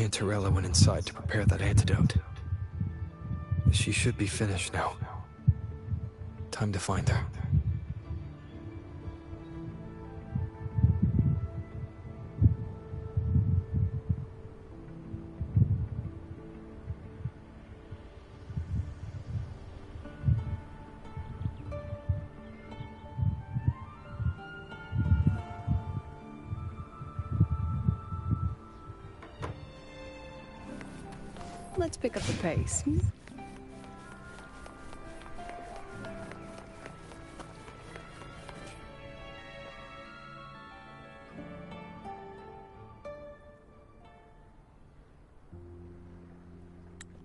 Cantarella went inside to prepare that antidote. She should be finished now. Time to find her. Let's pick up the pace.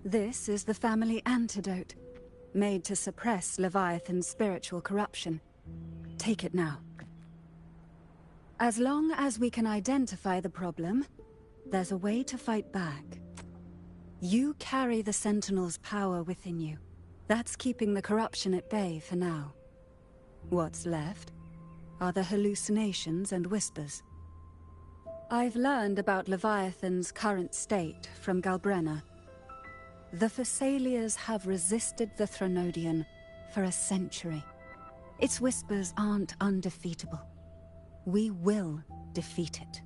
This is the family antidote, made to suppress Leviathan's spiritual corruption. Take it now. As long as we can identify the problem, there's a way to fight back. You carry the Sentinel's power within you. That's keeping the corruption at bay for now. What's left are the hallucinations and whispers. I've learned about Leviathan's current state from Galbrenna. The Thessalias have resisted the Threnodian for a century. Its whispers aren't undefeatable. We will defeat it.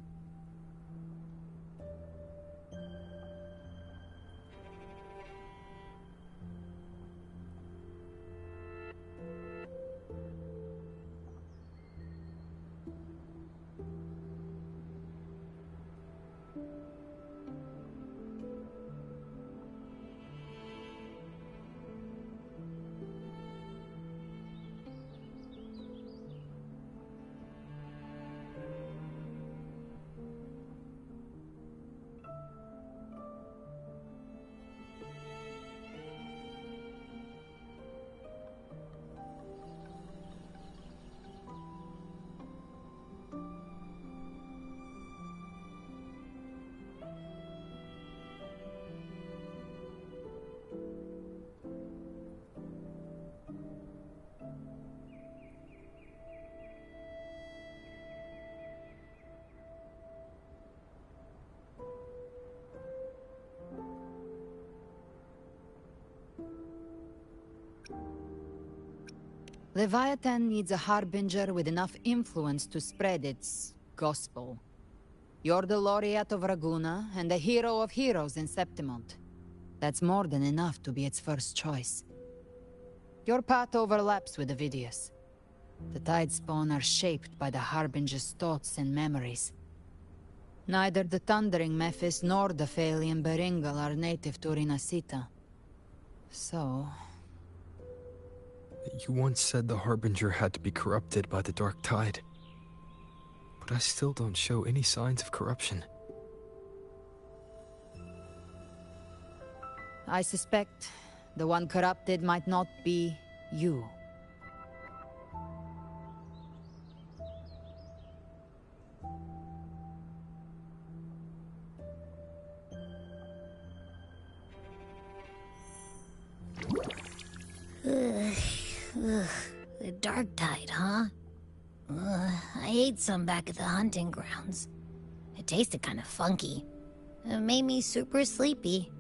Leviathan needs a harbinger with enough influence to spread its gospel. You're the laureate of Raguna and the hero of heroes in Septimont. That's more than enough to be its first choice. Your path overlaps with Ovidius. The Tidespawn are shaped by the harbinger's thoughts and memories. Neither the Thundering Mephis nor the Phalian Beringal are native to Rinasita. So... You once said the Harbinger had to be corrupted by the Dark Tide. But I still don't show any signs of corruption. I suspect the one corrupted might not be you. The Dark Tide, huh? I ate some back at the hunting grounds. It tasted kind of funky. It made me super sleepy.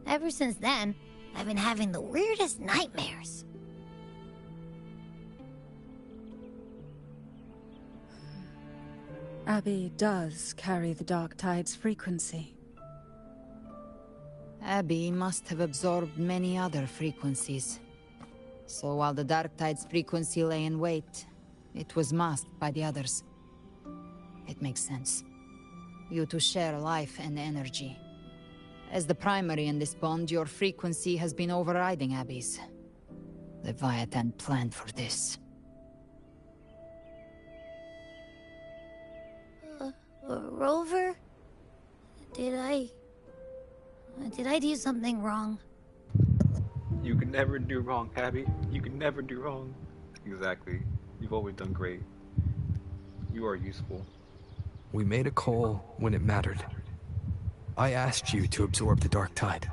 Ever since then, I've been having the weirdest nightmares. Abby does carry the Dark Tide's frequency. Abby must have absorbed many other frequencies. So while the Dark Tide's frequency lay in wait, it was masked by the others. It makes sense. You two share life and energy. As the primary in this bond, your frequency has been overriding Abby's. Leviathan planned for this. Rover? Did I do something wrong? You can never do wrong, Abby. You can never do wrong. Exactly. You've always done great. You are useful. We made a call when it mattered. I asked you to absorb the Dark Tide.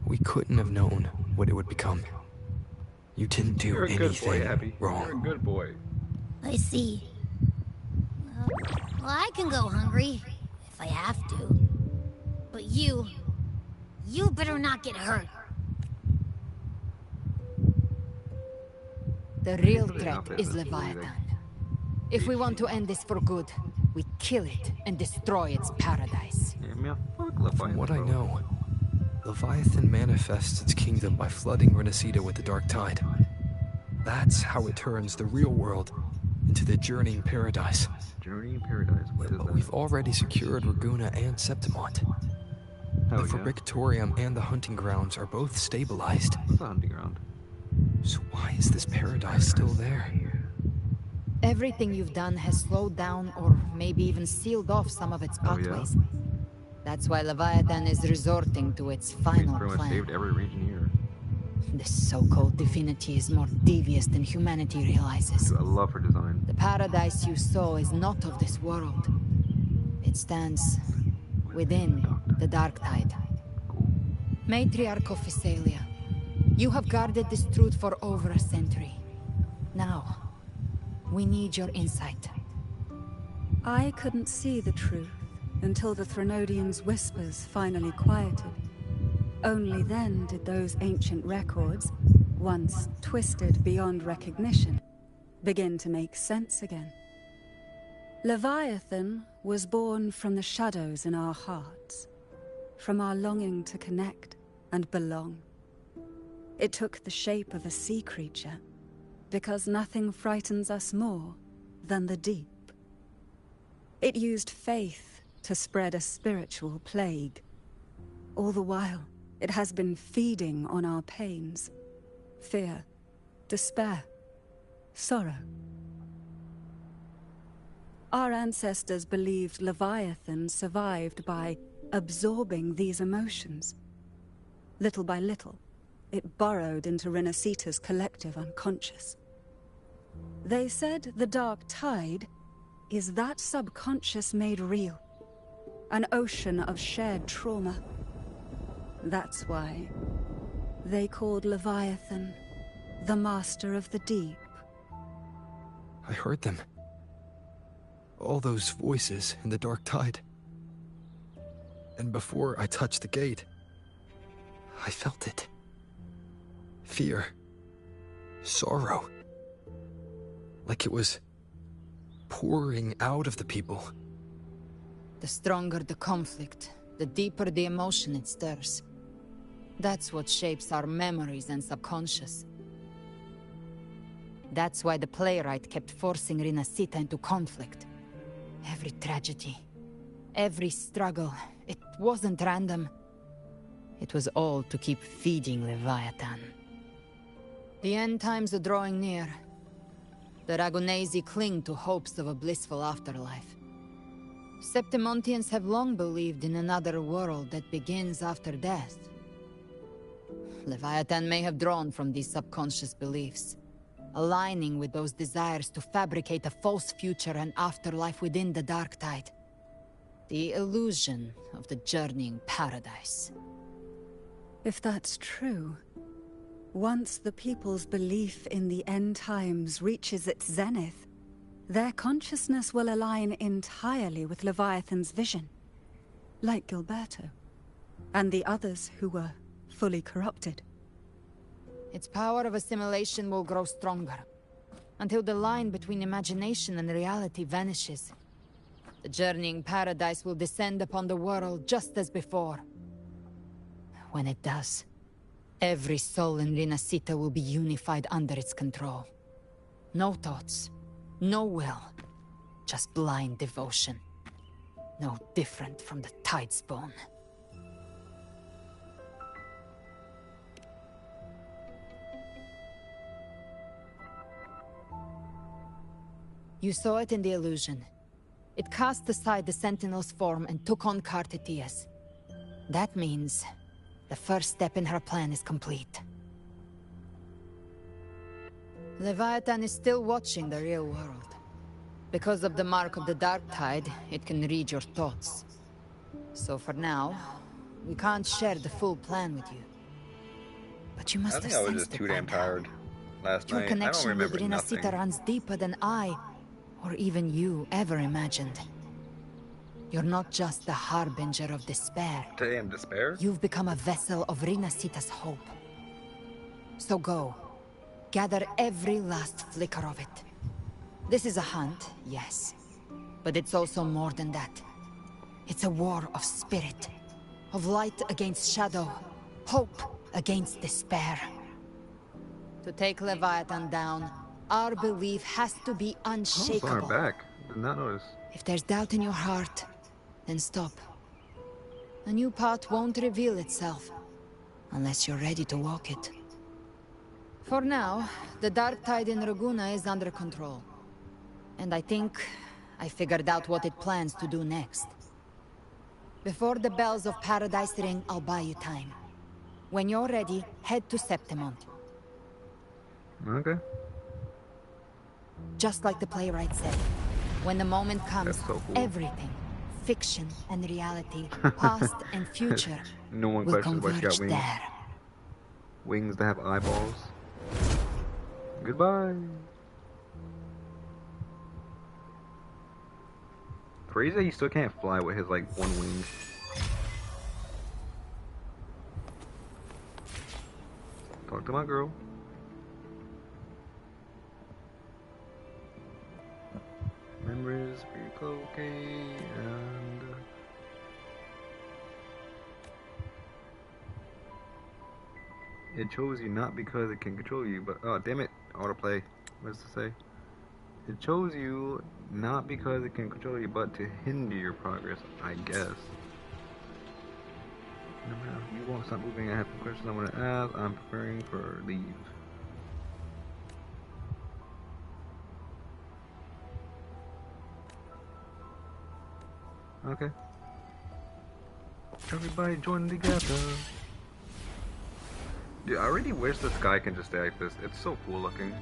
We couldn't have known what it would become. You didn't do anything good boy, Abby. wrong. You're a good boy. I see. Well, I can go hungry, if I have to. But you better not get hurt. The real Really threat enough, is it's really Leviathan. like If we want to end this for good, we kill it and destroy its paradise. Yeah, man, fuck Leviathan, From what I bro. know, Leviathan manifests its kingdom by flooding Renacita with the dark tide. That's how it turns the real world into the journeying paradise. Journey in Paradise. What is But that? we've already secured Raguna and Septimont. Hell The yeah. Fabrictorium and the hunting grounds are both stabilized. What's the hunting ground? So why is this paradise still there? Everything you've done has slowed down or maybe even sealed off some of its Oh, yeah? pathways. That's why Leviathan is resorting to its We final pretty much saved plan. every region here. This so-called divinity is more devious than humanity realizes. Dude, I love her design. The paradise you saw is not of this world. It stands within the dark tide. Matriarch of Physalia, you have guarded this truth for over a century. Now, we need your insight. I couldn't see the truth until the Threnodians' whispers finally quieted. Only then did those ancient records, once twisted beyond recognition, begin to make sense again. Leviathan was born from the shadows in our hearts, from our longing to connect and belong. It took the shape of a sea creature, because nothing frightens us more than the deep. It used faith to spread a spiritual plague. All the while, it has been feeding on our pains, fear, despair, sorrow. Our ancestors believed Leviathan survived by absorbing these emotions. Little by little, it burrowed into Renacita's collective unconscious. They said the dark tide is that subconscious made real, an ocean of shared trauma. That's why they called Leviathan the Master of the Deep. I heard them. All those voices in the dark tide. And before I touched the gate, I felt it. Fear. Sorrow. Like it was pouring out of the people. The stronger the conflict, the deeper the emotion it stirs. That's what shapes our memories and subconscious. That's why the playwright kept forcing Renacita into conflict. Every tragedy, every struggle, it wasn't random. It was all to keep feeding Leviathan. The end times are drawing near. The Ragunesi cling to hopes of a blissful afterlife. Septimontians have long believed in another world that begins after death. Leviathan may have drawn from these subconscious beliefs, aligning with those desires to fabricate a false future and afterlife within the dark tide. The illusion of the journeying paradise. If that's true, once the people's belief in the end times reaches its zenith, their consciousness will align entirely with Leviathan's vision, like Gilberto, and the others who were fully corrupted. Its power of assimilation will grow stronger, until the line between imagination and reality vanishes. The journeying paradise will descend upon the world just as before. When it does, every soul in Renacita will be unified under its control. No thoughts, no will, just blind devotion. No different from the Tidespawn. You saw it in the illusion. It cast aside the Sentinel's form and took on Cartethya's. That means the first step in her plan is complete. Leviathan is still watching the real world. Because of the mark of the dark tide, it can read your thoughts. So for now, we can't share the full plan with you. But you I must have think I was sensed just it too by damn now. tired last Your night. I don't connection with remember nothing. Renacita runs deeper than I, or even you, ever imagined. You're not just the harbinger of despair. Damn, despair? You've become a vessel of Rinasita's hope. So go. Gather every last flicker of it. This is a hunt, yes. But it's also more than that. It's a war of spirit. Of light against shadow. Hope against despair. To take Leviathan down, our belief has to be unshakable. Oh, it's on her back. Did not notice. If there's doubt in your heart, then stop. A new path won't reveal itself, unless you're ready to walk it. For now, the dark tide in Raguna is under control. And I think I figured out what it plans to do next. Before the bells of Paradise ring, I'll buy you time. When you're ready, head to Septimont. Okay. Just like the playwright said, when the moment comes, That's so cool. everything, fiction and reality, past and future, No one will questions why she got converge wings. there. Wings that have eyeballs. Goodbye. Crazy that he still can't fly with his like one wing. Talk to my girl. Memories, okay, and it chose you not because it can control you, but oh damn it, autoplay. What does it say? It chose you not because it can control you, but to hinder your progress, I guess. No matter, you won't stop moving. I have some questions I want to ask. I'm preparing for leave. Okay. Everybody join together. Dude, I already wish the sky can just stay like this. It's so cool looking.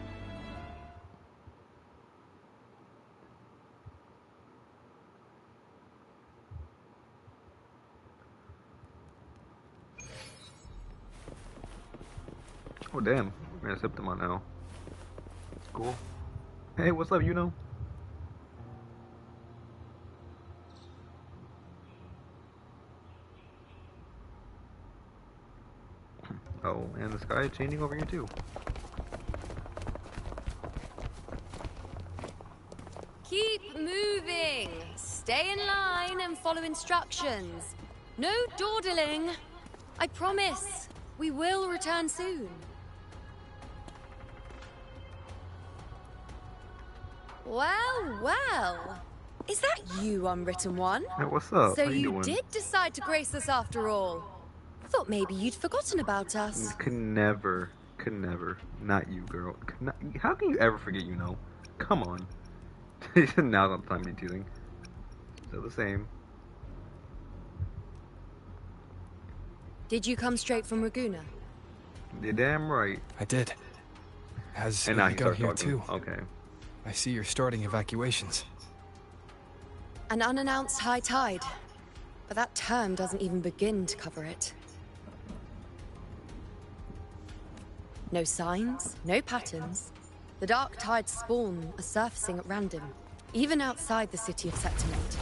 Oh damn, we're gonna Septimont now. Cool. Hey, what's up, you know? Oh, and the sky is changing over here too. Keep moving. Stay in line and follow instructions. No dawdling. I promise. We will return soon. Well, well. Is that you, Unwritten One? Hey, what's up? So How you you doing? did decide to grace us after all. Thought maybe you'd forgotten about us. Could never. Not you, girl. How can you ever forget, you know? Come on. Now's not the time to be teasing. Still the same. Did you come straight from Raguna? You're damn right. I did. Has And now you he got starts here talking. too? Okay. I see you're starting evacuations. An unannounced high tide. But that term doesn't even begin to cover it. No signs, no patterns. The dark tide's spawn are surfacing at random, even outside the city of Septimont.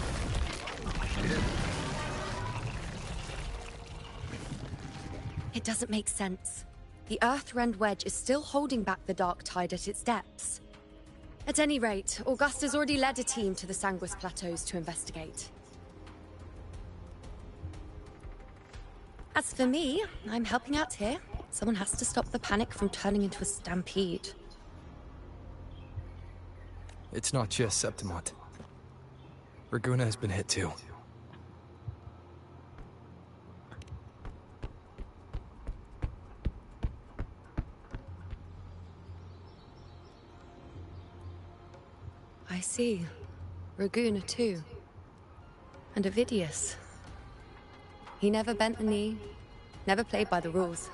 It doesn't make sense. The Earth-rend wedge is still holding back the dark tide at its depths. At any rate, Augusta's already led a team to the Sanguis Plateaus to investigate. As for me, I'm helping out here. Someone has to stop the panic from turning into a stampede. It's not just Septimont. Raguna has been hit too. I see. Raguna too. And Ovidius. He never bent the knee, never played by the rules.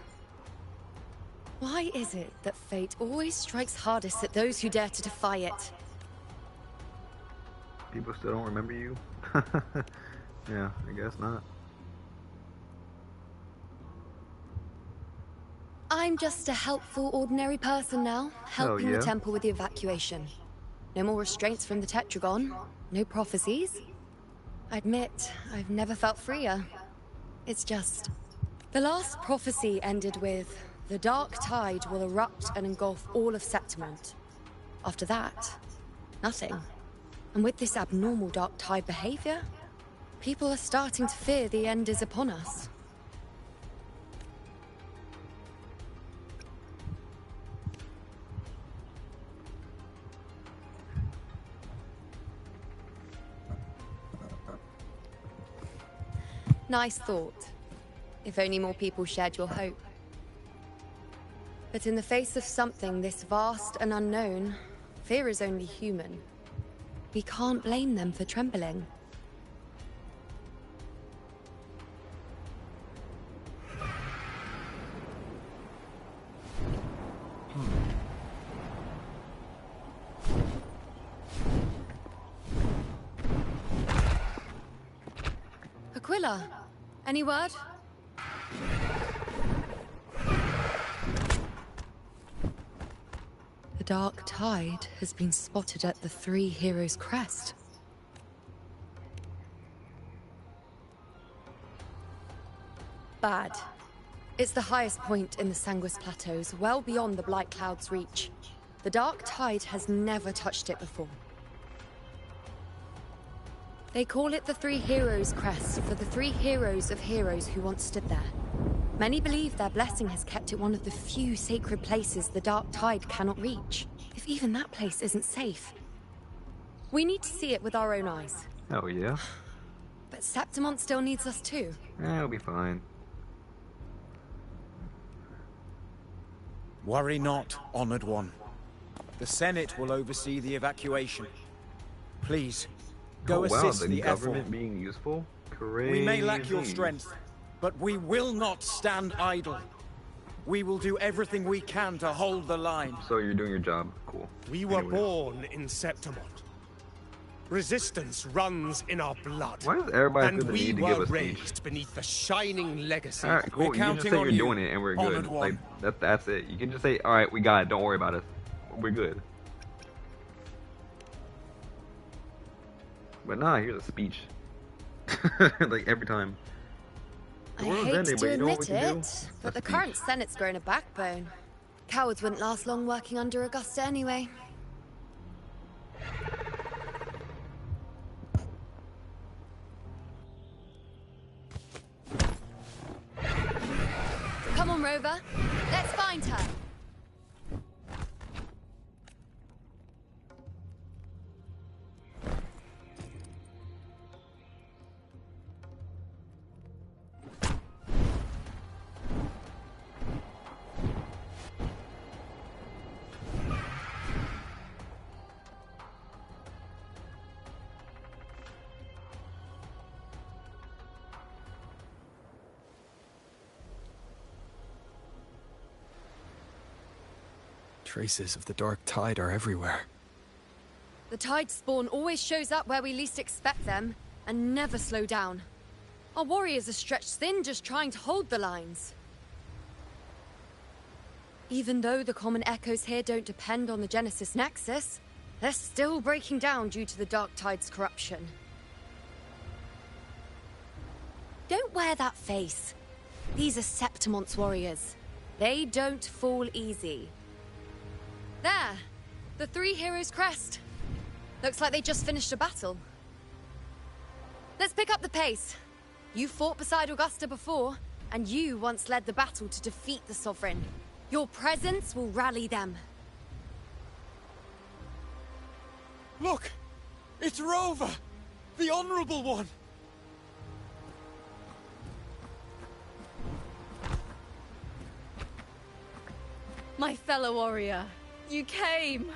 Why is it that fate always strikes hardest at those who dare to defy it? People still don't remember you? Yeah, I guess not. I'm just a helpful, ordinary person now, helping yeah. the temple with the evacuation. No more restraints from the Tetragon, no prophecies. I admit, I've never felt freer. It's just... The last prophecy ended with, the dark tide will erupt and engulf all of Septimont. After that, nothing. And with this abnormal dark tide behavior, people are starting to fear the end is upon us. Nice thought. If only more people shared your hope. But in the face of something this vast and unknown, fear is only human. We can't blame them for trembling. Aquila, any word? The dark tide has been spotted at the Three Heroes' Crest. Bad. It's the highest point in the Sanguis Plateaus, well beyond the Blight Cloud's reach. The dark tide has never touched it before. They call it the Three Heroes' Crest for the three heroes of heroes who once stood there. Many believe their blessing has kept it one of the few sacred places the dark tide cannot reach. If even that place isn't safe. We need to see it with our own eyes. Oh yeah? But Septimont still needs us too. It'll be fine. Worry not, honored one. The Senate will oversee the evacuation. Please, go assist the government effort. being useful? Crazy. We may lack your strength, but we will not stand idle. We will do everything we can to hold the line. So you're doing your job. Cool. We were born in Septimont. Resistance runs in our blood. Why does everybody and feel the we need to give were a speech? raised beneath the shining legacy. Alright, cool. You can just say you're doing it and we're good. Like that's it. You can just say, alright, we got it, don't worry about it. We're good. But nah, here's a speech. Like every time. I hate to admit it, but the current Senate's grown a backbone. Cowards wouldn't last long working under Augusta anyway. Come on, Rover. Let's find her. Traces of the dark tide are everywhere. The tide spawn always shows up where we least expect them, and never slow down. Our warriors are stretched thin just trying to hold the lines. Even though the common echoes here don't depend on the Genesis Nexus, they're still breaking down due to the dark tide's corruption. Don't wear that face. These are Septimont's warriors. They don't fall easy. There! The Three Heroes' Crest. Looks like they just finished a battle. Let's pick up the pace. You fought beside Augusta before, and you once led the battle to defeat the Sovereign. Your presence will rally them. Look! It's Rover! The Honorable One! My fellow warrior, you came!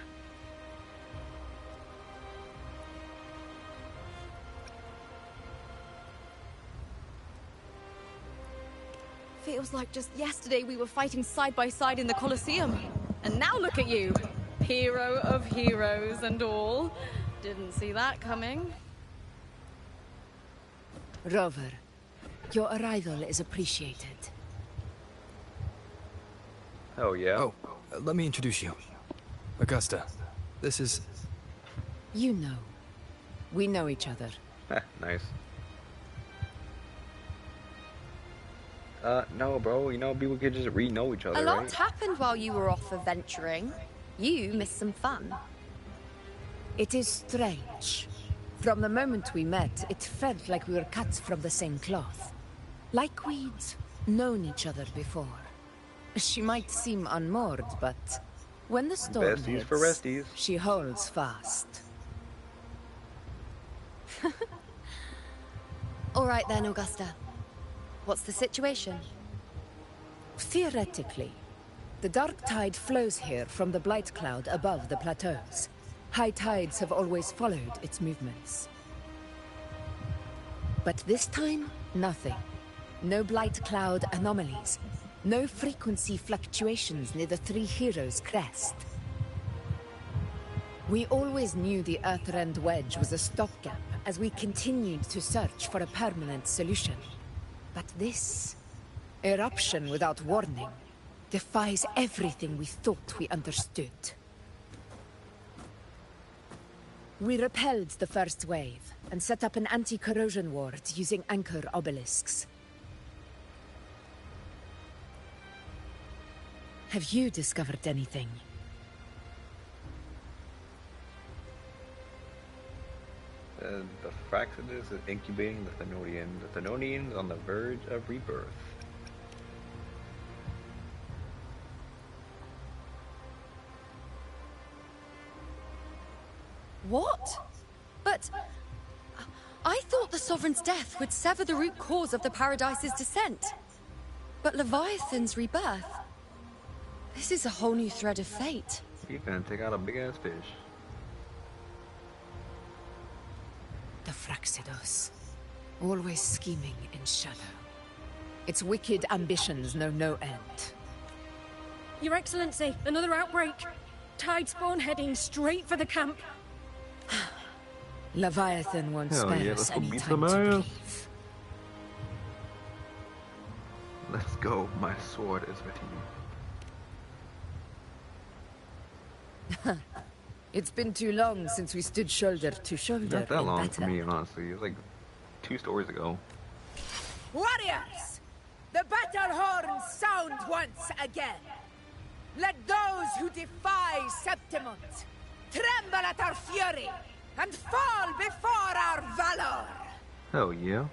Feels like just yesterday we were fighting side by side in the Colosseum. And now look at you! Hero of heroes and all. Didn't see that coming. Rover, your arrival is appreciated. Oh, yeah? Oh, let me introduce you. Augusta, this is... You know. We know each other. Nice. No, bro. You know, people could just know each other, A lot right? happened while you were off adventuring. You missed some fun. It is strange. From the moment we met, it felt like we were cut from the same cloth. Like we'd known each other before. She might seem unmoored, but when the storm Besties hits, for resties. she holds fast. All right then, Augusta. What's the situation? Theoretically, the dark tide flows here from the blight cloud above the plateaus. High tides have always followed its movements. But this time, nothing. No blight cloud anomalies. No frequency fluctuations near the Three Heroes crest. We always knew the Earthrend Wedge was a stopgap as we continued to search for a permanent solution. But this eruption without warning defies everything we thought we understood. We repelled the first wave and set up an anti-corrosion ward using anchor obelisks. Have you discovered anything? The Fraxidus is incubating the Thanodian. The Thanodian is on the verge of rebirth. What? But I thought the Sovereign's death would sever the root cause of the Paradise's descent. But Leviathan's rebirth? This is a whole new thread of fate. He's gonna take out a big ass fish. The Fraxidus. Always scheming in shadow. Its wicked ambitions know no end. Your Excellency, another outbreak. Tide spawn heading straight for the camp. Leviathan won't spare us any beat time some to ass. grieve. Let's go. My sword is with you. It's been too long since we stood shoulder to shoulder. Not that in long for battle. me, honestly. It was like 2 stories ago. Warriors! The battle horn sound once again. Let those who defy Septimont tremble at our fury and fall before our valor! Hell yeah.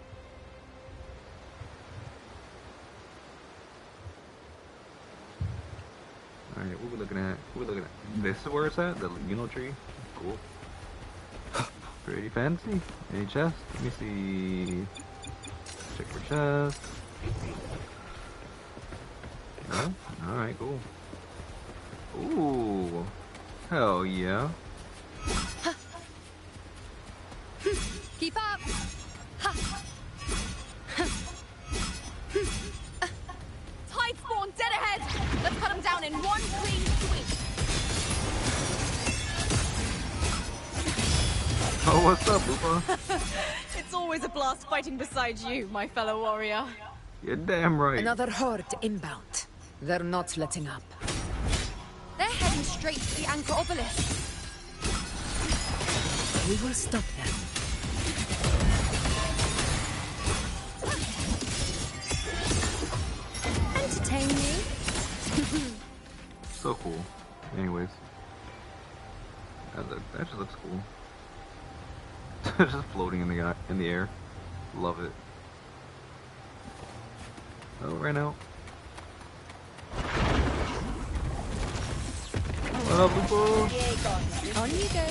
Alright, what we looking at? What we looking at? This is where it's at? The Uno tree? Cool. Pretty fancy. Any chest? Let me see. Check for chest. No? Alright, cool. Ooh. Hell yeah. Keep up! Tide spawn dead ahead! Let's cut them down in one clean sweep! Oh, what's up, Lupa? It's always a blast fighting beside you, my fellow warrior. You're damn right. Another horde inbound. They're not letting up. They're heading straight to the anchor obelisk. We will stop them. Entertain me? So cool. Anyways. That just looks cool. Just floating in the air. Love it. Oh, ran out. What up, Lupo? On you go.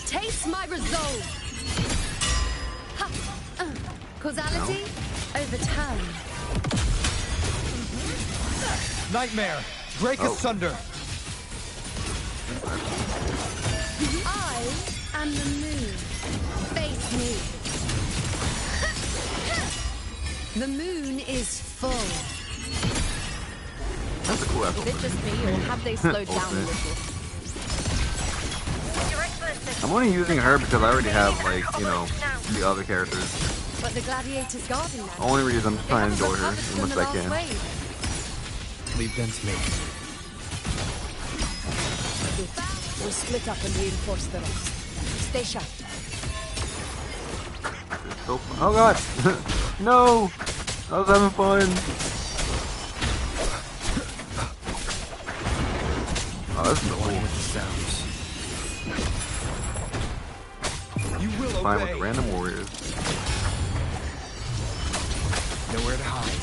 Taste my resolve. Ha. Causality over time. Nightmare! Break asunder! I am the moon. Face me. The moon is full. That's a cool Is it just me, or have they slowed down a little? I'm only using her because I already have, like, you know, the other characters. But the gladiators guarding them. Only reason I'm just trying to enjoy her as much as I can. Leave them to me. We'll split up and reinforce the rest. Stay sharp. So oh god! No! I was having fun! Oh, this is cool. With the sounds. You will Fine obey. with the random warriors. Nowhere to hide.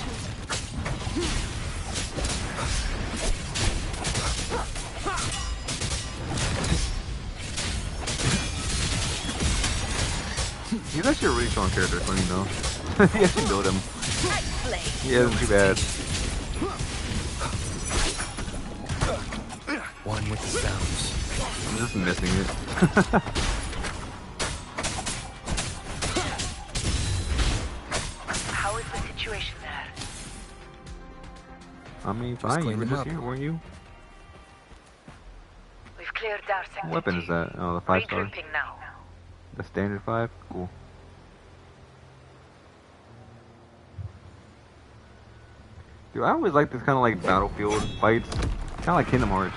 He's actually a really strong character, funny though. He actually built him. He isn't too bad. One with the sounds. I'm just missing it. How is the situation there? I mean, fine, you were just here, weren't you? We've cleared our sector. What weapon is that? Oh, the 5-star. Regrouping now. The standard 5? Cool. Dude, I always like this kind of like battlefield fights. Kind of like Kingdom Hearts.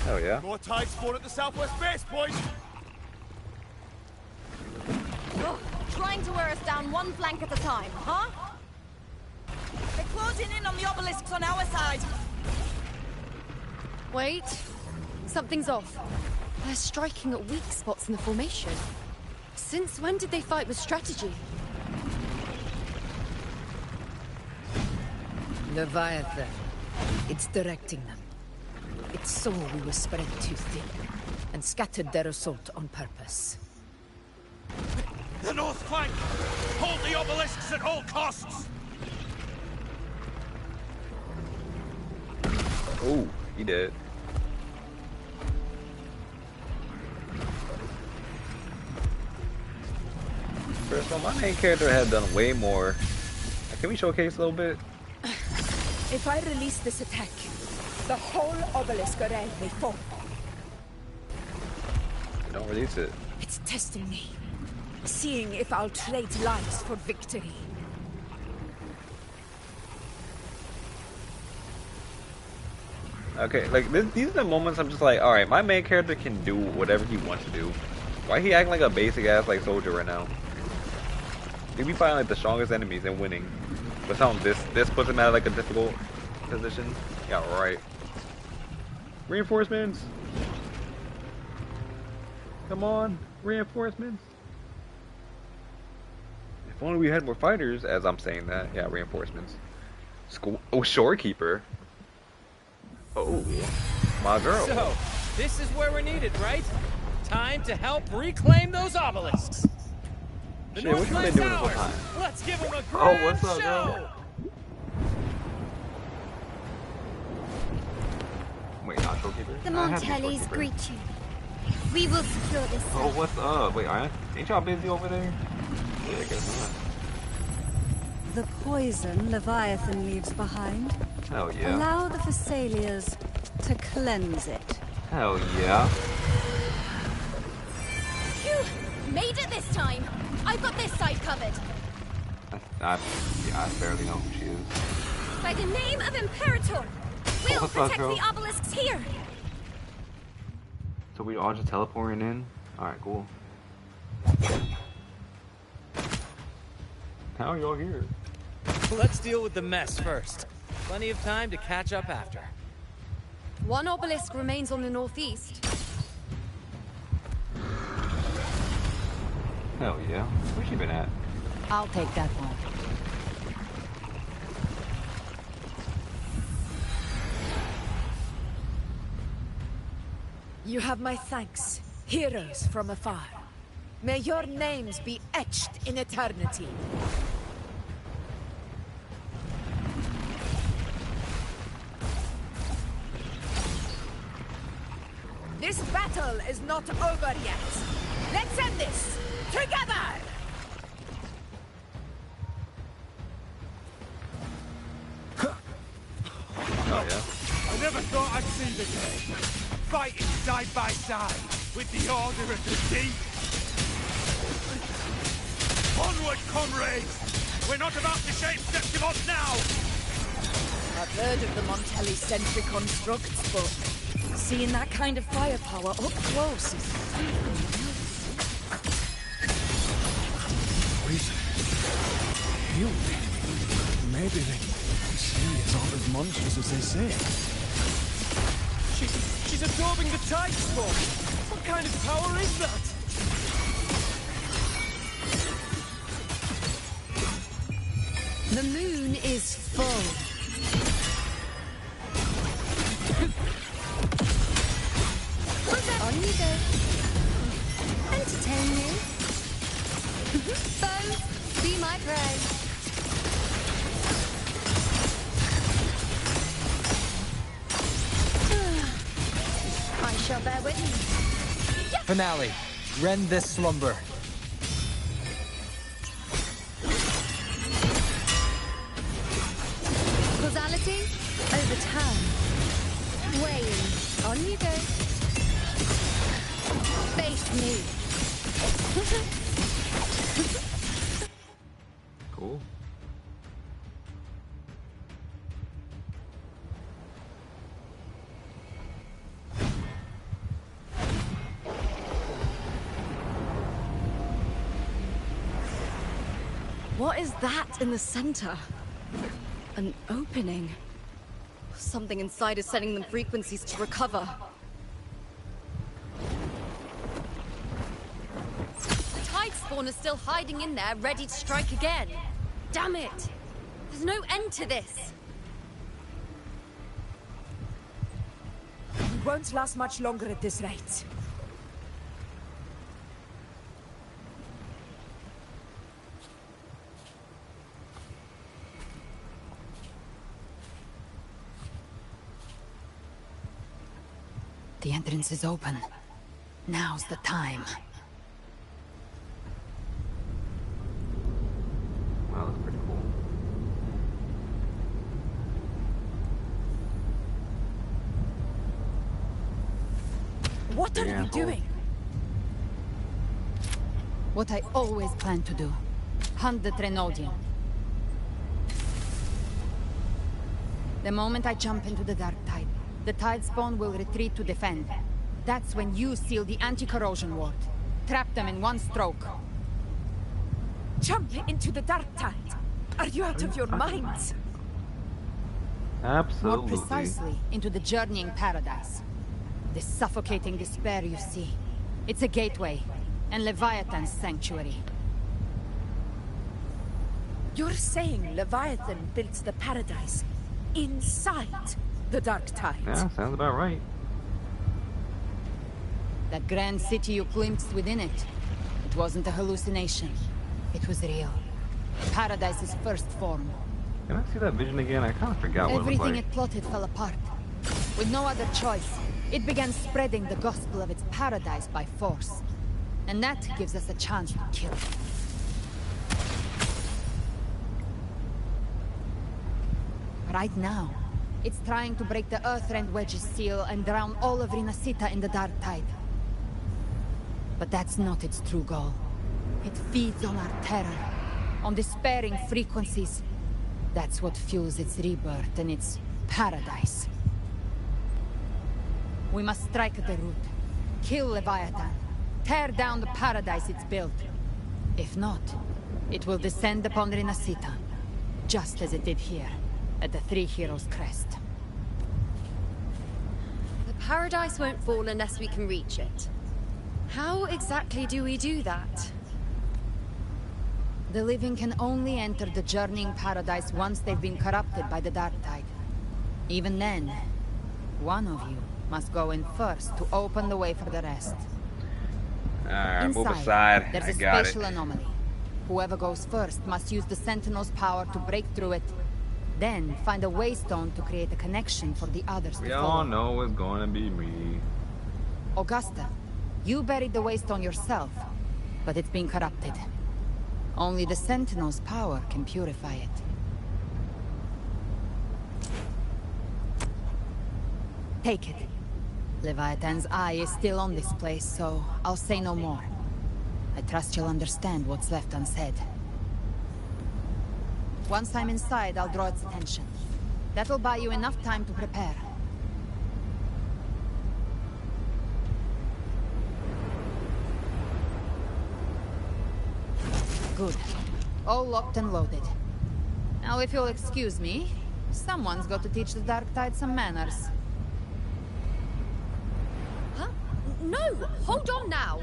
Hell yeah. More tide spawn at the southwest base point. Oh, trying to wear us down one flank at a time, huh? They're closing in on the obelisks on our side. Wait. Something's off. They're striking at weak spots in the formation. Since when did they fight with strategy? Leviathan. It's directing them. It saw we were spread too thin, and scattered their assault on purpose. The north flank! Hold the obelisks at all costs! Oh, he did. First of all, my main character had done way more. Can we showcase a little bit? If I release this attack, the whole obelisk array may fall. Don't release it. It's testing me, seeing if I'll trade lives for victory. Okay, like these are the moments I'm just like, all right, my main character can do whatever he wants to do. Why he acting like a basic ass like soldier right now? He be fighting like the strongest enemies and winning, but somehow this puts him at like a difficult position. Yeah, right. Reinforcements. Come on, reinforcements. If only we had more fighters. As I'm saying that, yeah, reinforcements. School. Oh, shorekeeper. Oh, my girl. So, this is where we're needed, right? Time to help reclaim those obelisks. The Shit, what you been doing this whole time? Let's give them a grand Oh, what's up, show. girl? Wait, not shorekeeper? The Montellis greet you. We will secure this. Oh, what's up? Wait, ain't y'all busy over there? Yeah, I guess not. The poison Leviathan leaves behind. Hell yeah. Allow the Thessalians to cleanse it. Hell yeah. Phew! Made it this time! I've got this side covered. I barely know who she is. By the name of Imperator, we'll What's up, protect girl? the obelisks here. So we all just teleporting in? Alright, cool. How are y'all here? Let's deal with the mess first. Plenty of time to catch up after. One obelisk remains on the northeast. Hell yeah. Where's she been at? I'll take that one. You have my thanks, heroes from afar. May your names be etched in eternity. This battle is not over yet. Let's end this together! Oh yeah. I never thought I'd see the day. Fighting side by side with the Order of the Deep. Onward, comrades! We're not about to shape Septimos now! I've heard of the Montelli-centric constructs, but seeing that kind of firepower up close is Poison. Healed. Maybe they see it's all as monstrous as they say. She's absorbing the tide spawn. What kind of power is that? The moon is full. On you go. Entertain you. Foes, be my prey. I shall bear witness. Finale. Rend this slumber. Causality, overturn. Weighing, on you go. Face me. Cool. What is that in the center? An opening. Something inside is sending them frequencies to recover. The tide spawn is still hiding in there, ready to strike again. Damn it! There's no end to this. We won't last much longer at this rate. The entrance is open. Now's the time. Wow, that's pretty cool. What are you doing? What I always planned to do. Hunt the Trenodian. The moment I jump into the dark tide, the tide spawn will retreat to defend. That's when you seal the anti-corrosion ward. Trap them in one stroke. Jump into the dark tide. Are you out of your minds? Absolutely. More precisely, into the journeying paradise. This suffocating despair you see. It's a gateway, and Leviathan's sanctuary. You're saying Leviathan built the paradise inside the dark tide? Yeah, sounds about right. That grand city you glimpsed within it, it wasn't a hallucination. It was real. Paradise's first form. Can I see that vision again? I kind of forgot what it Everything was like. it plotted fell apart. With no other choice, it began spreading the gospel of its paradise by force. And that gives us a chance to kill it. Right now, it's trying to break the Earthrend Wedge's seal and drown all of Rinasita in the dark tide. But that's not its true goal. It feeds on our terror, on despairing frequencies. That's what fuels its rebirth and its paradise. We must strike at the root, kill Leviathan, tear down the paradise it's built. If not, it will descend upon Rinasita, just as it did here, at the Three Heroes' Crest. The paradise won't fall unless we can reach it. How exactly do we do that? The living can only enter the journeying paradise once they've been corrupted by the dark tide. Even then, one of you must go in first to open the way for the rest. Alright, move aside. There's I a got spatial it. anomaly. Whoever goes first must use the Sentinel's power to break through it. Then find a waystone to create a connection for the others We to all follow. know it's gonna be me. Augusta, you buried the waystone yourself, but it's been corrupted. Only the Sentinel's power can purify it. Take it. Leviathan's eye is still on this place, so I'll say no more. I trust you'll understand what's left unsaid. Once I'm inside, I'll draw its attention. That'll buy you enough time to prepare. Good. All locked and loaded. Now, if you'll excuse me, someone's got to teach the Dark Tide some manners. Huh? No! Hold on now!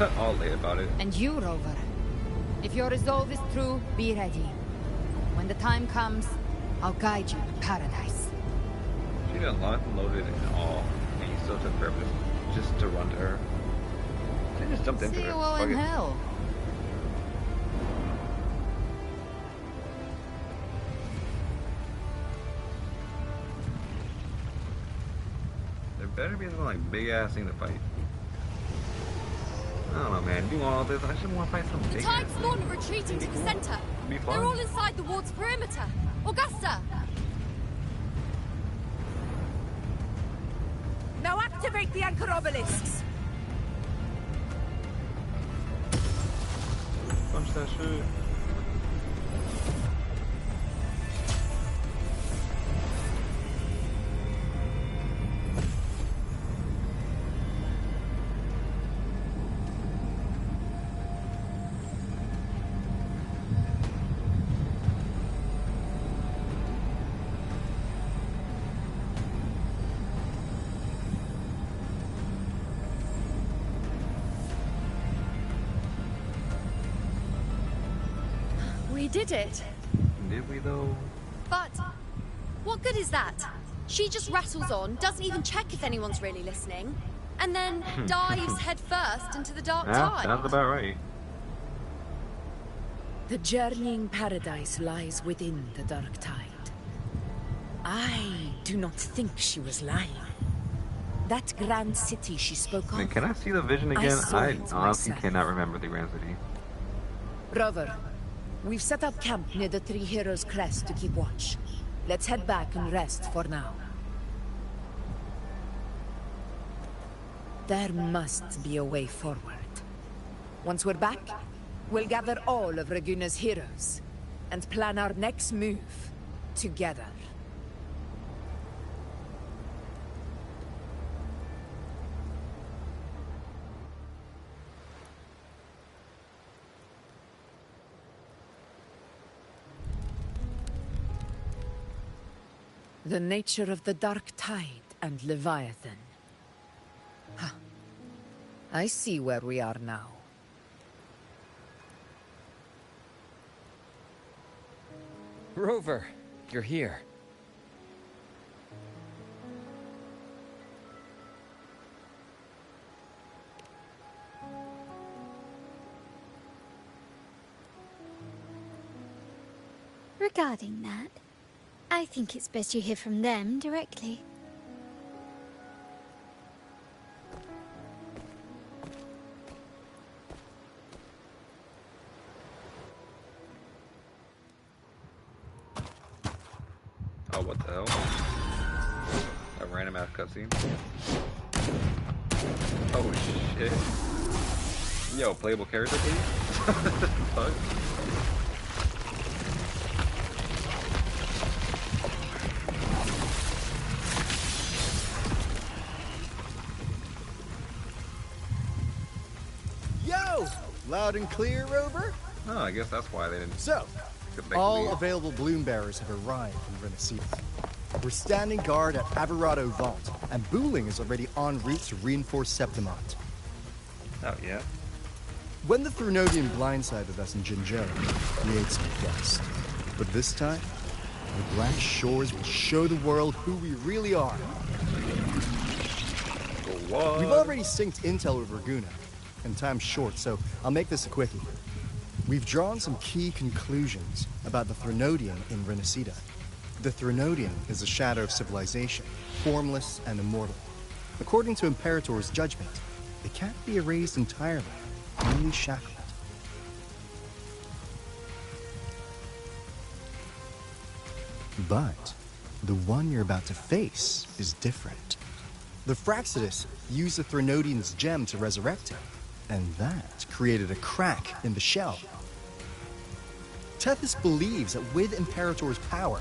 I'll lay about it. And you, Rover. If your resolve is true, be ready. When the time comes, I'll guide you to paradise. She done locked and loaded and all, and you still took forever just to run to her. They just jumped into See her. you all in hell. There better be some like big ass thing to fight. I don't know, man. Do all this? I just want to fight some The big Tide ass spawn are retreating to the center. Be fun. They're all inside the ward's perimeter. Augusta! Now activate the anchor obelisks. Punch that shit. We did it. Did we though? But what good is that? She just rattles on, doesn't even check if anyone's really listening, and then dives headfirst into the dark tide. Sounds about right. The journeying paradise lies within the dark tide. I do not think she was lying. That grand city she spoke of. Man, can I see the vision again? I honestly myself. cannot remember the grand city. Rover, we've set up camp near the Three Heroes crest to keep watch. Let's head back and rest for now. There must be a way forward. Once we're back, we'll gather all of Raguna's heroes and plan our next move together. The nature of the Dark Tide and Leviathan. Huh. I see where we are now. Rover, you're here. Regarding that, I think it's best you hear from them directly. Oh, what the hell? A random ass cutscene. Oh shit. Yo, playable character, please? Fuck. Yo! Loud and clear, Rover? Oh, I guess that's why they didn't. So, make all me- available bloom bearers have arrived from Renacida. We're standing guard at Averado Vault, and Booling is already en route to reinforce Septimont. Oh, yeah? When the Thrunodian blindsided us in Jinjeri, we ate some dust. But this time, the Black Shores will show the world who we really are. What? We've already synced intel with Raguna, and time's short, so I'll make this a quickie. We've drawn some key conclusions about the Thrunodian in Renacida. The Thrunodian is a shadow of civilization, formless and immortal. According to Imperator's judgment, it can't be erased entirely, only shackled. But the one you're about to face is different. The Fraxidus used the Thrunodian's gem to resurrect him, and that created a crack in the shell. Tethys believes that with Imperator's power,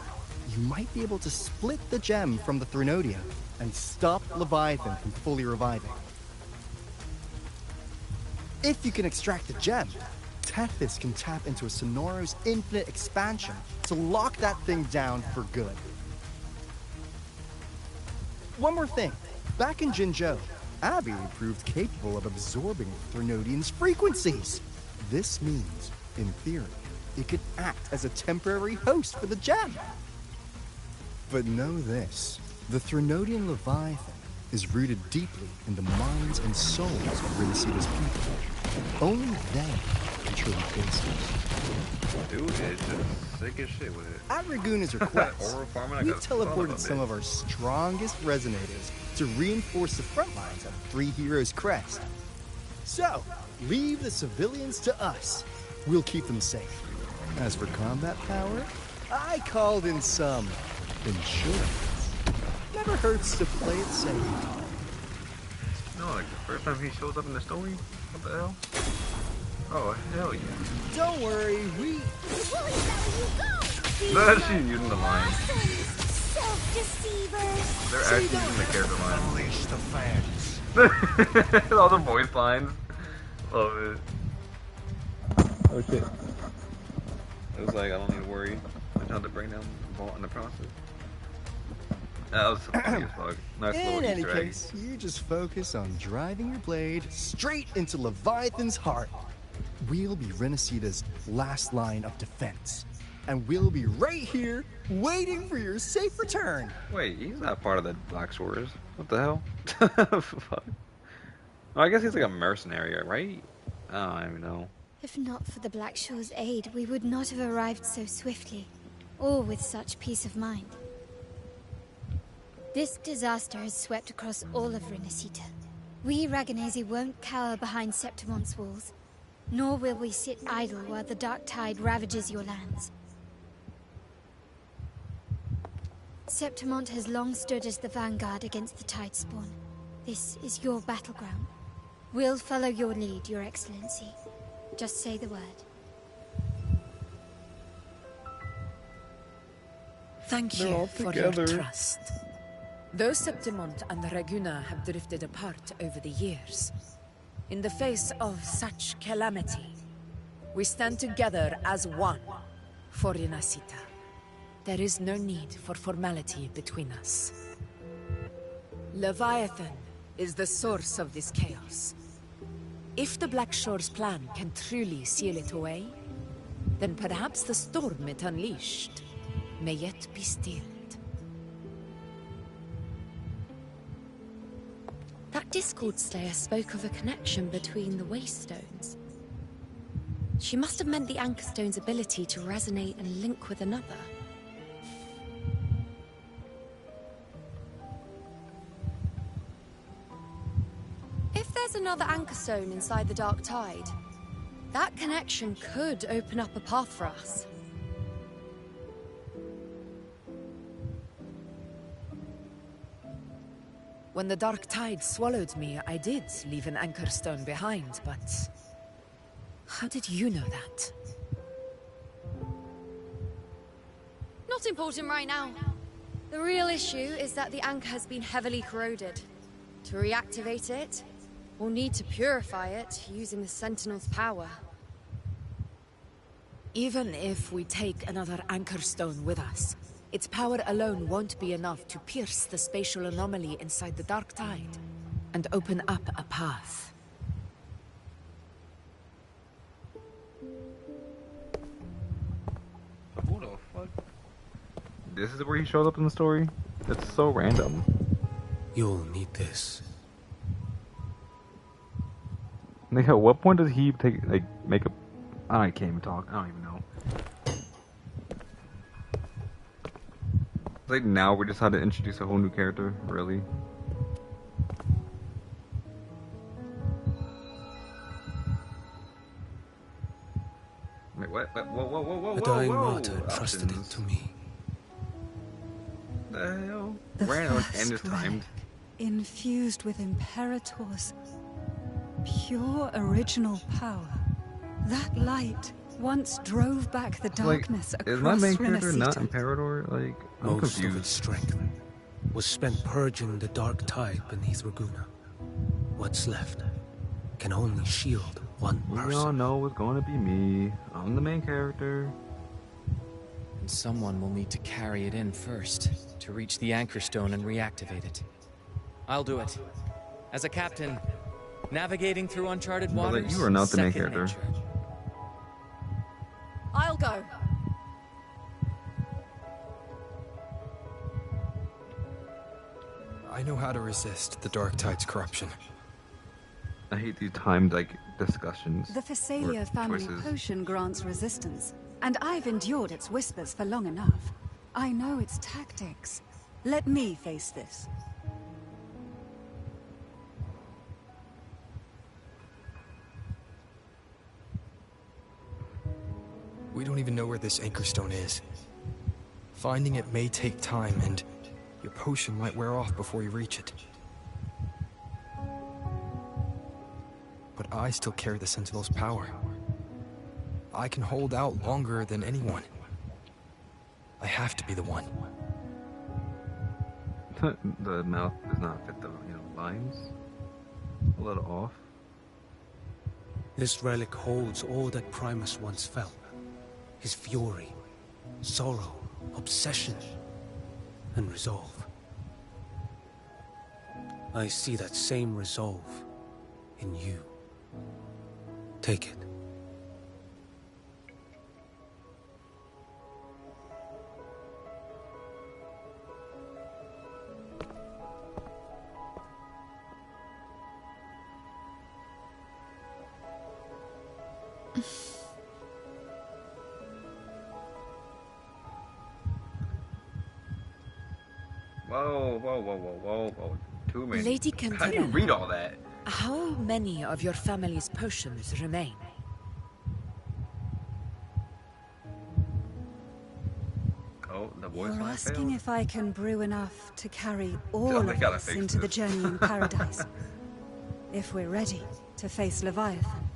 you might be able to split the gem from the Threnodium and stop Leviathan from fully reviving. If you can extract the gem, Tethys can tap into a Sonoros infinite expansion to lock that thing down for good. One more thing. Back in Jinzhou, Abby proved capable of absorbing Threnodian's frequencies. This means, in theory, it could act as a temporary host for the gem. But know this, the Threnodian Leviathan is rooted deeply in the minds and souls of Renicida's people. Only they can truly face it. Dude, it's just sick as shit with it. At Raguna's request, Horror we've teleported some of our strongest resonators to reinforce the front lines of Three Heroes Crest. So, leave the civilians to us. We'll keep them safe. As for combat power, I called in some insurance. Never hurts to play it safe. No, like the first time he shows up in the story? What the hell? Oh, hell yeah. Don't worry, we... No, she's using the line. Self-deceivers. They're actually using the character line. Unleash the fans. All the voice lines. Love it. Oh shit. It was like, I don't need to worry. I tried to bring down the vault in the process. That was funny as fuck. Nice little In any Easter egg. case, you just focus on driving your blade straight into Leviathan's heart. We'll be Renicida's last line of defense. And we'll be right here, waiting for your safe return. Wait, he's not part of the Black Shores. What the hell? Fuck. Well, I guess he's like a mercenary, right? I don't even know. If not for the Black Shore's aid, we would not have arrived so swiftly, or with such peace of mind. This disaster has swept across all of Renicida. We Raganesi won't cower behind Septimon's walls, nor will we sit idle while the dark tide ravages your lands. Septimont has long stood as the vanguard against the tide spawn. This is your battleground. We'll follow your lead, Your Excellency. Just say the word. Thank you for your trust. Though Septimont and Raguna have drifted apart over the years, in the face of such calamity, we stand together as one for Renacita. There is no need for formality between us. Leviathan is the source of this chaos. If the Black Shore's plan can truly seal it away, then perhaps the storm it unleashed may yet be stilled. That Discord Slayer spoke of a connection between the Waystones. She must have meant the Anchorstone's ability to resonate and link with another. If there's another Anchorstone inside the Dark Tide, that connection could open up a path for us. When the Dark Tide swallowed me, I did leave an Anchorstone behind, but... how did you know that? Not important right now. The real issue is that the anchor has been heavily corroded. To reactivate it, we'll need to purify it using the Sentinel's power. Even if we take another Anchorstone with us, its power alone won't be enough to pierce the spatial anomaly inside the Dark Tide and open up a path. Who the fuck? This is where he shows up in the story? That's so random. You'll need this. Like, at what point does he make a... I can't even talk. I don't even know. Like, now we just had to introduce a whole new character, really. Wait, what? Whoa, A dying martyr entrusted it to me. The hell? The Random first and just timed. ray, infused with Imperator's pure original power. That light once drove back the darkness Is my across main character not Renacita. Imperator? Like, I'm Most confused. of its strength was spent purging the dark tide beneath Raguna. What's left can only shield one person. We all know it's going to be me. I'm the main character. And someone will need to carry it in first to reach the anchor stone and reactivate it. I'll do it. As a captain, navigating through uncharted Brother, waters. you are not the main second character. nature. I'll go. I know how to resist the dark tide's corruption. I hate these timed discussions. The Phasalia or family choices. potion grants resistance, and I've endured its whispers for long enough. I know its tactics. Let me face this. We don't even know where this anchor stone is. Finding it may take time, and your potion might wear off before you reach it. But I still carry the Sentinel's power. I can hold out longer than anyone. I have to be the one. The mouth does not fit the lines. A little off. This relic holds all that Primus once felt. His fury, sorrow, obsession, and resolve. I see that same resolve in you. Take it. Whoa. Too many. Lady How do you Cartethya, read all that? how many of your family's potions remain? Oh, the voice You're line asking failed. if I can brew enough to carry all Oh, of they gotta us fix into the this. journey in paradise. If we're ready to face Leviathan.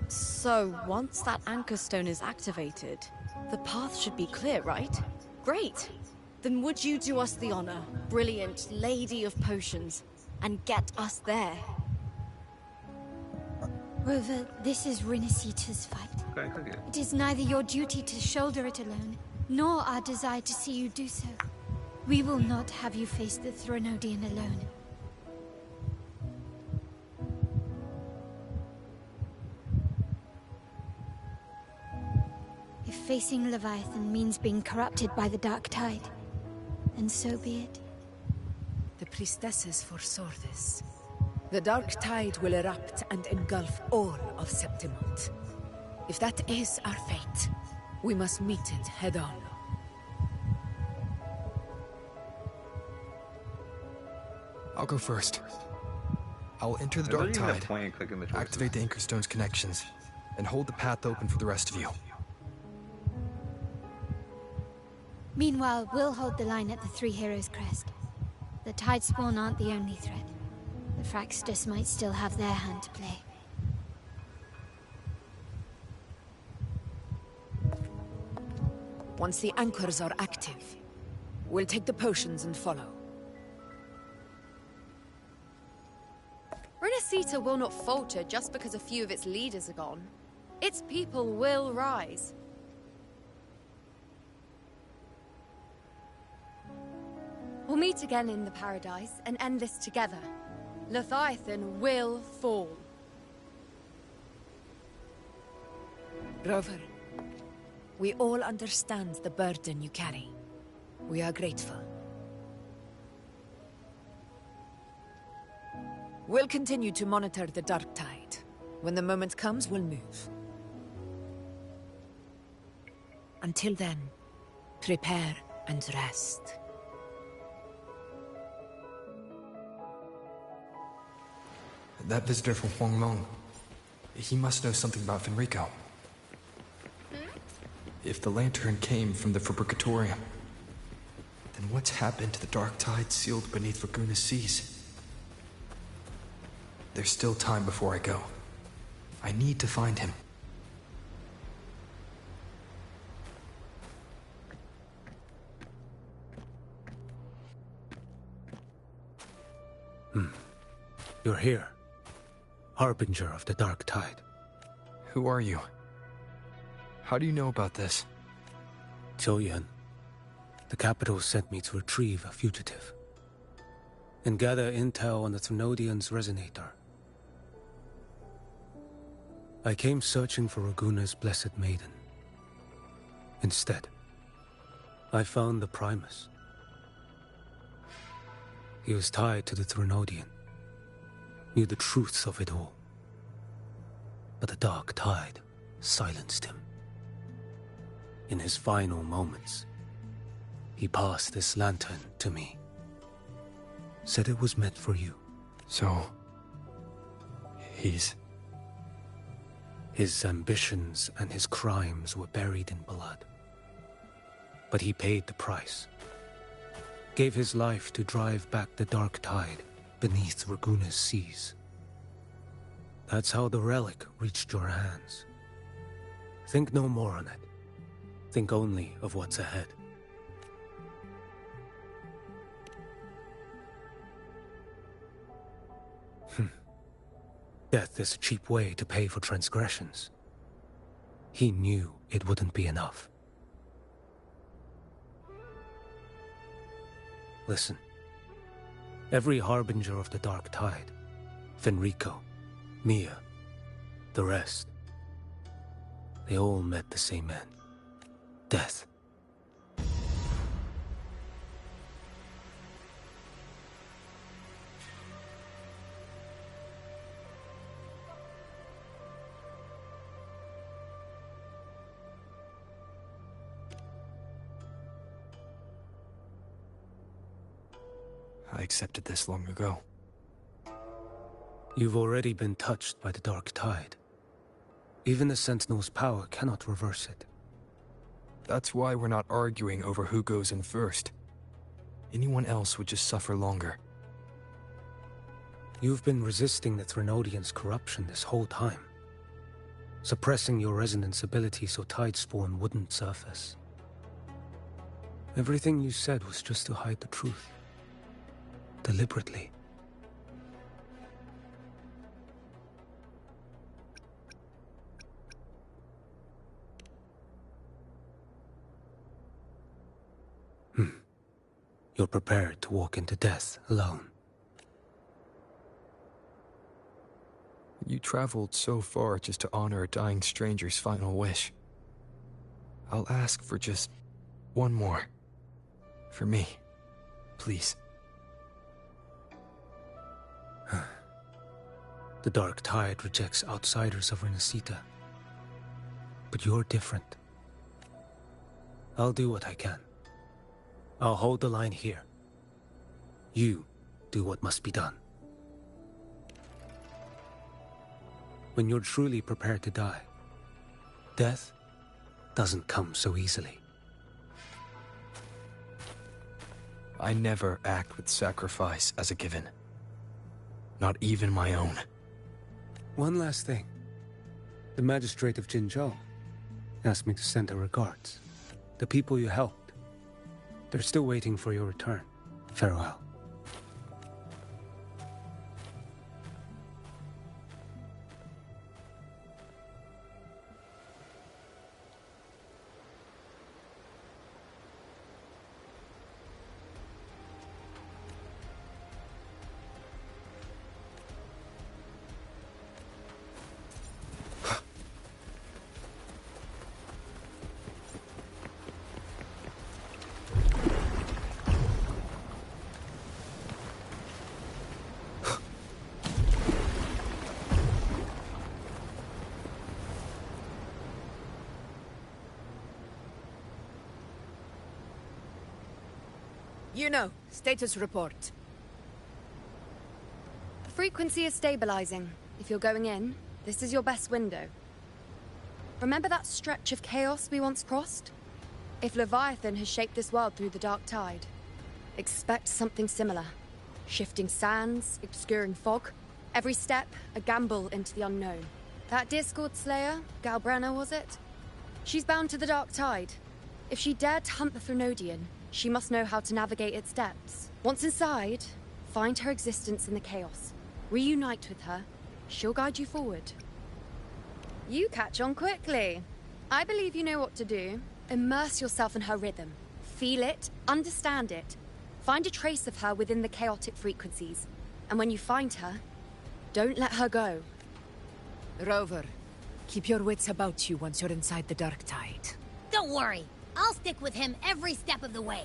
So, once that anchor stone is activated, the path should be clear, right? Great! Then would you do us the honor, brilliant lady of potions, and get us there? Rover, this is Renacita's fight. Okay. It is neither your duty to shoulder it alone, nor our desire to see you do so. We will not have you face the Thronodian alone. If facing Leviathan means being corrupted by the dark tide, then so be it. The priestesses foresaw this. The dark tide will erupt and engulf all of Septimont. If that is our fate, we must meet it head on. I'll go first. I'll enter the Is there dark even a tide, point in clicking the choices? activate the anchor stone's connections, and hold the path open for the rest of you. Meanwhile, we'll hold the line at the Three Heroes Crest. The Tidespawn aren't the only threat. The Fraxtus might still have their hand to play. Once the anchors are active, we'll take the potions and follow. Renacita will not falter just because a few of its leaders are gone. Its people will rise. We'll meet again in the paradise and end this together. Leviathan will fall. Rover, we all understand the burden you carry. We are grateful. We'll continue to monitor the dark tide. When the moment comes, we'll move. Until then, prepare and rest. That visitor from Huanglong, he must know something about Fenrico. If the lantern came from the Fabricatorium, then what's happened to the dark tide sealed beneath Raguna's seas? There's still time before I go. I need to find him. You're here. Harbinger of the Dark Tide. Who are you? How do you know about this? Choyan. The capital sent me to retrieve a fugitive and gather intel on the Thrunodian's resonator. I came searching for Raguna's Blessed Maiden. Instead, I found the Primus. He was tied to the Thrunodian, knew the truths of it all. But the Dark Tide silenced him. In his final moments, he passed this lantern to me. Said it was meant for you. So... His ambitions and his crimes were buried in blood. But he paid the price. Gave his life to drive back the Dark Tide beneath Raguna's seas. That's how the relic reached your hands. Think no more on it. Think only of what's ahead. Death is a cheap way to pay for transgressions. He knew it wouldn't be enough. Listen. Every harbinger of the Dark Tide, Fenrico, Mia, the rest, they all met the same end. Death. I accepted this long ago. You've already been touched by the Dark Tide. Even the Sentinel's power cannot reverse it. That's why we're not arguing over who goes in first. Anyone else would just suffer longer. You've been resisting the Thrunodian's corruption this whole time. Suppressing your resonance ability so Tidespawn wouldn't surface. Everything you said was just to hide the truth. Deliberately. You're prepared to walk into death alone. You traveled so far just to honor a dying stranger's final wish. I'll ask for just one more. For me. Please. The Dark Tide rejects outsiders of Renacita. But you're different. I'll do what I can. I'll hold the line here. You do what must be done. When you're truly prepared to die, death doesn't come so easily. I never act with sacrifice as a given. Not even my own. One last thing. The magistrate of Jinzhou asked me to send her regards. The people you helped. They're still waiting for your return. Farewell. You know, status report. The frequency is stabilizing. If you're going in, this is your best window. Remember that stretch of chaos we once crossed? If Leviathan has shaped this world through the Dark Tide, expect something similar. Shifting sands, obscuring fog. Every step, a gamble into the unknown. That Discord Slayer, Galbrenna, was it? She's bound to the Dark Tide. If she dared to hunt the Threnodian, she must know how to navigate its depths. Once inside, find her existence in the chaos. Reunite with her. She'll guide you forward. You catch on quickly. I believe you know what to do. Immerse yourself in her rhythm. Feel it, understand it. Find a trace of her within the chaotic frequencies. And when you find her, don't let her go. Rover, keep your wits about you once you're inside the Dark Tide. Don't worry. I'll stick with him every step of the way.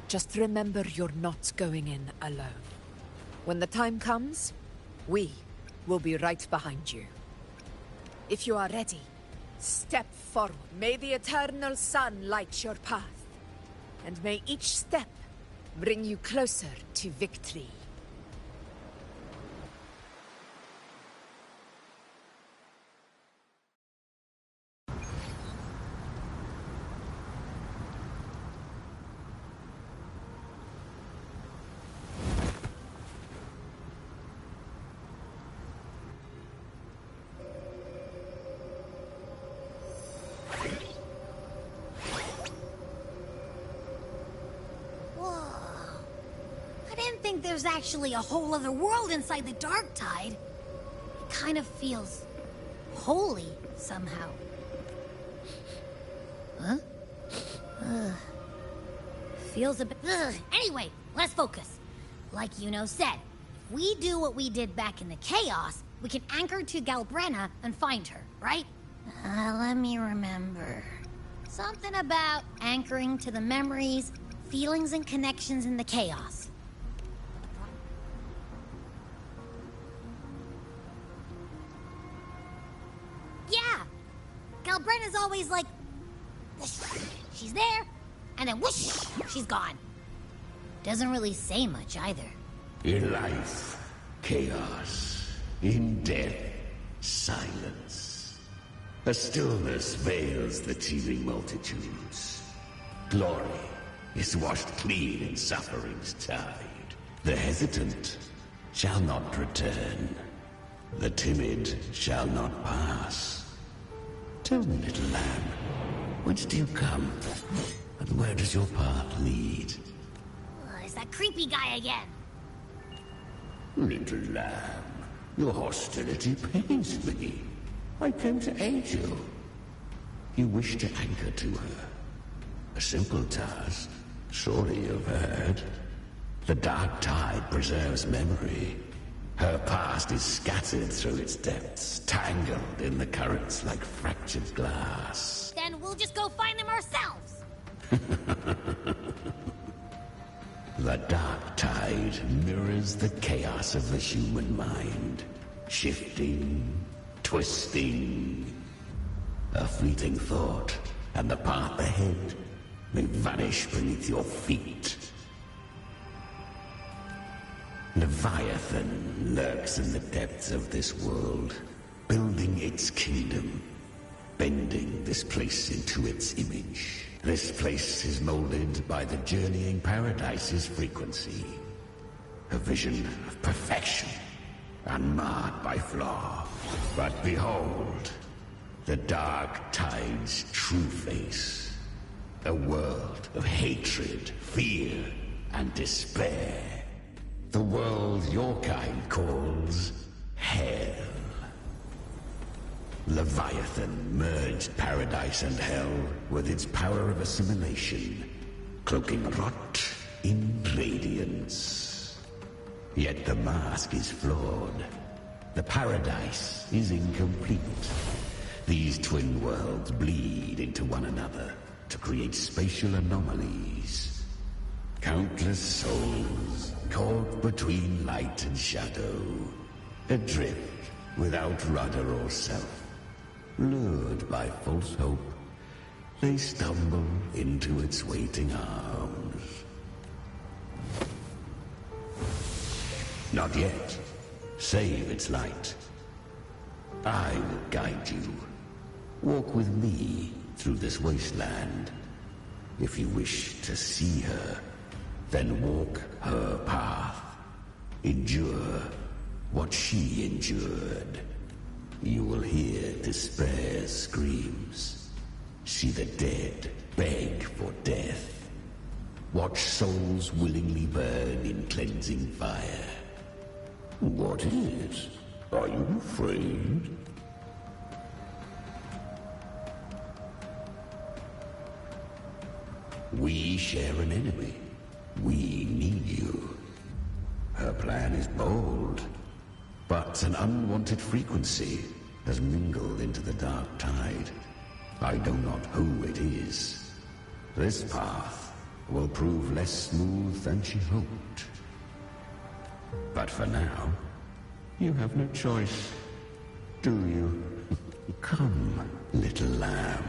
Just remember you're not going in alone. When the time comes, we will be right behind you. If you are ready, step forward. May the eternal sun light your path, and may each step bring you closer to victory. There's actually a whole other world inside the Dark Tide. It kind of feels holy somehow. Huh? Feels a bit... Anyway, let's focus. Like Yuno said, if we do what we did back in the Chaos, we can anchor to Galbrenna and find her, right? Let me remember. Something about anchoring to the memories, feelings, and connections in the Chaos. Galbrenna's always like, whoosh, she's there, and then whoosh, she's gone. Doesn't really say much either. In life, chaos. In death, silence. A stillness veils the teeming multitudes. Glory is washed clean in suffering's tide. The hesitant shall not return. The timid shall not pass. Tell me, little lamb, whence do you come? And where does your path lead? It's that creepy guy again. Little lamb, your hostility pains me. I came to aid you. You wish to anchor to her. A simple task, surely you've heard. The Dark Tide preserves memory. Her past is scattered through its depths, tangled in the currents like fractured glass. Then we'll just go find them ourselves. The Dark Tide mirrors the chaos of the human mind. Shifting, twisting. A fleeting thought, and the path ahead may vanish beneath your feet. Leviathan lurks in the depths of this world, building its kingdom, bending this place into its image. This place is molded by the journeying paradise's frequency. A vision of perfection, unmarred by flaw. But behold, the Dark Tide's true face. A world of hatred, fear, and despair. The world your kind calls Hell. Leviathan merged paradise and hell with its power of assimilation, cloaking rot in radiance. Yet the mask is flawed. The paradise is incomplete. These twin worlds bleed into one another to create spatial anomalies. Countless souls caught between light and shadow, adrift without rudder or self. Lured by false hope, they stumble into its waiting arms. Not yet. Save its light. I will guide you. Walk with me through this wasteland. If you wish to see her, then walk her path. Endure what she endured. You will hear despair's screams. See the dead beg for death. Watch souls willingly burn in cleansing fire. What is it? Are you afraid? We share an enemy. We need you. Her plan is bold, but an unwanted frequency has mingled into the dark tide. I know not who it is. This path will prove less smooth than she hoped. But for now, you have no choice, do you? Come, little lamb.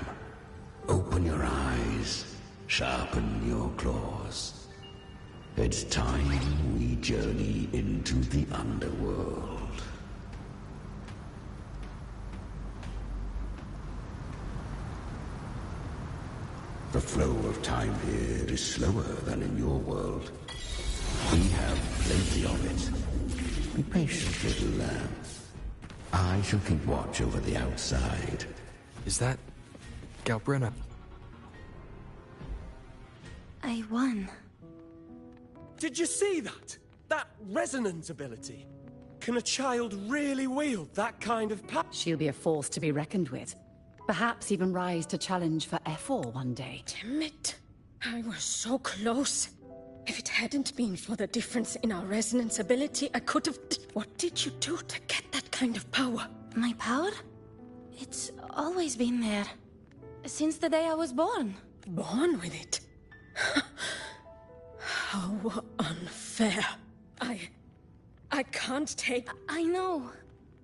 Open your eyes, sharpen your claws. It's time we journey into the underworld. The flow of time here is slower than in your world. We have plenty of it. Be patient, little lamb. I shall keep watch over the outside. Is that Galbrenna? I won. Did you see that? That resonance ability? Can a child really wield that kind of power? She'll be a force to be reckoned with. Perhaps even rise to challenge for F4 one day. Damn it. I was so close. If it hadn't been for the difference in our resonance ability, I could have... What did you do to get that kind of power? My power? It's always been there. Since the day I was born. Born with it? How unfair. I can't take... I know.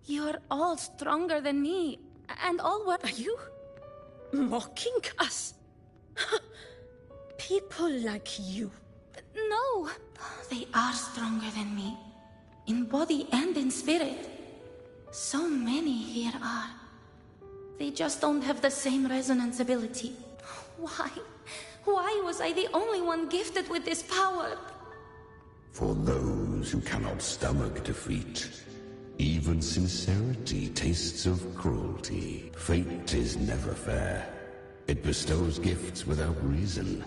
You're all stronger than me. And all what... Are you mocking us? People like you. No. They are stronger than me. In body and in spirit. So many here are. They just don't have the same resonance ability. Why? Why was I the only one gifted with this power? For those who cannot stomach defeat, even sincerity tastes of cruelty. Fate is never fair. It bestows gifts without reason.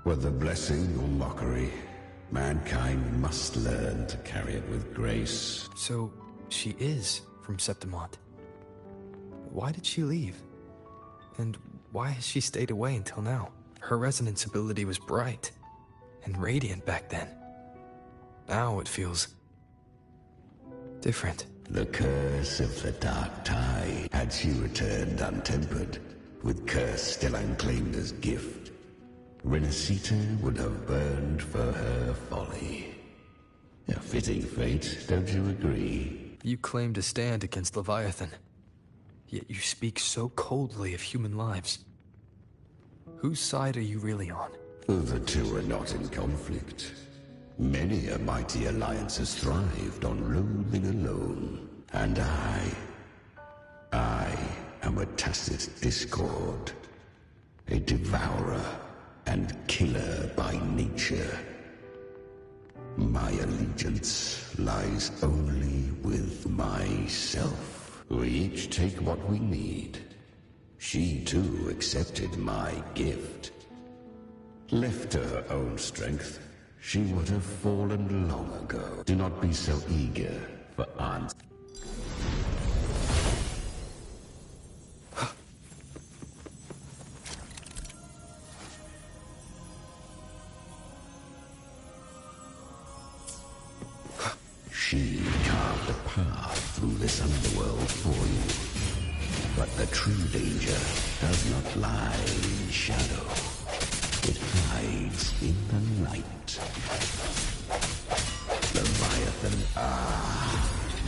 Whether blessing or mockery, mankind must learn to carry it with grace. So, she is from Septimont. Why did she leave? And why has she stayed away until now? Her resonance ability was bright and radiant back then. Now it feels different. The curse of the dark tide. Had she returned untempered, with curse still unclaimed as gift, Renacita would have burned for her folly. A fitting fate, don't you agree? You claim to stand against Leviathan, yet you speak so coldly of human lives. Whose side are you really on? The two are not in conflict. Many a mighty alliance has thrived on loathing alone. And I am a tacit discord. A devourer and killer by nature. My allegiance lies only with myself. We each take what we need. She too accepted my gift. Left to her own strength, she would have fallen long ago. Do not be so eager for answers. She carved a path through this underworld for you. But the true danger does not lie in shadow. It hides in the light. Leviathan,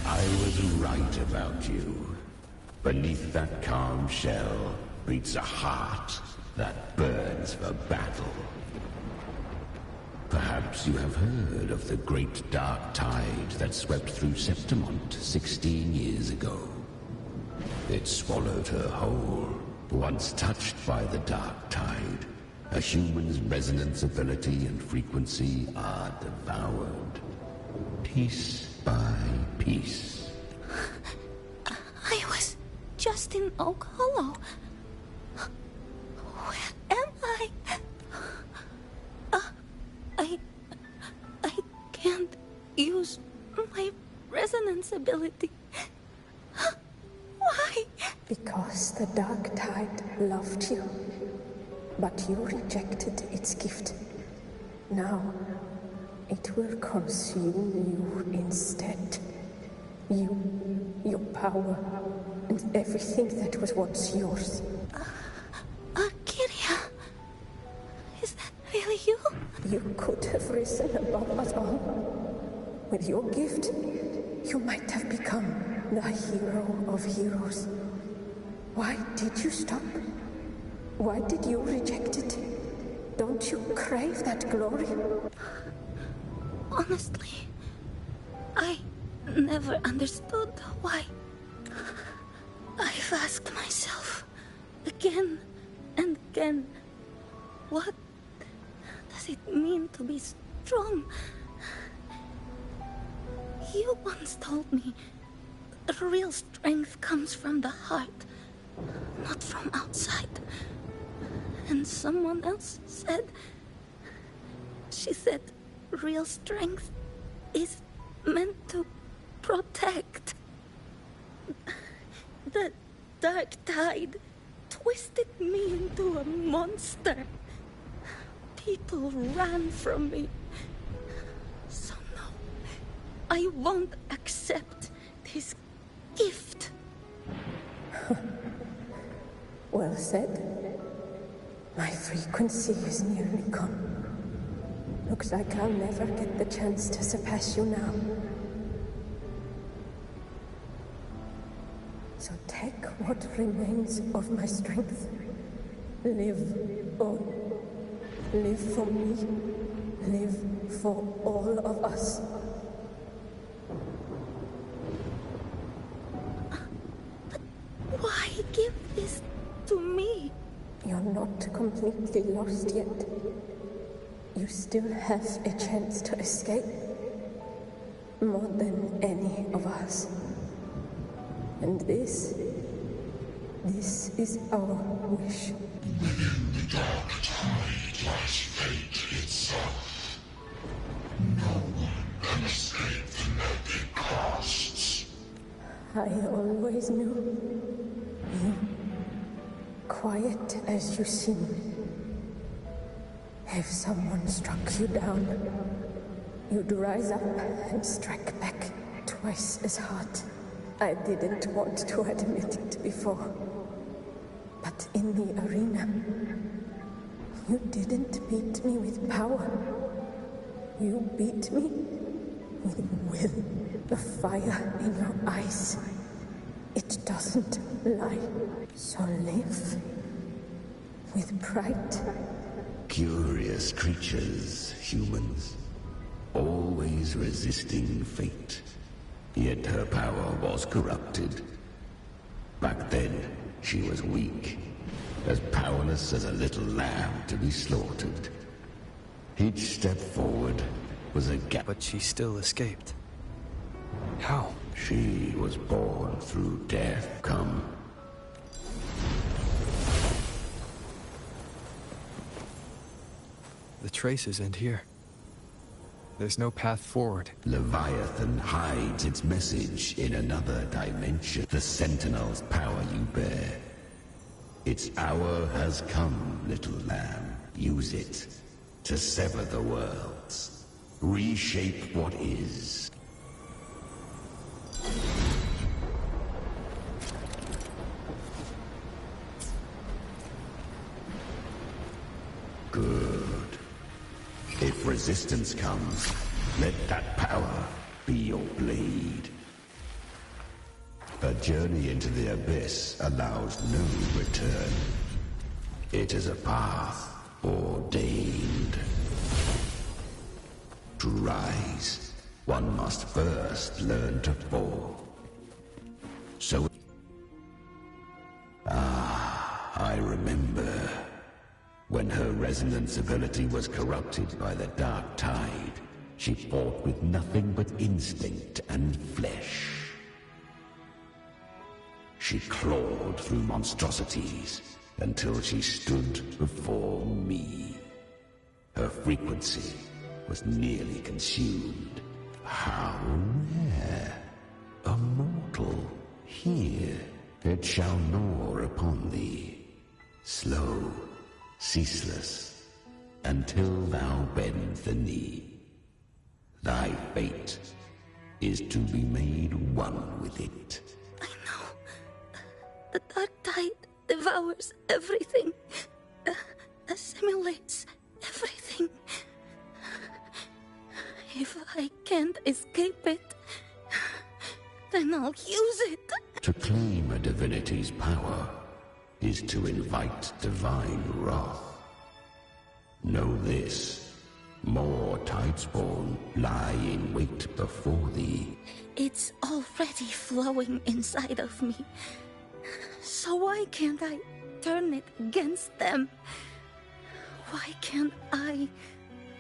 I was right about you. Beneath that calm shell beats a heart that burns for battle. Perhaps you have heard of the great dark tide that swept through Septimont 16 years ago. It swallowed her whole. Once touched by the dark tide, a human's resonance ability and frequency are devoured. piece by piece. I was just in Oak Hollow. Where am I? I can't use my resonance ability. Why? Because the Dark Tide loved you, but you rejected its gift. Now, it will consume you instead. You, your power, and everything that was once yours. Cartethya, is that really you? You could have risen above us all. With your gift, you might have become the hero of heroes. Why did you stop? Why did you reject it? Don't you crave that glory? Honestly, I never understood why. I've asked myself again and again, what does it mean to be strong? You once told me that real strength comes from the heart, not from outside. And someone else said, she said, real strength is meant to protect. The Dark Tide twisted me into a monster. People ran from me. So no, I won't accept this gift. Well said. My frequency is nearly gone. Looks like I'll never get the chance to surpass you now. So take what remains of my strength. Live on. Live for me. Live for all of us. But why give this to me? You're not completely lost yet. You still have a chance to escape. More than any of us. And this is our wish. Within the Dark Tide lies fate itself. No one can escape the net it casts. I always knew you. Quiet as you seem. If someone struck you down, you'd rise up and strike back twice as hard. I didn't want to admit it before. But in the arena, you didn't beat me with power. You beat me with will. The fire in your eyes. It doesn't lie. So live with pride. Curious creatures, humans, always resisting fate. Yet her power was corrupted. Back then, she was weak, as powerless as a little lamb to be slaughtered. Each step forward was a gap. But she still escaped. How? She was born through death. Come. The traces end here. There's no path forward. Leviathan hides its message in another dimension. The Sentinel's power you bear. Its hour has come, little lamb. Use it to sever the worlds. Reshape what is. Good. If resistance comes, let that power be your blade. A journey into the abyss allows no return. It is a path ordained. To rise, one must first learn to fall. So... I remember. When her resonance ability was corrupted by the Dark Tide, she fought with nothing but instinct and flesh. She clawed through monstrosities until she stood before me. Her frequency was nearly consumed. How rare! A mortal here. It shall gnaw upon thee, slow, ceaseless, until thou bend the knee. Thy fate is to be made one with it. I know. The dark tide devours everything, assimilates everything. If I can't escape it, then I'll use it. To claim a divinity's power is to invite divine wrath. Know this, more Tidespawn lie in wait before thee. It's already flowing inside of me. So why can't I turn it against them? Why can't I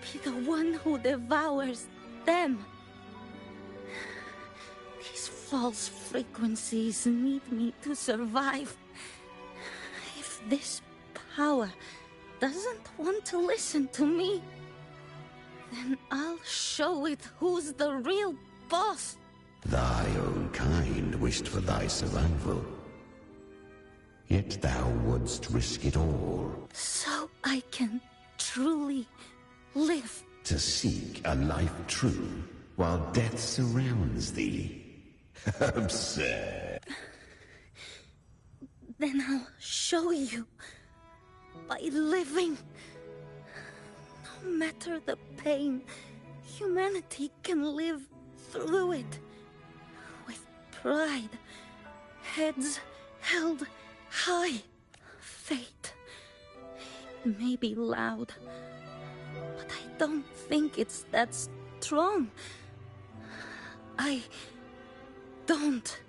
be the one who devours them? These false frequencies need me to survive. If this power doesn't want to listen to me, then I'll show it who's the real boss. Thy own kind wished for thy survival. Yet thou wouldst risk it all. So I can truly live. To seek a life true while death surrounds thee. Absurd. Then I'll show you. By living. No matter the pain, humanity can live through it. With pride. Heads held high. Fate. It may be loud, but I don't think it's that strong. I don't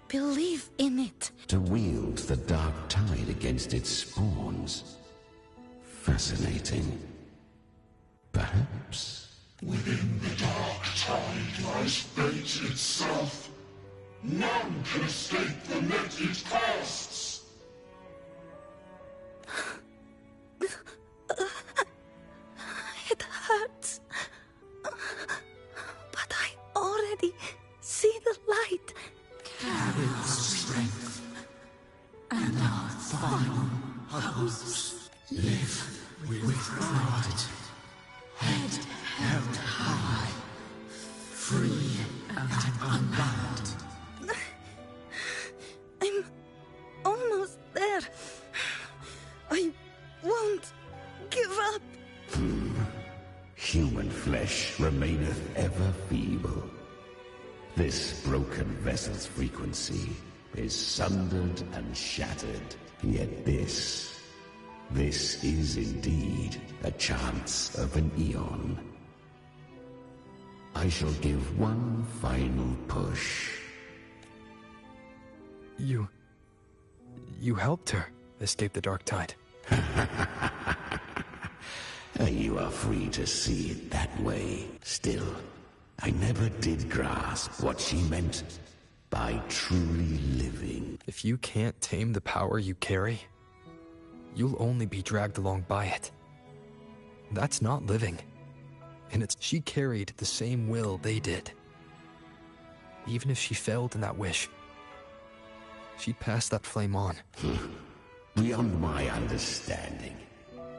believe in it. To wield the dark tide against its spawns. Fascinating. Perhaps. Within the dark tide lies fate itself. None can escape the net it casts. It hurts. But I already see the light. Carry our strength and our final hopes. Live with pride. Head held high. Free and unbound. I'm almost there. I won't give up. Human flesh remaineth ever feeble. This broken vessel's frequency is sundered and shattered. Yet this is indeed a chance of an eon. I shall give one final push. You helped her escape the dark tide. You are free to see it that way. Still, I never did grasp what she meant by truly living. If you can't tame the power you carry, you'll only be dragged along by it. That's not living. And she carried the same will they did. Even if she failed in that wish, she'd pass that flame on. Beyond my understanding.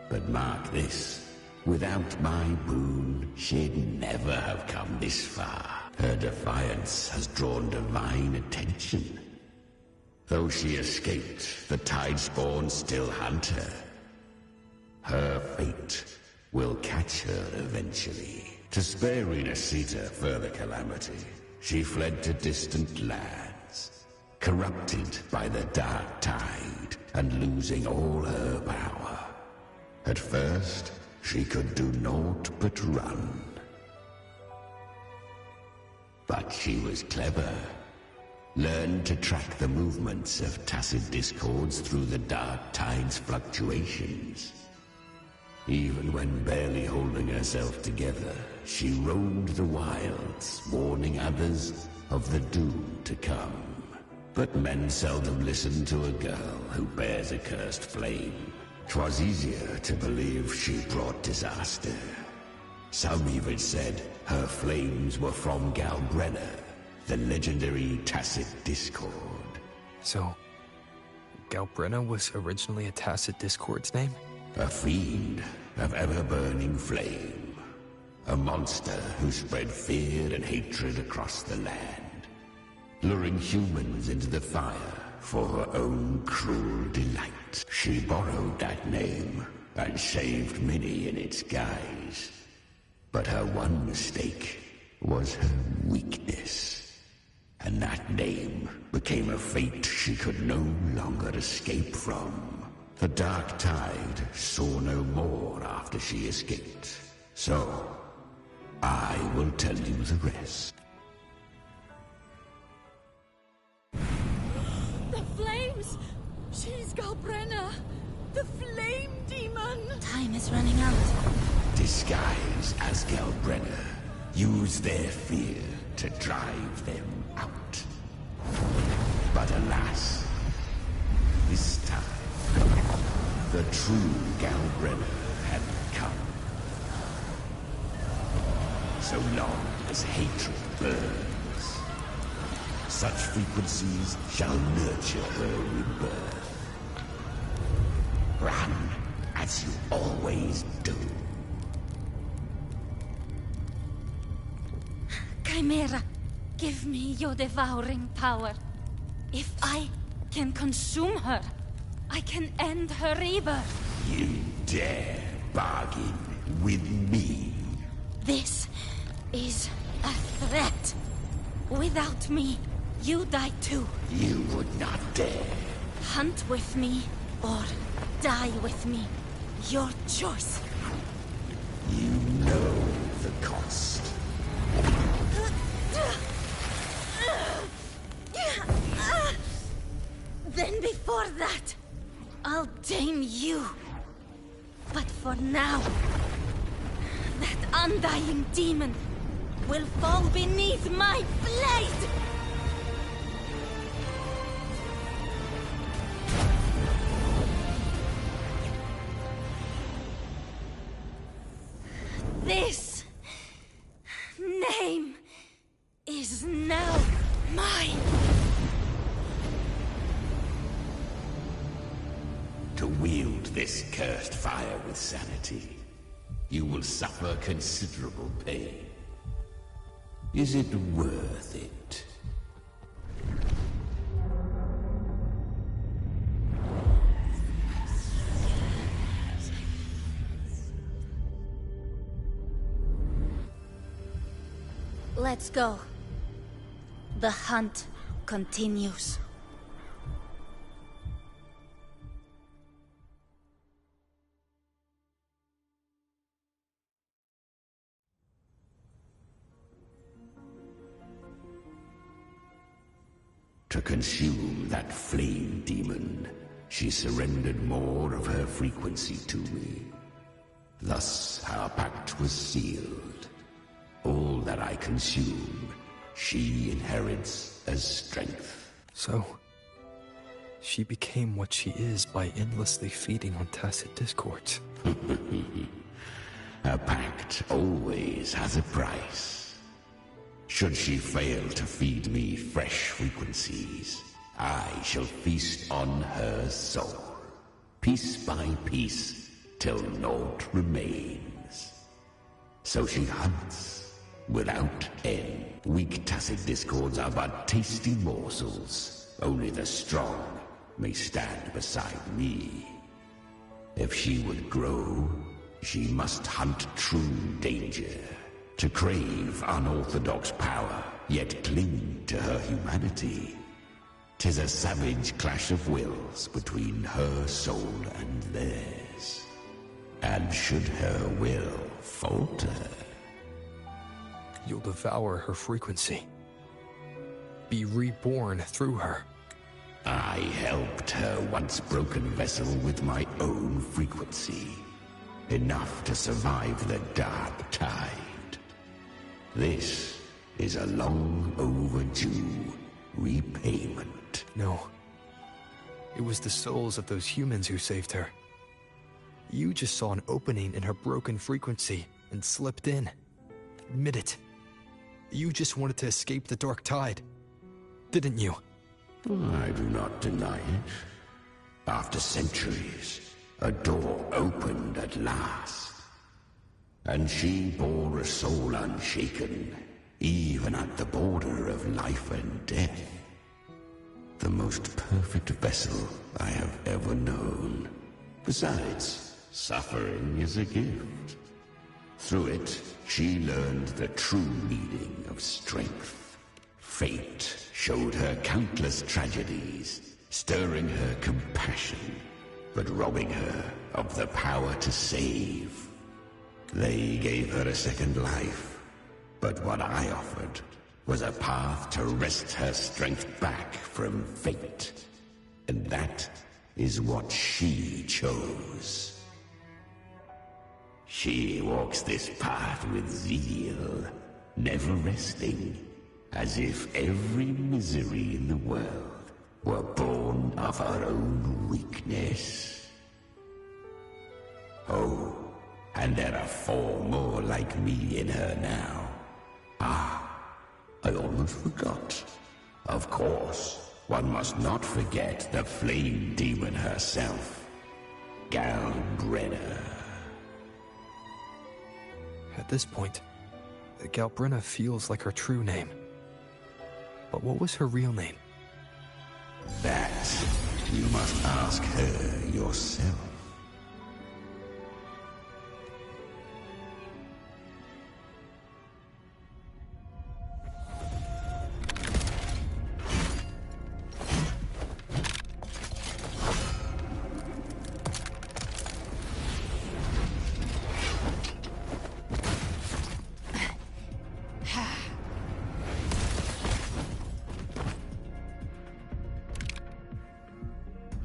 But mark this. Without my boon, she'd never have come this far. Her defiance has drawn divine attention. Though she escaped, the Tidespawn still hunt her. Her fate will catch her eventually. To spare Renacita further calamity, she fled to distant lands, corrupted by the dark tide and losing all her power. At first, she could do naught but run. But she was clever. Learned to track the movements of tacit discords through the dark tide's fluctuations. Even when barely holding herself together, she roamed the wilds, warning others of the doom to come. But men seldom listen to a girl who bears a cursed flame. 'Twas easier to believe she brought disaster. Some even said her flames were from Galbrenna, the legendary Tacit Discord. So, Galbrenna was originally a Tacit Discord's name? A fiend of ever-burning flame. A monster who spread fear and hatred across the land, luring humans into the fire for her own cruel delight. She borrowed that name and saved many in its guise. But her one mistake was her weakness. And that name became a fate she could no longer escape from. The Dark Tide saw no more after she escaped. So, I will tell you the rest. The flames! She's Galbrenna! The flame demon! Time is running out. Disguised as Galbrenna, use their fear to drive them out. But alas, this time, the true Galbrenna had come. So long as hatred burns, such frequencies shall nurture her rebirth. Run as you always do. Chimera, give me your devouring power. If I can consume her, I can end her rebirth. You dare bargain with me? This is a threat. Without me, you die too. You would not dare. Hunt with me, or die with me. Your choice. You know the cost. Then before that, I'll tame you. But for now, that undying demon will fall beneath my blade! This name is now mine. To wield this cursed fire with sanity, you will suffer considerable pain. Is it worth it? Let's go. The hunt continues. To consume that flame demon, she surrendered more of her frequency to me. Thus, our pact was sealed. All that I consume, she inherits as strength. So, she became what she is by endlessly feeding on Tacit Discords. A pact always has a price. Should she fail to feed me fresh frequencies, I shall feast on her soul, piece by piece, till naught remains. So she hunts without end. Weak Tacit Discords are but tasty morsels. Only the strong may stand beside me. If she would grow, she must hunt true danger. To crave unorthodox power, yet cling to her humanity. 'Tis a savage clash of wills between her soul and theirs. And should her will falter, you'll devour her frequency. Be reborn through her. I helped her once broken vessel with my own frequency. enough to survive the dark tide. This is a long overdue repayment. No. It was the souls of those humans who saved her. You just saw an opening in her broken frequency and slipped in. Admit it. You just wanted to escape the dark tide, didn't you? I do not deny it. After centuries, a door opened at last. And she bore a soul unshaken, even at the border of life and death. The most perfect vessel I have ever known. Besides, suffering is a gift. Through it, she learned the true meaning of strength. Fate showed her countless tragedies, stirring her compassion, but robbing her of the power to save. They gave her a second life, but what I offered was a path to wrest her strength back from fate. And that is what she chose. She walks this path with zeal, never resting, as if every misery in the world were born of her own weakness. Oh, and there are 4 more like me in her now. I almost forgot. Of course, one must not forget the flame demon herself, Galbrenna. At this point, Galbrenna feels like her true name. But what was her real name? That you must ask her yourself.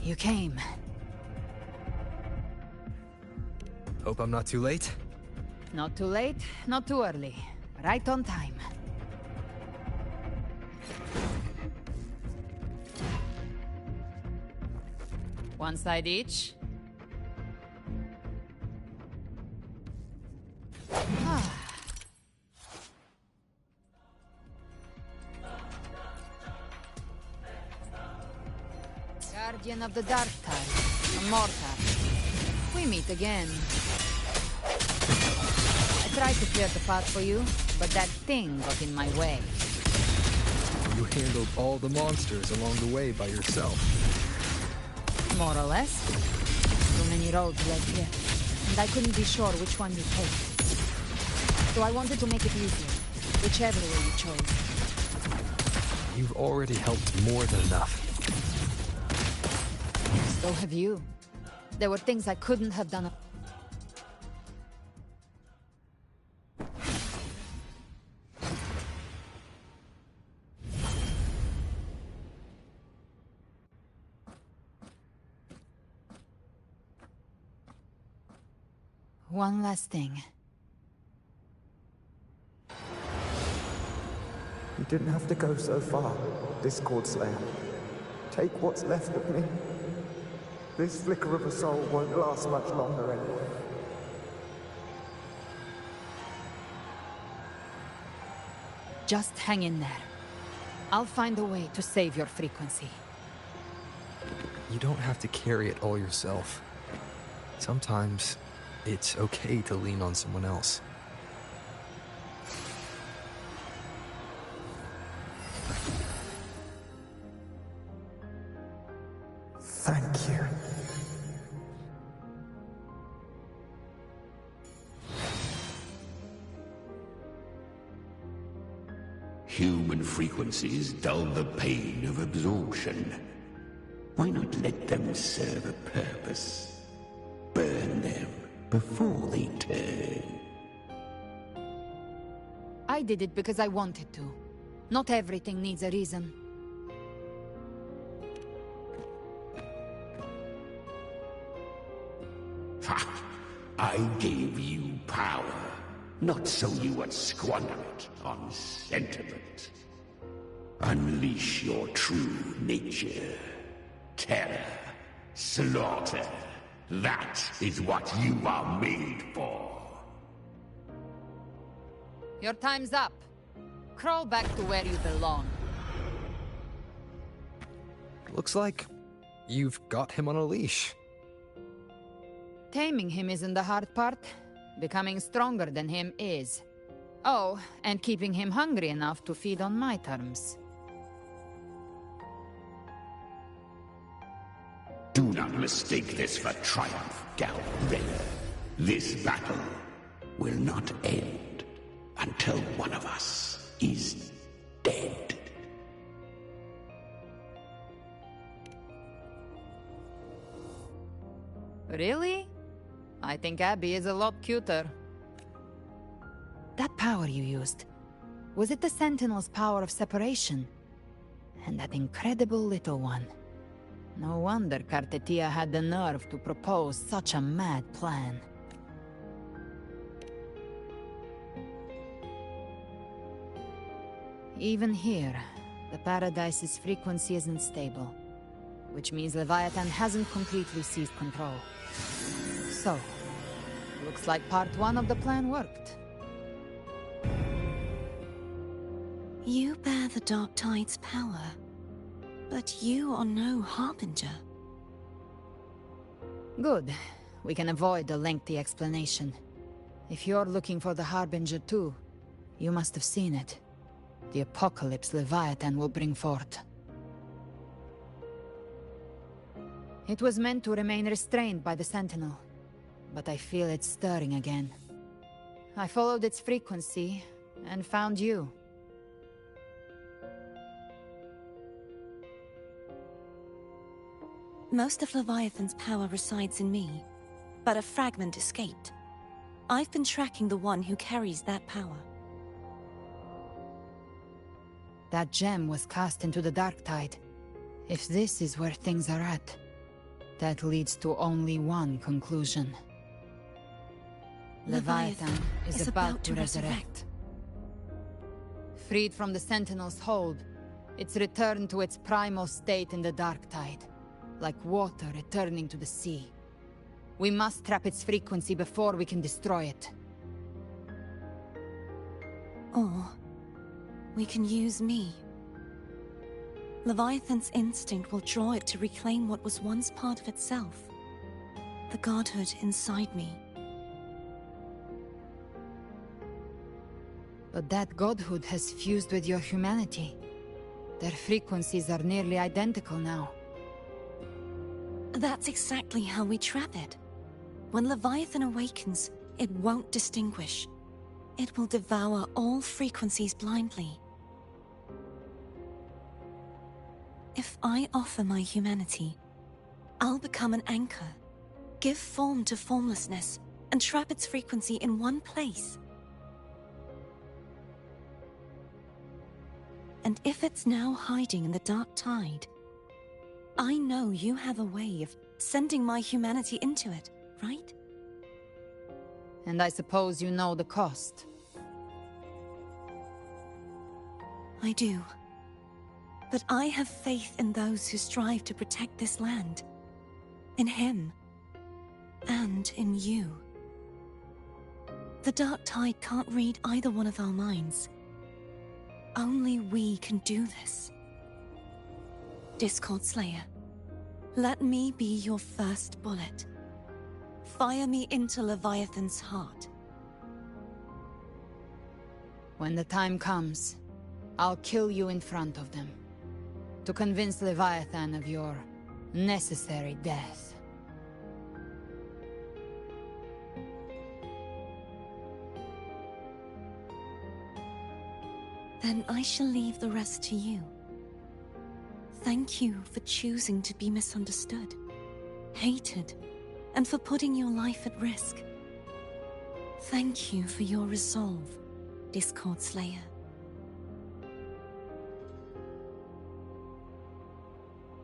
You came. Hope I'm not too late? Not too late, not too early. Right on time. One side each. Guardian of the Dark Tide, a mortar. We meet again. I tried to clear the path for you, but that thing got in my way. You handled all the monsters along the way by yourself. More or less. Too many roads led here, and I couldn't be sure which one you take. So I wanted to make it easier, whichever way you chose. You've already helped more than enough. So have you. There were things I couldn't have done. One last thing. You didn't have to go so far, Discord Slayer. Take what's left of me. This flicker of a soul won't last much longer anyway. Just hang in there. I'll find a way to save your frequency. You don't have to carry it all yourself. Sometimes, it's okay to lean on someone else. Thank you. Human frequencies dull the pain of absorption. Why not let them serve a purpose? Burn them before they turn. I did it because I wanted to. Not everything needs a reason. I I gave you power, not so you would squander it on sentiment. Unleash your true nature. Terror, slaughter. That is what you are made for. Your time's up. Crawl back to where you belong. Looks like you've got him on a leash. Taming him isn't the hard part. Becoming stronger than him is. Oh, and keeping him hungry enough to feed on my terms. Do not mistake this for triumph, Galbraith. This battle will not end until one of us is dead. Really? I think Abby is a lot cuter. That power you used, was it the Sentinel's power of separation? And that incredible little one. No wonder Cartethya had the nerve to propose such a mad plan. Even here, the Paradise's frequency isn't stable, which means Leviathan hasn't completely seized control. So, looks like part 1 of the plan worked. You bear the Dark Tide's power, but you are no Harbinger. Good. We can avoid a lengthy explanation. If you're looking for the Harbinger too, you must have seen it. The apocalypse Leviathan will bring forth. It was meant to remain restrained by the Sentinel, but I feel it stirring again. I followed its frequency, and found you. Most of Leviathan's power resides in me, but a fragment escaped. I've been tracking the one who carries that power. That gem was cast into the Dark Tide. If this is where things are at, that leads to only one conclusion. Leviathan is about to resurrect. Freed from the Sentinel's hold, it's returned to its primal state in the Dark Tide, like water returning to the sea. We must trap its frequency before we can destroy it. Or we can use me. Leviathan's instinct will draw it to reclaim what was once part of itself. The godhood inside me. But that godhood has fused with your humanity. Their frequencies are nearly identical now. That's exactly how we trap it. When Leviathan awakens, it won't distinguish. It will devour all frequencies blindly. If I offer my humanity, I'll become an anchor, give form to formlessness, and trap its frequency in one place. And if it's now hiding in the Dark Tide, I know you have a way of sending my humanity into it, right? And I suppose you know the cost. I do. But I have faith in those who strive to protect this land. In him. And in you. The Dark Tide can't read either one of our minds. Only we can do this. Discord Slayer, let me be your first bullet. Fire me into Leviathan's heart. When the time comes, I'll kill you in front of them. To convince Leviathan of your necessary death. Then I shall leave the rest to you. Thank you for choosing to be misunderstood, hated, and for putting your life at risk. Thank you for your resolve, Discord Slayer.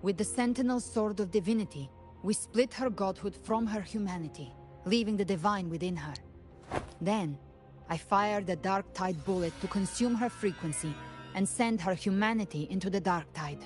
With the Sentinel's Sword of Divinity, we split her godhood from her humanity, leaving the divine within her. Then, I fired a Dark Tide bullet to consume her frequency and send her humanity into the Dark Tide.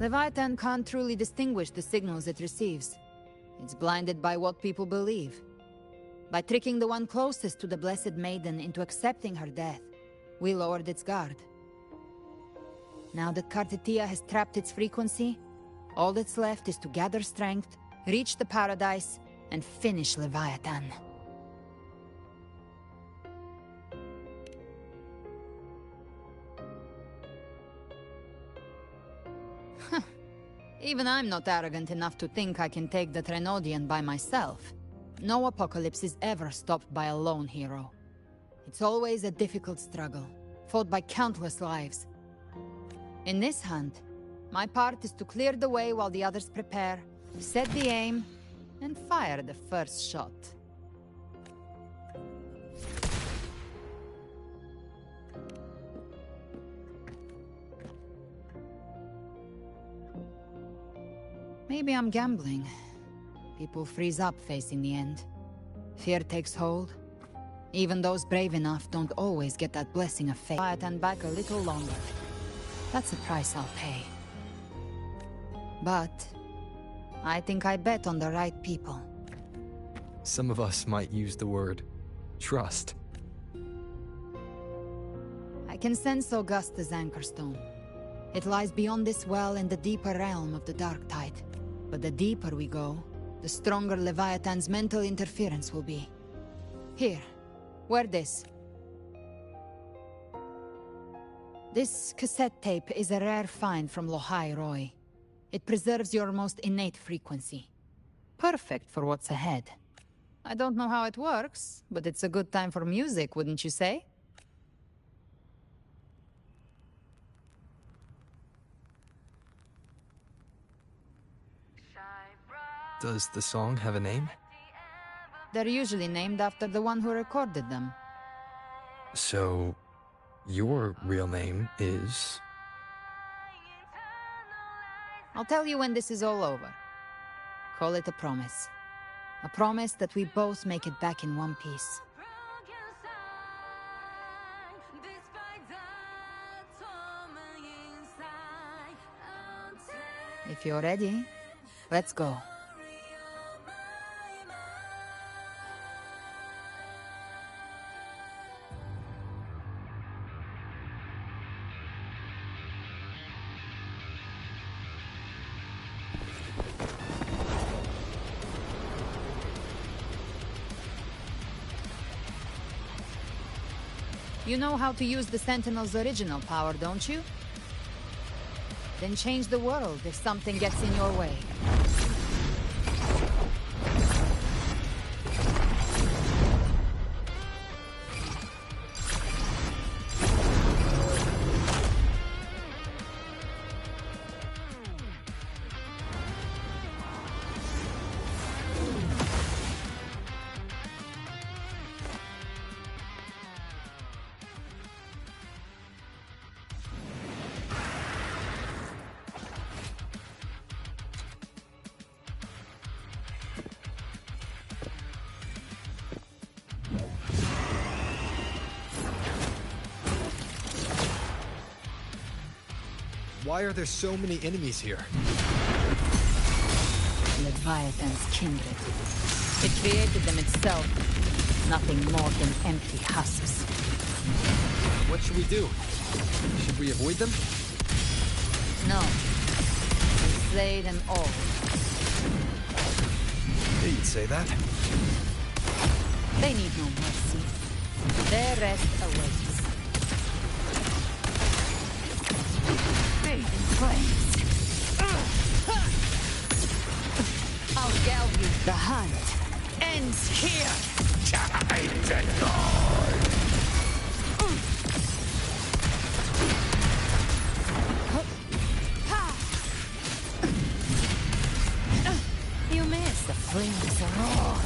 Leviathan can't truly distinguish the signals it receives. It's blinded by what people believe. By tricking the one closest to the Blessed Maiden into accepting her death, we lowered its guard. Now that Cartethya has trapped its frequency, all that's left is to gather strength, reach the paradise, and finish Leviathan. Even I'm not arrogant enough to think I can take the Threnodian by myself. No apocalypse is ever stopped by a lone hero. It's always a difficult struggle, fought by countless lives. In this hunt, my part is to clear the way while the others prepare, set the aim, and fire the first shot. Maybe I'm gambling. People freeze up facing the end. Fear takes hold. Even those brave enough don't always get that blessing of fate. Leviathan back a little longer. That's the price I'll pay. But I think I bet on the right people. Some of us might use the word trust. I can sense Augusta's Anchorstone. It lies beyond this well in the deeper realm of the Dark Tide. But the deeper we go, the stronger Leviathan's mental interference will be. Here, wear this. This cassette tape is a rare find from Lohai Roy. It preserves your most innate frequency. Perfect for what's ahead. I don't know how it works, but it's a good time for music, wouldn't you say? Does the song have a name? They're usually named after the one who recorded them. So, your real name is... I'll tell you when this is all over. Call it a promise. A promise that we both make it back in one piece. If you're ready, let's go. You know how to use the Sentinel's original power, don't you? Then change the world if something gets in your way. Why are there so many enemies here? Leviathan's kindred. It created them itself. Nothing more than empty husks. What should we do? Should we avoid them? No. We slay them all. You'd say that? They need no mercy. Their rest awaits. Flames. I'll gouge you. The hunt ends here. Time to die. You missed. The flames are on.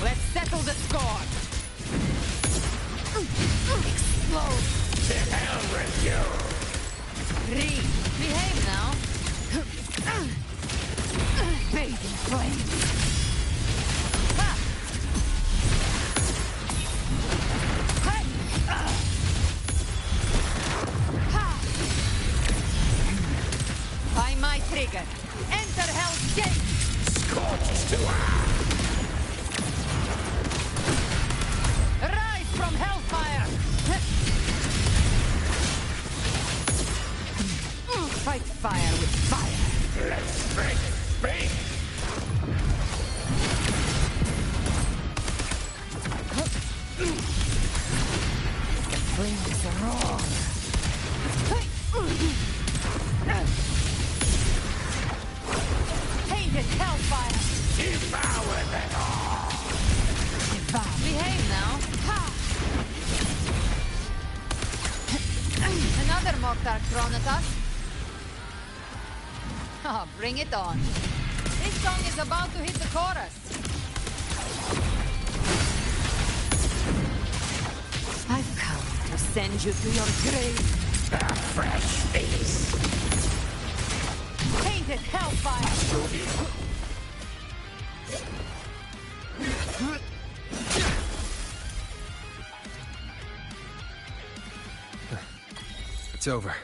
Let's settle the score. Explode. To hell with you. Behave now. Bathe in flames. trigger. Enter Hell's Gate! Scorched to Rise from Hellfire! Fight fire with fire! Let's break! The flames roar! Painted Hellfire! Devour them all! Behave now! Ha! Another Mortar thrown at us. Oh, bring it on. This song is about to hit the chorus. I've come to send you to your grave. A fresh face. Painted Hellfire! It's over.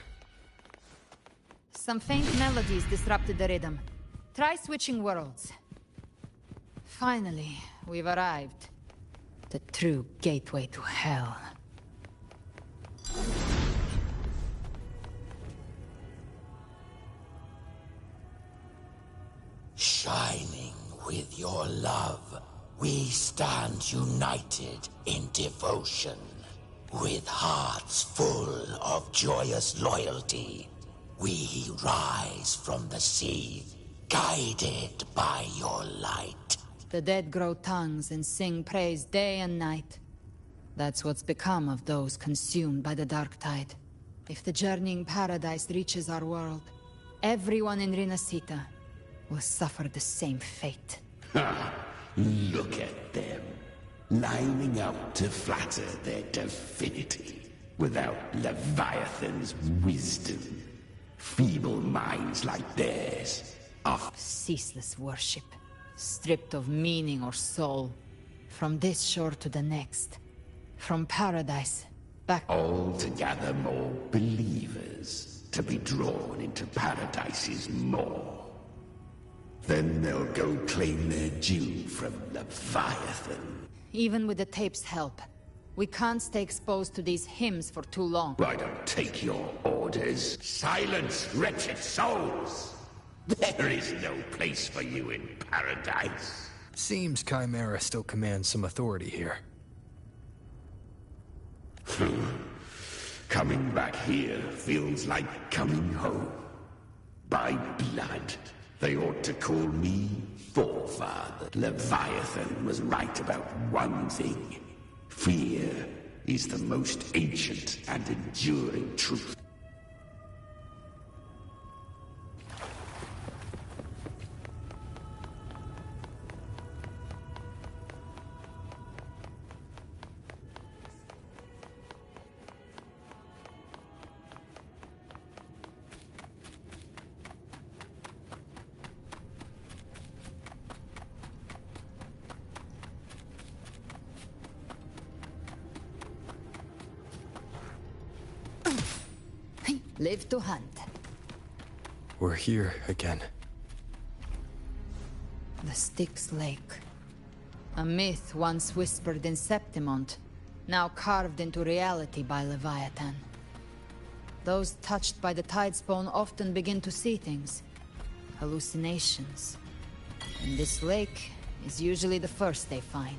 Some faint melodies disrupted the rhythm. Try switching worlds. Finally, we've arrived. The true gateway to hell. Shining with your love, we stand united in devotion. With hearts full of joyous loyalty, we rise from the sea, guided by your light. The dead grow tongues and sing praise day and night. That's what's become of those consumed by the dark tide. If the journeying paradise reaches our world, everyone in Rinasita will suffer the same fate. Ha! Look at them, lining up to flatter their divinity without Leviathan's wisdom. Feeble minds like theirs are ceaseless worship, stripped of meaning or soul. From this shore to the next. From paradise, back... altogether more believers to be drawn into Paradise's maw. Then they'll go claim their due from Leviathan. Even with the tape's help, we can't stay exposed to these hymns for too long. I don't take your orders. Silence, wretched souls! There is no place for you in Paradise. Seems Chimera still commands some authority here. Coming back here feels like coming home. By blood, they ought to call me Forefather. Leviathan was right about one thing. Fear is the most ancient and enduring truth. Live to hunt. We're here again. The Styx Lake. A myth once whispered in Septimont, now carved into reality by Leviathan. Those touched by the Tidespawn often begin to see things. Hallucinations. And this lake is usually the first they find.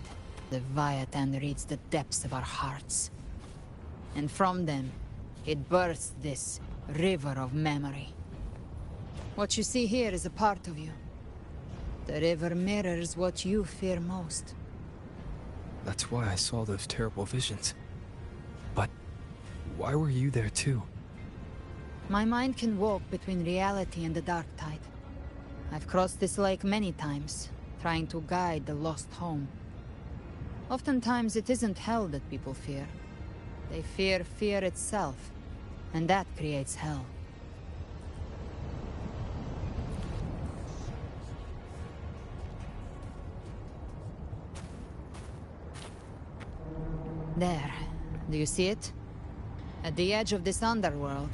Leviathan reads the depths of our hearts. And from them, it births this river of memory. What you see here is a part of you. The river mirrors what you fear most. That's why I saw those terrible visions. But why were you there too? My mind can walk between reality and the dark tide. I've crossed this lake many times, trying to guide the lost home. Oftentimes it isn't hell that people fear. They fear fear itself, and that creates hell. There. Do you see it? At the edge of this underworld.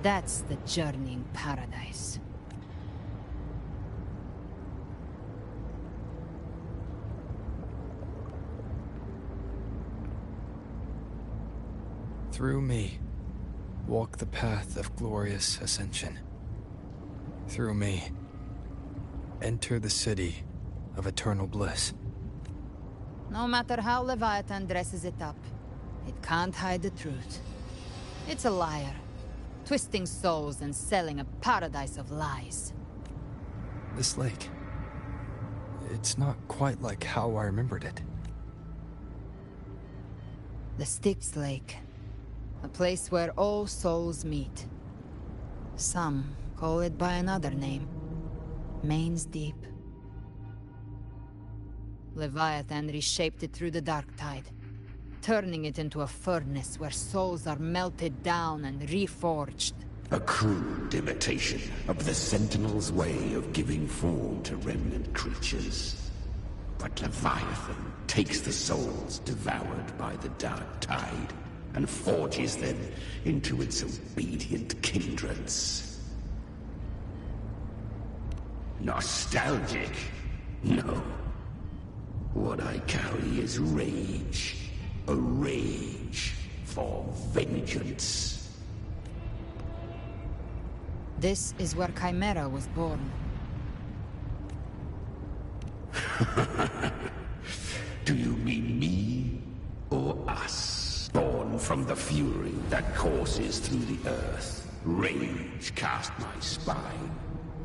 That's the journeying paradise. Through me, walk the path of glorious ascension. Through me, enter the city of eternal bliss. No matter how Leviathan dresses it up, it can't hide the truth. It's a liar, twisting souls and selling a paradise of lies. This lake, it's not quite like how I remembered it. The Styx Lake. A place where all souls meet. Some call it by another name. Main's Deep. Leviathan reshaped it through the dark tide, turning it into a furnace where souls are melted down and reforged. A crude imitation of the Sentinel's way of giving form to remnant creatures. But Leviathan takes the souls devoured by the dark tide and forges them into its obedient kindreds. Nostalgic? No. What I carry is rage. A rage for vengeance. This is where Chimera was born. Do you mean me or us? Born from the fury that courses through the earth, rage cast my spine,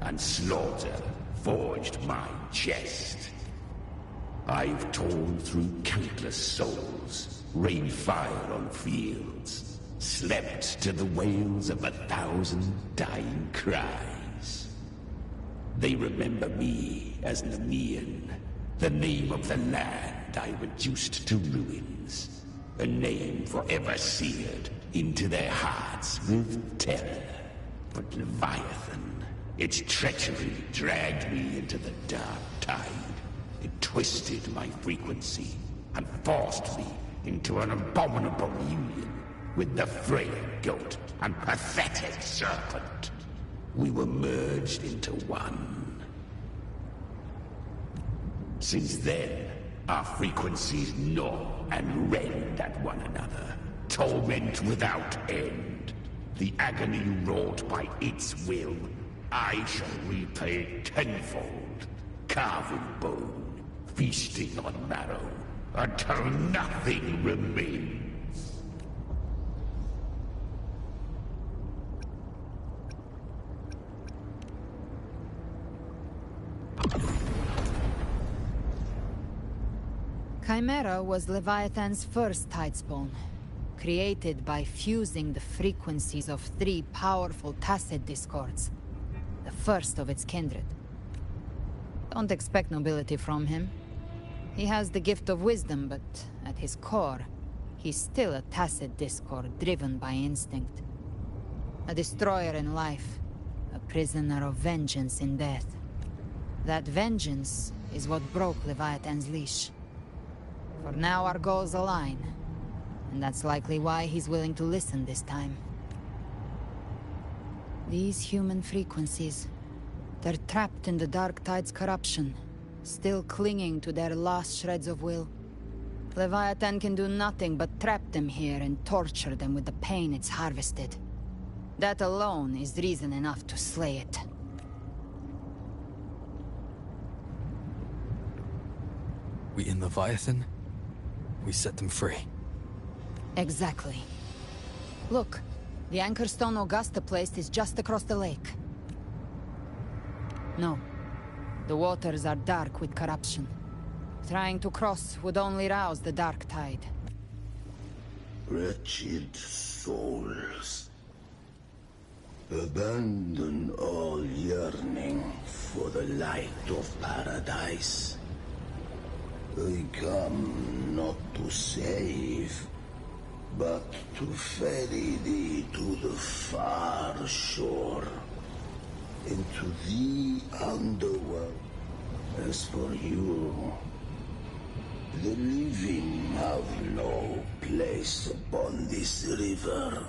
and slaughter forged my chest. I've torn through countless souls, rained fire on fields, slept to the wails of 1,000 dying cries. They remember me as Nemean, the name of the land I reduced to ruins. A name forever seared into their hearts with terror. But Leviathan, its treachery dragged me into the dark tide. It twisted my frequency and forced me into an abominable union with the frail goat and pathetic serpent. We were merged into one. Since then, our frequencies gnaw and rend at one another, torment without end. The agony wrought by its will, I shall repay tenfold, carving bone, feasting on marrow, until nothing remains. Chimera was Leviathan's first tidespawn, created by fusing the frequencies of 3 powerful tacit discords, the first of its kindred. Don't expect nobility from him. He has the gift of wisdom, but at his core, he's still a tacit discord driven by instinct. A destroyer in life, a prisoner of vengeance in death. That vengeance is what broke Leviathan's leash. For now our goals align, and that's likely why he's willing to listen this time. These human frequencies, they're trapped in the Dark Tide's corruption, still clinging to their last shreds of will. Leviathan can do nothing but trap them here and torture them with the pain it's harvested. That alone is reason enough to slay it. We in Leviathan? We set them free. Exactly. Look, the Anchorstone Augusta placed is just across the lake. No. The waters are dark with corruption. Trying to cross would only rouse the dark tide. Wretched souls. Abandon all yearning for the light of paradise. I come not to save, but to ferry thee to the far shore, into the underworld. As for you, the living have no place upon this river.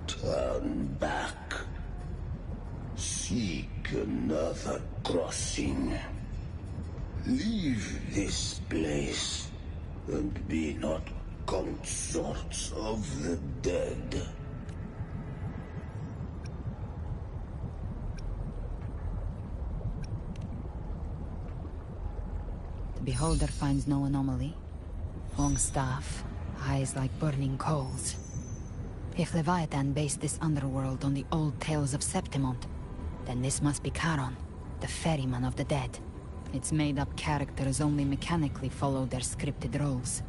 Turn back. Seek another crossing. Leave this place, and be not consorts of the dead. The beholder finds no anomaly. Long staff, eyes like burning coals. If Leviathan based this underworld on the old tales of Septimont, then this must be Charon, the ferryman of the dead. Its made-up characters only mechanically follow their scripted roles.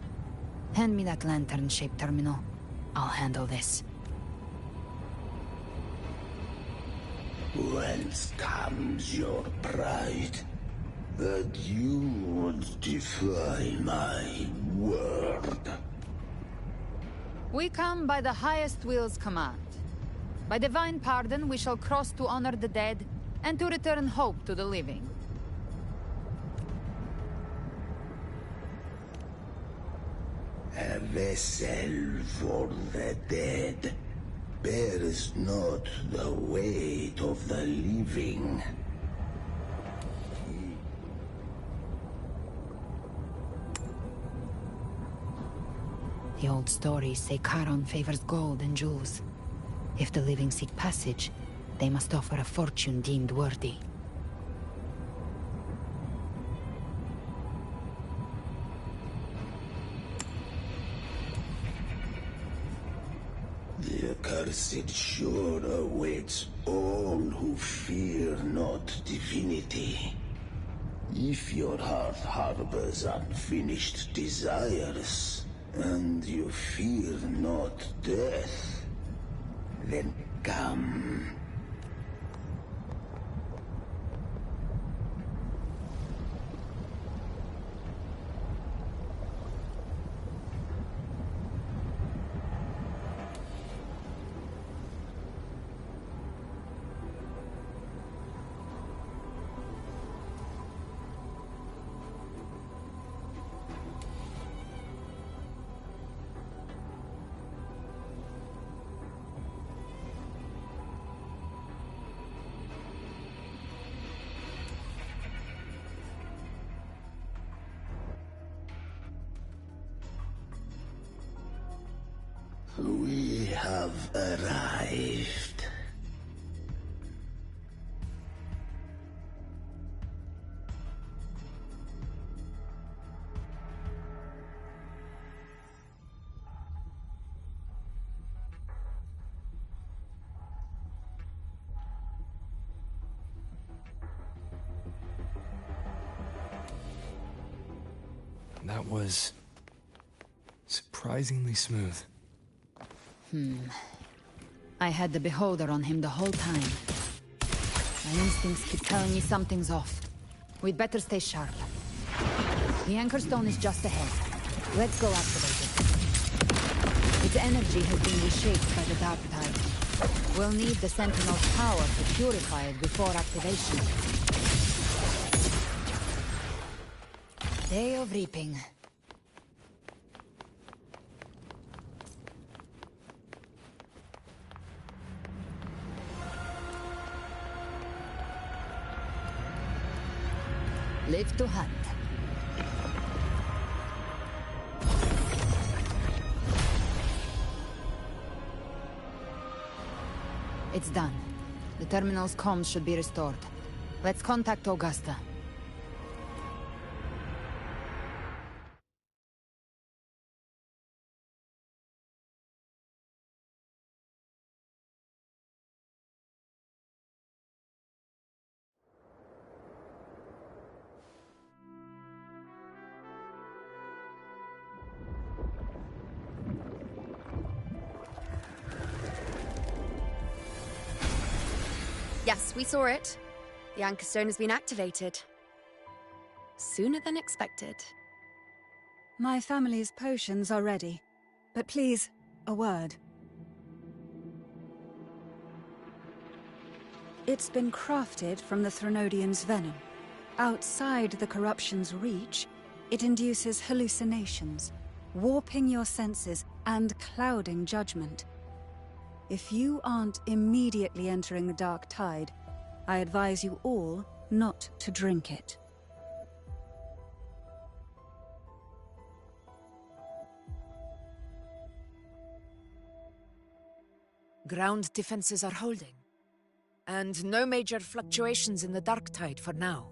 Hand me that lantern-shaped terminal. I'll handle this. Whence comes your pride? That you would defy my word? We come by the highest will's command. By divine pardon, we shall cross to honor the dead, and to return hope to the living. A vessel for the dead bears not the weight of the living. The old stories say Charon favors gold and jewels. If the living seek passage, they must offer a fortune deemed worthy. The accursed shore awaits all who fear not divinity. If your heart harbors unfinished desires, and you fear not death, then come. We have arrived. That was surprisingly smooth. I had the beholder on him the whole time. My instincts keep telling me something's off. We'd better stay sharp. The anchor stone is just ahead. Let's go activate it. Its energy has been reshaped by the dark tide. We'll need the Sentinel's power to purify it before activation. Day of reaping. Live to hunt. It's done. The terminal's comms should be restored. Let's contact Augusta. Yes, we saw it. The anchor stone has been activated. Sooner than expected. My family's potions are ready. But please, a word. It's been crafted from the Threnodian's venom. Outside the corruption's reach, it induces hallucinations, warping your senses and clouding judgment. If you aren't immediately entering the dark tide, I advise you all not to drink it. Ground defenses are holding. And no major fluctuations in the dark tide for now.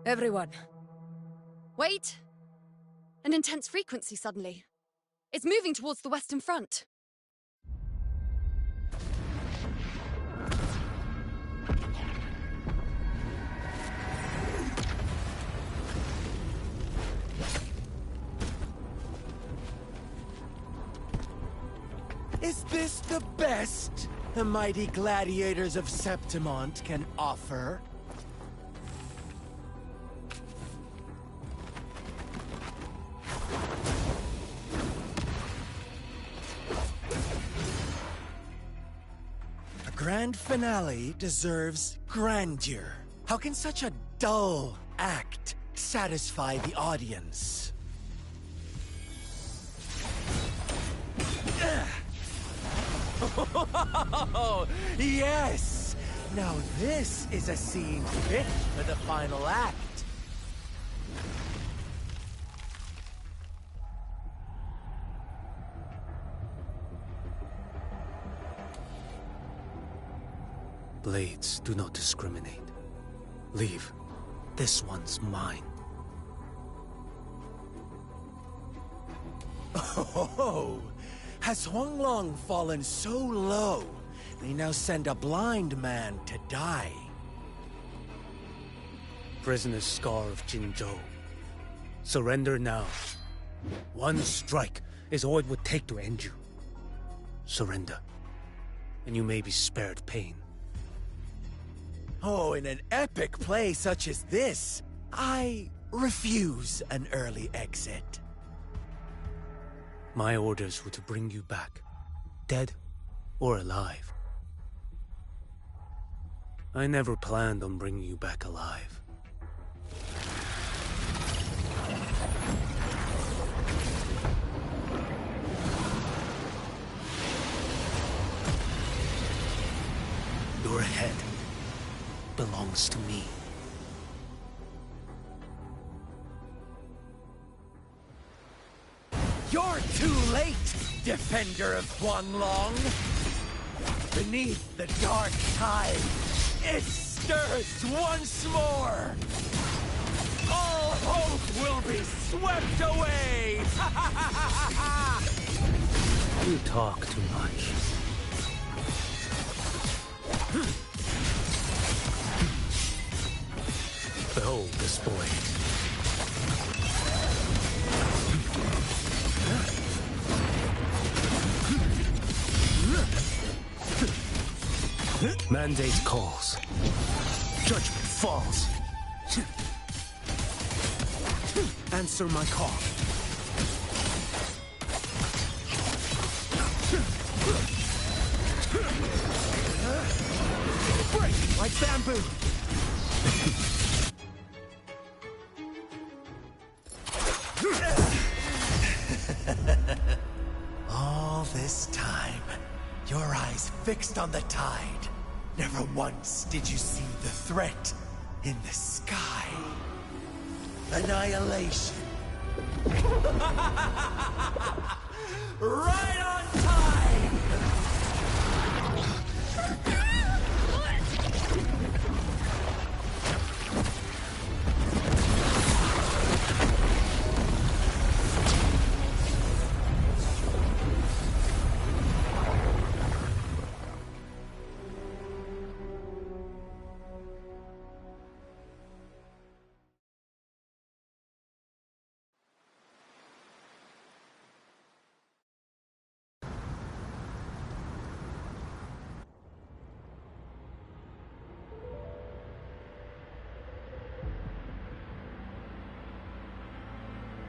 Everyone. Wait! An intense frequency suddenly. It's moving towards the Western Front. Is this the best the mighty gladiators of Septimont can offer? A grand finale deserves grandeur. How can such a dull act satisfy the audience? Oh, yes! Now this is a scene fit for the final act. Blades do not discriminate. Leave. This one's mine. Oh, has Huanglong fallen so low, they now send a blind man to die? Prisoner's Scar of Jinzhou. Surrender now. One strike is all it would take to end you. Surrender, and you may be spared pain. Oh, in an epic play such as this, I refuse an early exit. My orders were to bring you back, dead or alive. I never planned on bringing you back alive. Your head belongs to me. You're too late, defender of Huanglong! Beneath the dark tide, it stirs once more! All hope will be swept away! You talk too much. Behold this blade. Mandate calls. Judgment falls. Answer my call. Break like bamboo. All this time, your eyes fixed on the tide. Never once did you see the threat in the sky. Annihilation. Right on time!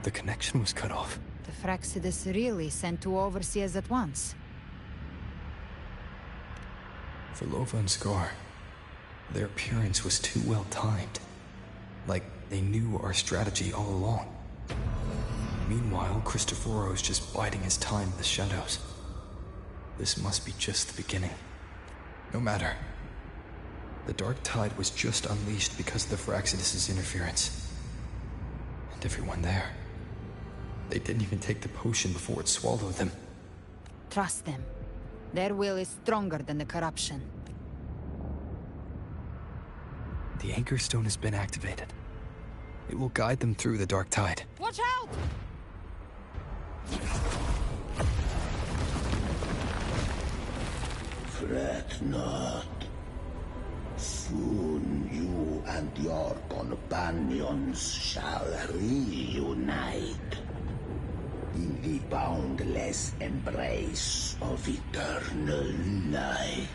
The connection was cut off. The Fraxidus really sent two overseers at once. For Lova and Scar, their appearance was too well timed. Like they knew our strategy all along. Meanwhile, Cristoforo's just biding his time in the shadows. This must be just the beginning. No matter. The Dark Tide was just unleashed because of the Fraxidus' interference. And everyone there. They didn't even take the potion before it swallowed them. Trust them. Their will is stronger than the corruption. The Anchor Stone has been activated. It will guide them through the Dark Tide. Watch out! Fret not. Soon you and your companions shall reunite in the boundless embrace of eternal night.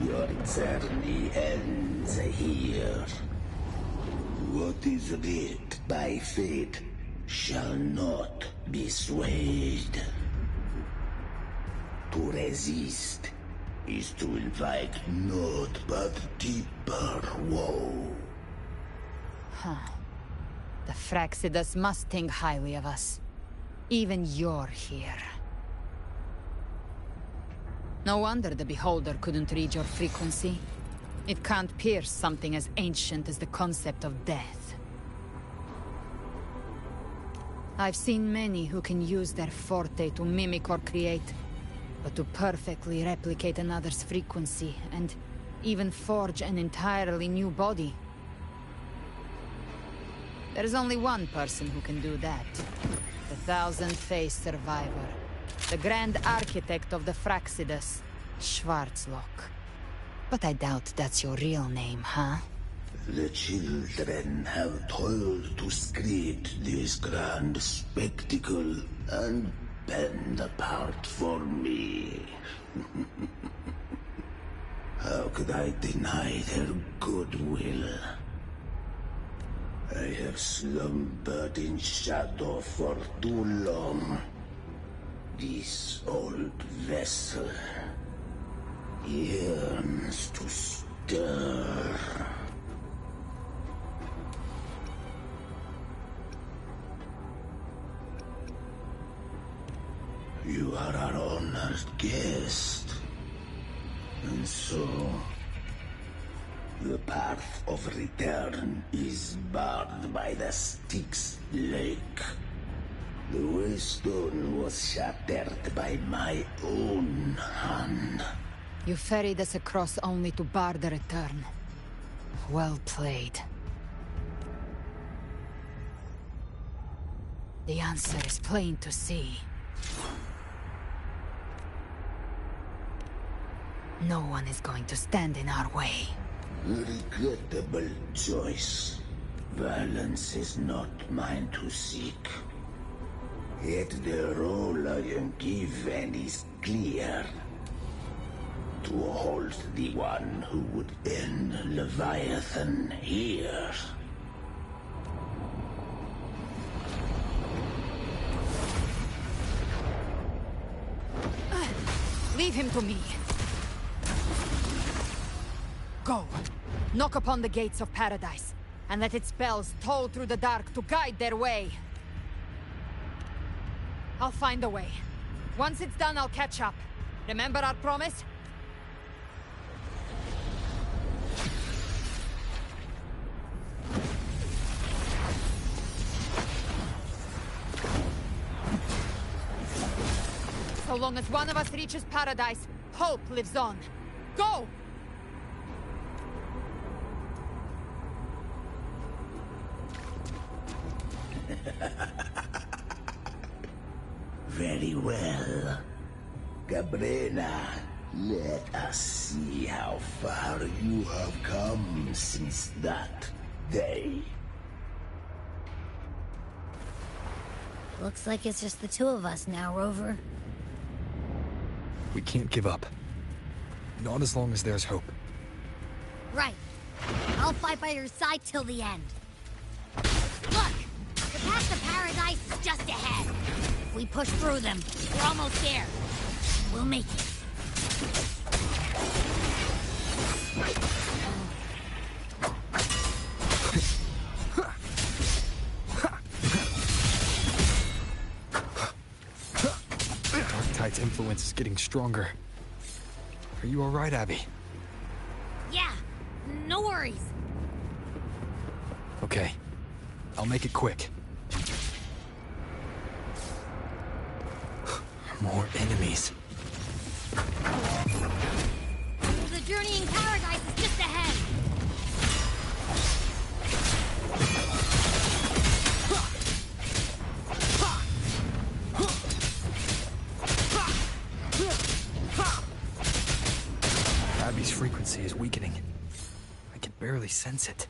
Your journey ends here. What is writ by fate shall not be swayed. To resist is to invite naught but deeper woe. Huh. The Fraxidus must think highly of us. Even you're here. No wonder the Beholder couldn't read your frequency. It can't pierce something as ancient as the concept of death. I've seen many who can use their forte to mimic or create, but to perfectly replicate another's frequency, and even forge an entirely new body. There's only one person who can do that. The thousand-faced survivor. The Grand Architect of the Fraxidus, Schwarzlock. But I doubt that's your real name, huh? The children have toiled to script this grand spectacle and bend apart for me. How could I deny their goodwill? I have slumbered in shadow for too long. This old vessel yearns to stir. You are our honored guest. And so, the path of return is barred by the Styx Lake. The waystone was shattered by my own hand. You ferried us across only to bar the return. Well played. The answer is plain to see. No one is going to stand in our way. Regrettable choice. Violence is not mine to seek. Yet the role I am given is clear. To hold the one who would end Leviathan here. Leave him to me. Go. Knock upon the gates of paradise, and let its bells toll through the dark to guide their way. I'll find a way. Once it's done, I'll catch up. Remember our promise? So long as one of us reaches paradise, hope lives on. Go! Very well. Cabrera, let us see how far you have come since that day. Looks like it's just the two of us now, Rover. We can't give up. Not as long as there's hope. Right. I'll fight by your side till the end. we push through them. We're almost there. We'll make it. Darktide's influence is getting stronger. Are you alright, Abby? Yeah, no worries. Okay, I'll make it quick. More enemies. The journeying paradise is just ahead. Abby's frequency is weakening. I can barely sense it.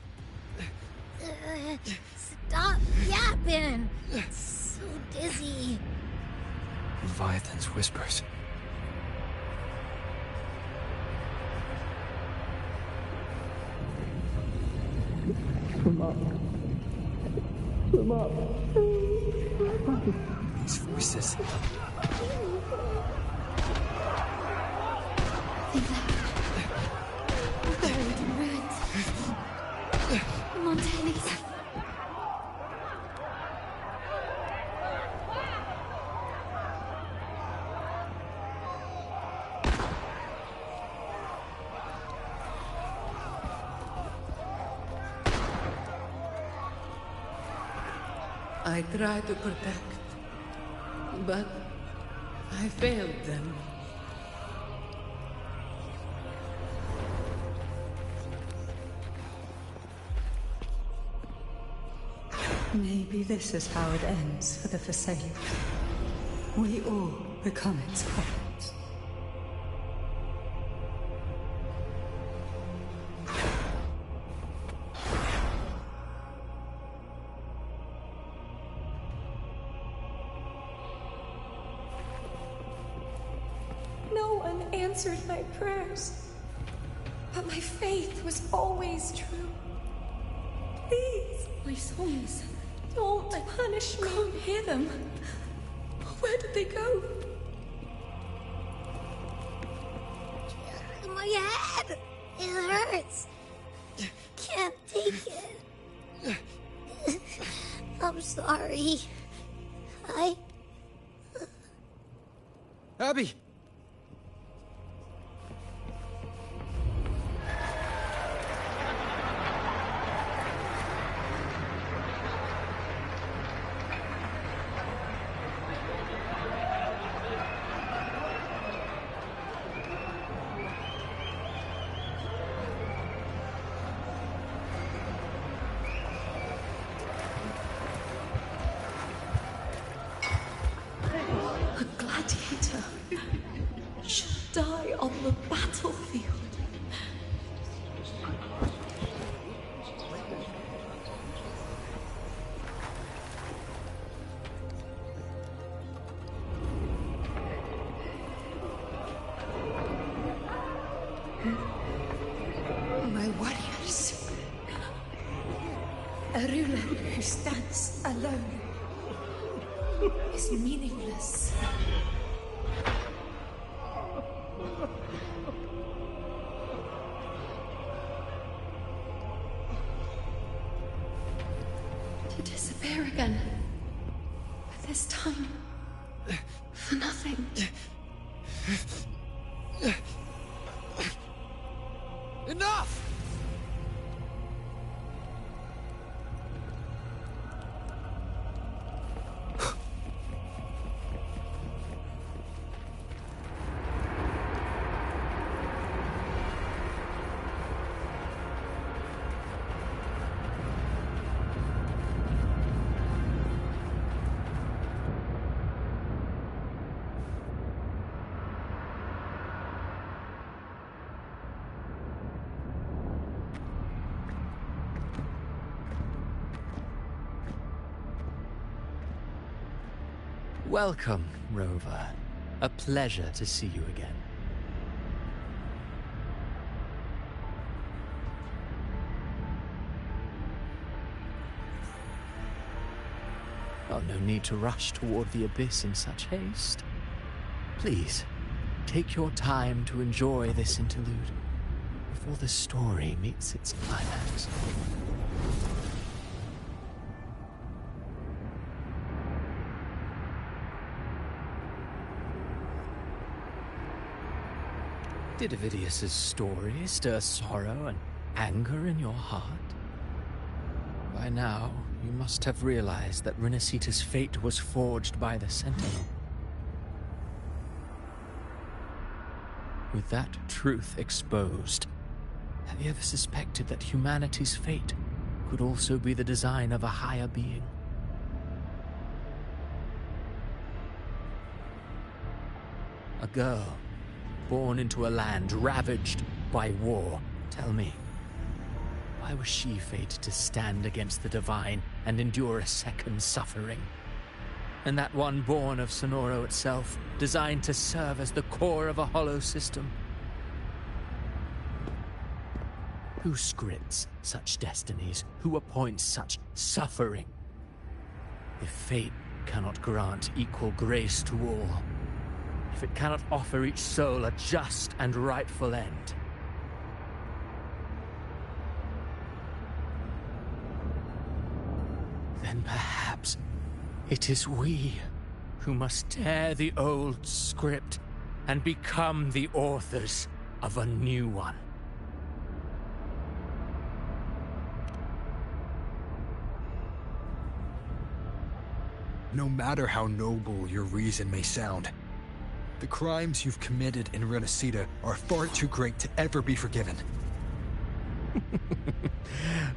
Stop yapping. It's so dizzy. Leviathan's whispers. Come up. Come up. These voices. Buried in ruins. Montanis. I tried to protect, but I failed them. Maybe this is how it ends for the Forsaken. We all become its puppets. No one answered my prayers, but my faith was always true. Please, My souls. don't punish me. Can't hear them. Where did they go? My head! It hurts. Can't take it. I'm sorry. Abby! A gladiator should die on the battlefield. My warriors. A ruler who stands alone is meaningless. To disappear again. But this time, for nothing. Enough! Welcome, Rover. A pleasure to see you again. Oh no need to rush toward the abyss in such haste. Please, take your time to enjoy this interlude before the story meets its climax. Did Avidius's story stir sorrow and anger in your heart? By now, you must have realized that Renacita's fate was forged by the Sentinel. With that truth exposed, have you ever suspected that humanity's fate could also be the design of a higher being? A girl born into a land ravaged by war. Tell me, why was she fated to stand against the divine and endure a second suffering? And that one born of Sonoro itself, designed to serve as the core of a hollow system? Who scripts such destinies? Who appoints such suffering? If fate cannot grant equal grace to all, if it cannot offer each soul a just and rightful end, then perhaps it is we who must tear the old script and become the authors of a new one. No matter how noble your reason may sound, the crimes you've committed in Renacita are far too great to ever be forgiven.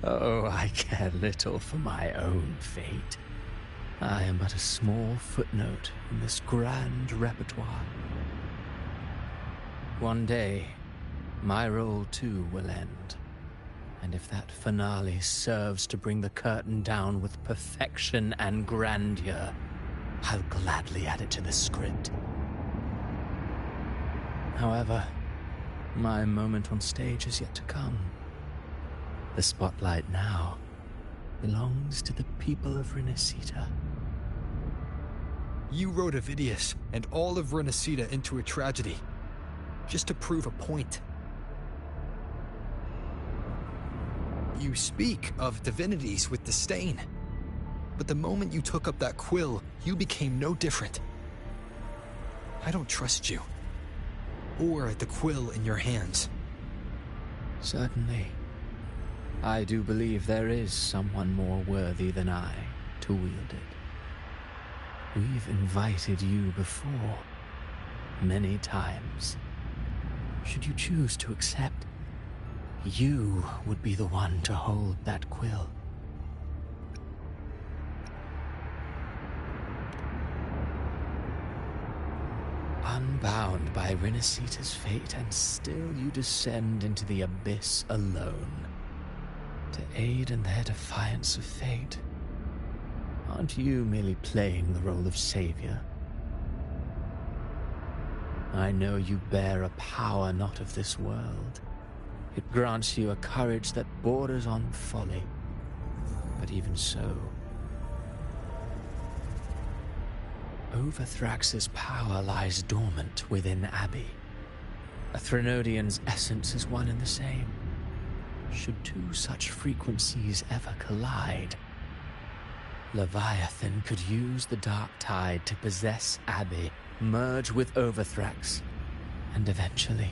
Oh, I care little for my own fate. I am but a small footnote in this grand repertoire. One day, my role too will end. And if that finale serves to bring the curtain down with perfection and grandeur, I'll gladly add it to the script. However, my moment on stage is yet to come. The spotlight now belongs to the people of Renacita. You wrote Avidius and all of Renacita into a tragedy, just to prove a point. You speak of divinities with disdain, but the moment you took up that quill, you became no different. I don't trust you, or the quill in your hands. Certainly. I do believe there is someone more worthy than I to wield it. We've invited you before, many times. Should you choose to accept, you would be the one to hold that quill. Unbound by Renacita's fate, and still you descend into the abyss alone, to aid in their defiance of fate. Aren't you merely playing the role of savior? I know you bear a power not of this world. It grants you a courage that borders on folly. But even so, Overthrax's power lies dormant within Abbey. A Threnodian's essence is one and the same. Should two such frequencies ever collide, Leviathan could use the dark tide to possess Abbey, merge with Overthrax, and eventually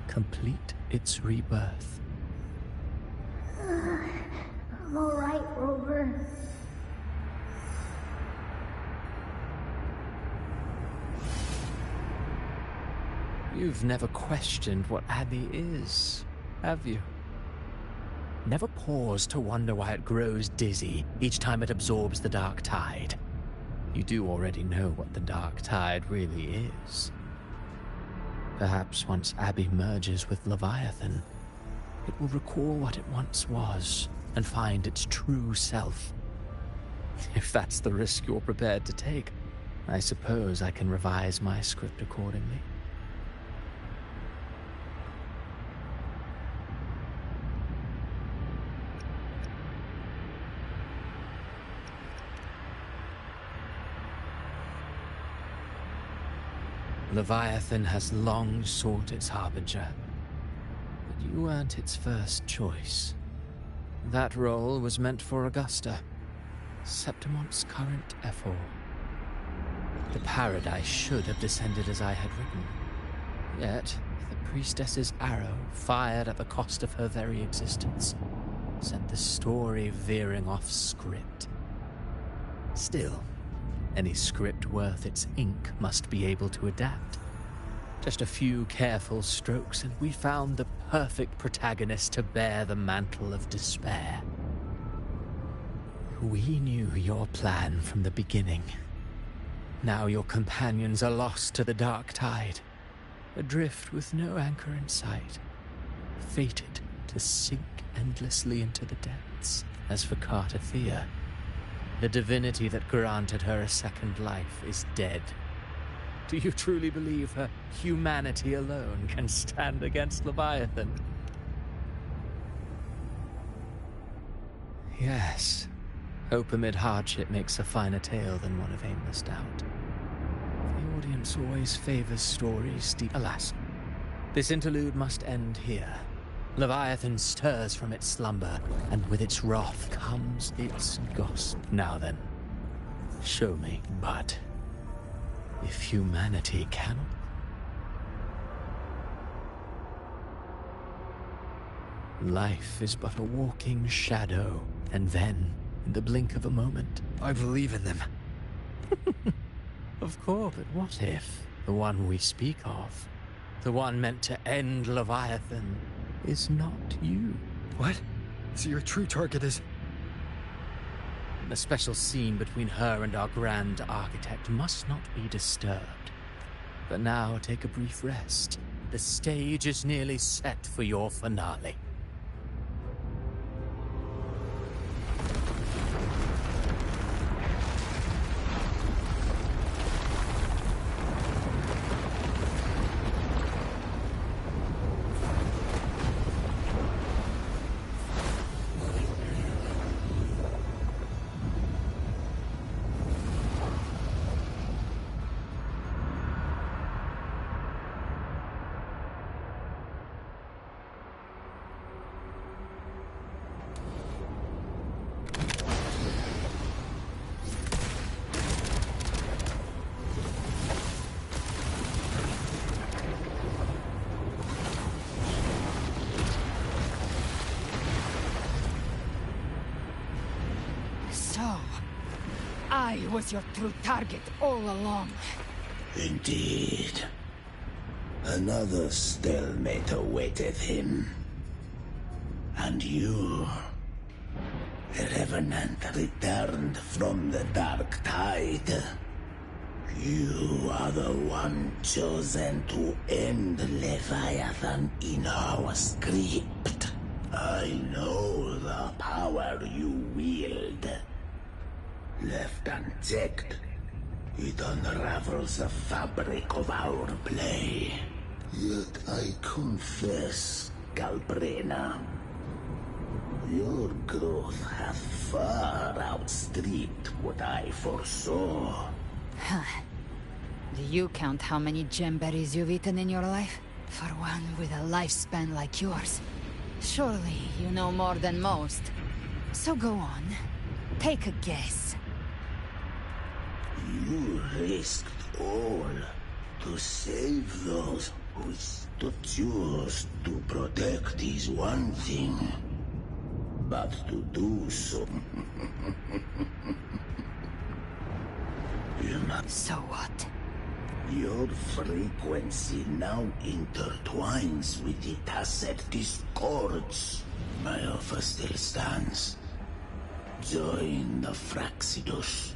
complete its rebirth. I'm alright, Rover. You've never questioned what Abbey is, have you? Never paused to wonder why it grows dizzy each time it absorbs the dark tide. You do already know what the dark tide really is. Perhaps once Abbey merges with Leviathan, it will recall what it once was and find its true self. If that's the risk you're prepared to take, I suppose I can revise my script accordingly. Leviathan has long sought its harbinger, but you weren't its first choice. That role was meant for Augusta, Septimont's current Ephor. The paradise should have descended as I had written. Yet, the priestess's arrow, fired at the cost of her very existence, sent the story veering off script. Still, any script worth its ink must be able to adapt. Just a few careful strokes and we found the perfect protagonist to bear the mantle of despair. We knew your plan from the beginning. Now your companions are lost to the dark tide, adrift with no anchor in sight, fated to sink endlessly into the depths. As for Cartethya, the divinity that granted her a second life is dead. Do you truly believe her humanity alone can stand against Leviathan? Yes. Hope amid hardship makes a finer tale than one of aimless doubt. The audience always favors stories steep. Alas, this interlude must end here. Leviathan stirs from its slumber, and with its wrath comes its gospel. Now then, show me. But if humanity cannot... Life is but a walking shadow, and then, in the blink of a moment, I believe in them. Of course, but what if the one we speak of, the one meant to end Leviathan, is not you? What? So your true target is... The special scene between her and our grand architect must not be disturbed. But now take a brief rest. The stage is nearly set for your finale. I was your true target all along. Indeed. Another stalemate awaited him. And you, the Revenant, returned from the dark tide. You are the one chosen to end Leviathan in our script. I know the power you wield. Left unchecked, it unravels the fabric of our play. Yet I confess, Galbrena, your growth hath far outstripped what I foresaw. Do you count how many gemberries you've eaten in your life? For one with a lifespan like yours. Surely you know more than most. So go on. Take a guess. You risked all to save those who to choose to protect is one thing, but to do so... So what? Your frequency now intertwines with the tacet discords. My offer still stands. Join the Fraxidus.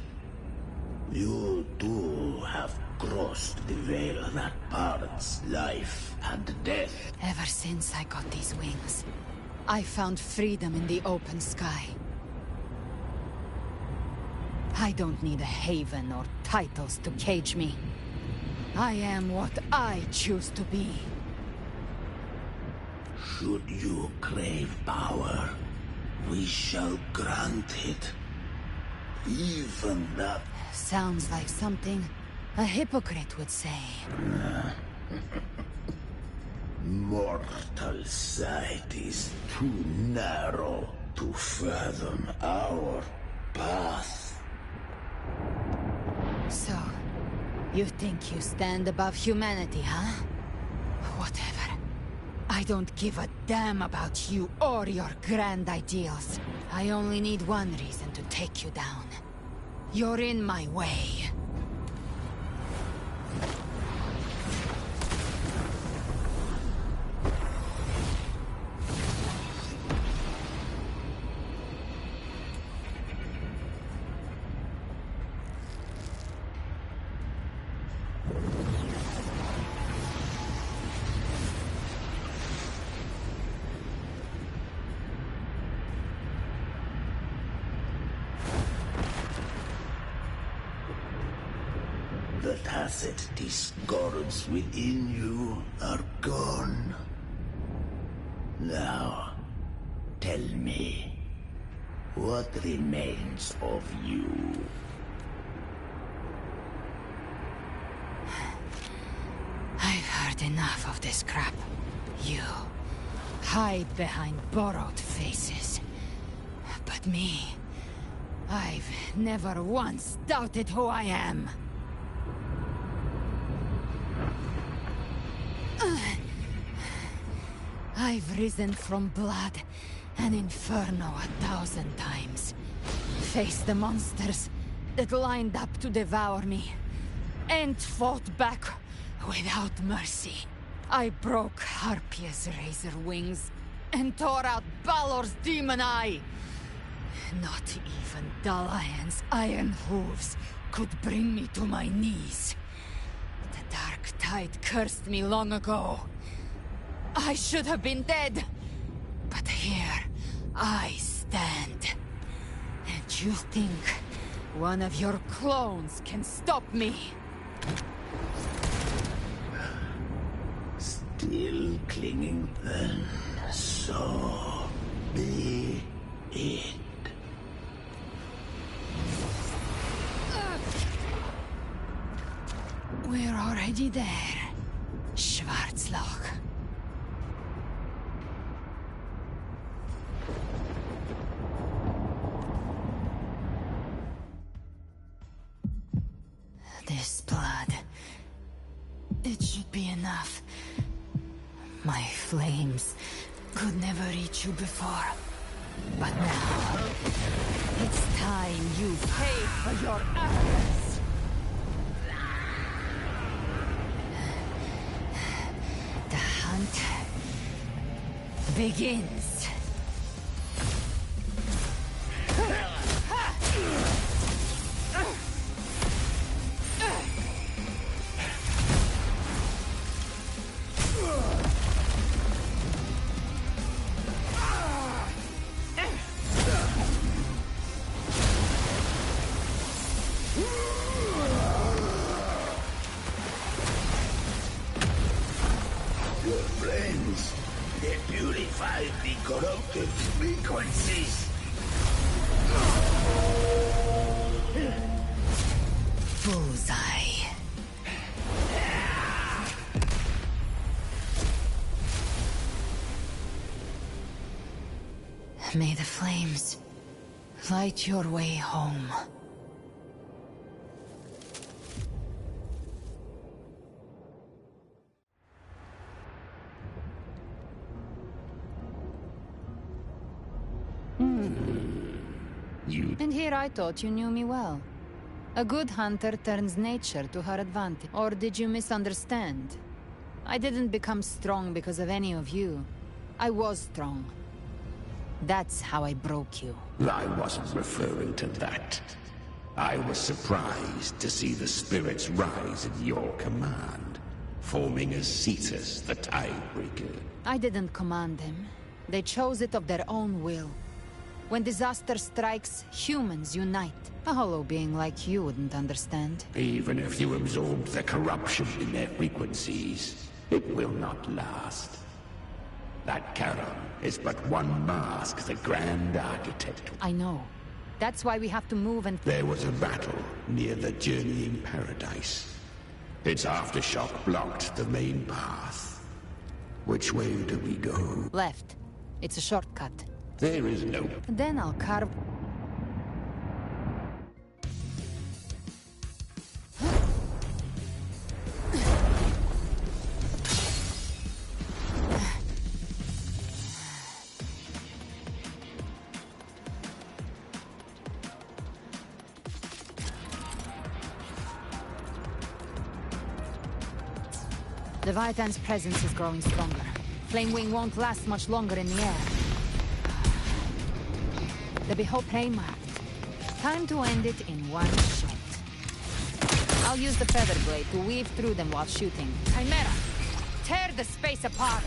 You too have crossed the veil that parts life and death. Ever since I got these wings, I found freedom in the open sky. I don't need a haven or titles to cage me. I am what I choose to be. Should you crave power, we shall grant it. Even that... Sounds like something A hypocrite would say. Mortal sight is too narrow to fathom our path. So, you think you stand above humanity, huh? Whatever. I don't give a damn about you or your grand ideals. I only need one reason to take you down. You're in my way. The tacit discords within you are gone. Now, tell me, what remains of you? I've heard enough of this crap. You hide behind borrowed faces. But me, I've never once doubted who I am. I've risen from blood and inferno 1,000 times. Faced the monsters that lined up to devour me. And fought back without mercy. I broke Harpia's razor wings and tore out Balor's demon eye. Not even Dalahan's iron hooves could bring me to my knees. The dark tide cursed me long ago. I should have been dead. But here I stand. And you think one of your clones can stop me? Still clinging then, so be it. We're already there, Schwarzloch. This blood... it should be enough. My flames could never reach you before. But now... it's time you pay for your arrogance! The hunt... begins. Corrupted frequencies. Bullseye. May the flames light your way home. And here I thought you knew me well. A good hunter turns nature to her advantage. Or did you misunderstand? I didn't become strong because of any of you. I was strong. That's how I broke you. I wasn't referring to that. I was surprised to see the spirits rise at your command, forming as Cetus, the Tidebreaker. I didn't command them. They chose it of their own will. When disaster strikes, humans unite. A hollow being like you wouldn't understand. Even if you absorb the corruption in their frequencies, it will not last. That Charon is but one mask the Grand Architect. I know. That's why we have to move and... There was a battle near the Journeying Paradise. Its aftershock blocked the main path. Which way do we go? Left. It's a shortcut. There is no... Then I'll carve... Leviathan's presence is growing stronger. Flamewing won't last much longer in the air. The Behold prey marked. Time to end it in one shot. I'll use the feather blade to weave through them while shooting. Chimera! Tear the space apart!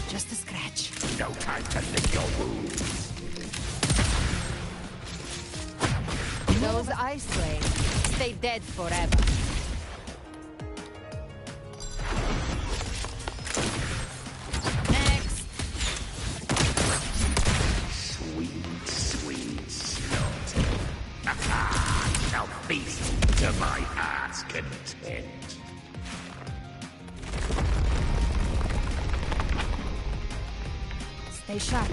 Just a scratch. No time to lick your wounds. Those ice blades stay dead forever. Next. Sweet, sweet slaughter. Shall feast to my heart's content. Stay sharp.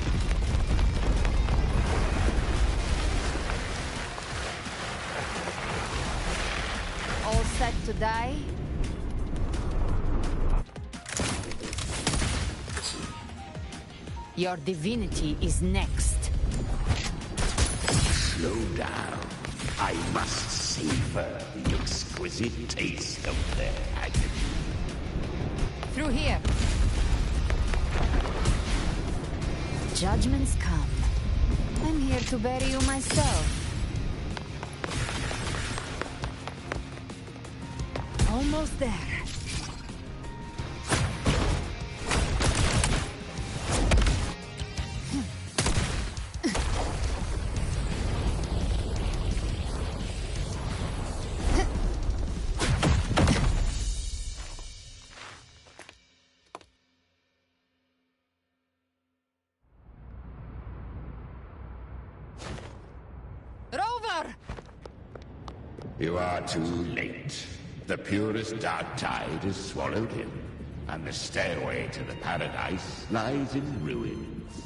All set to die? Your divinity is next. Slow down. I must savor the exquisite taste of their agony. Through here. Judgments come. I'm here to bury you myself. Almost there. Rover! You are too late. The purest dark tide has swallowed him, and the stairway to the paradise lies in ruins.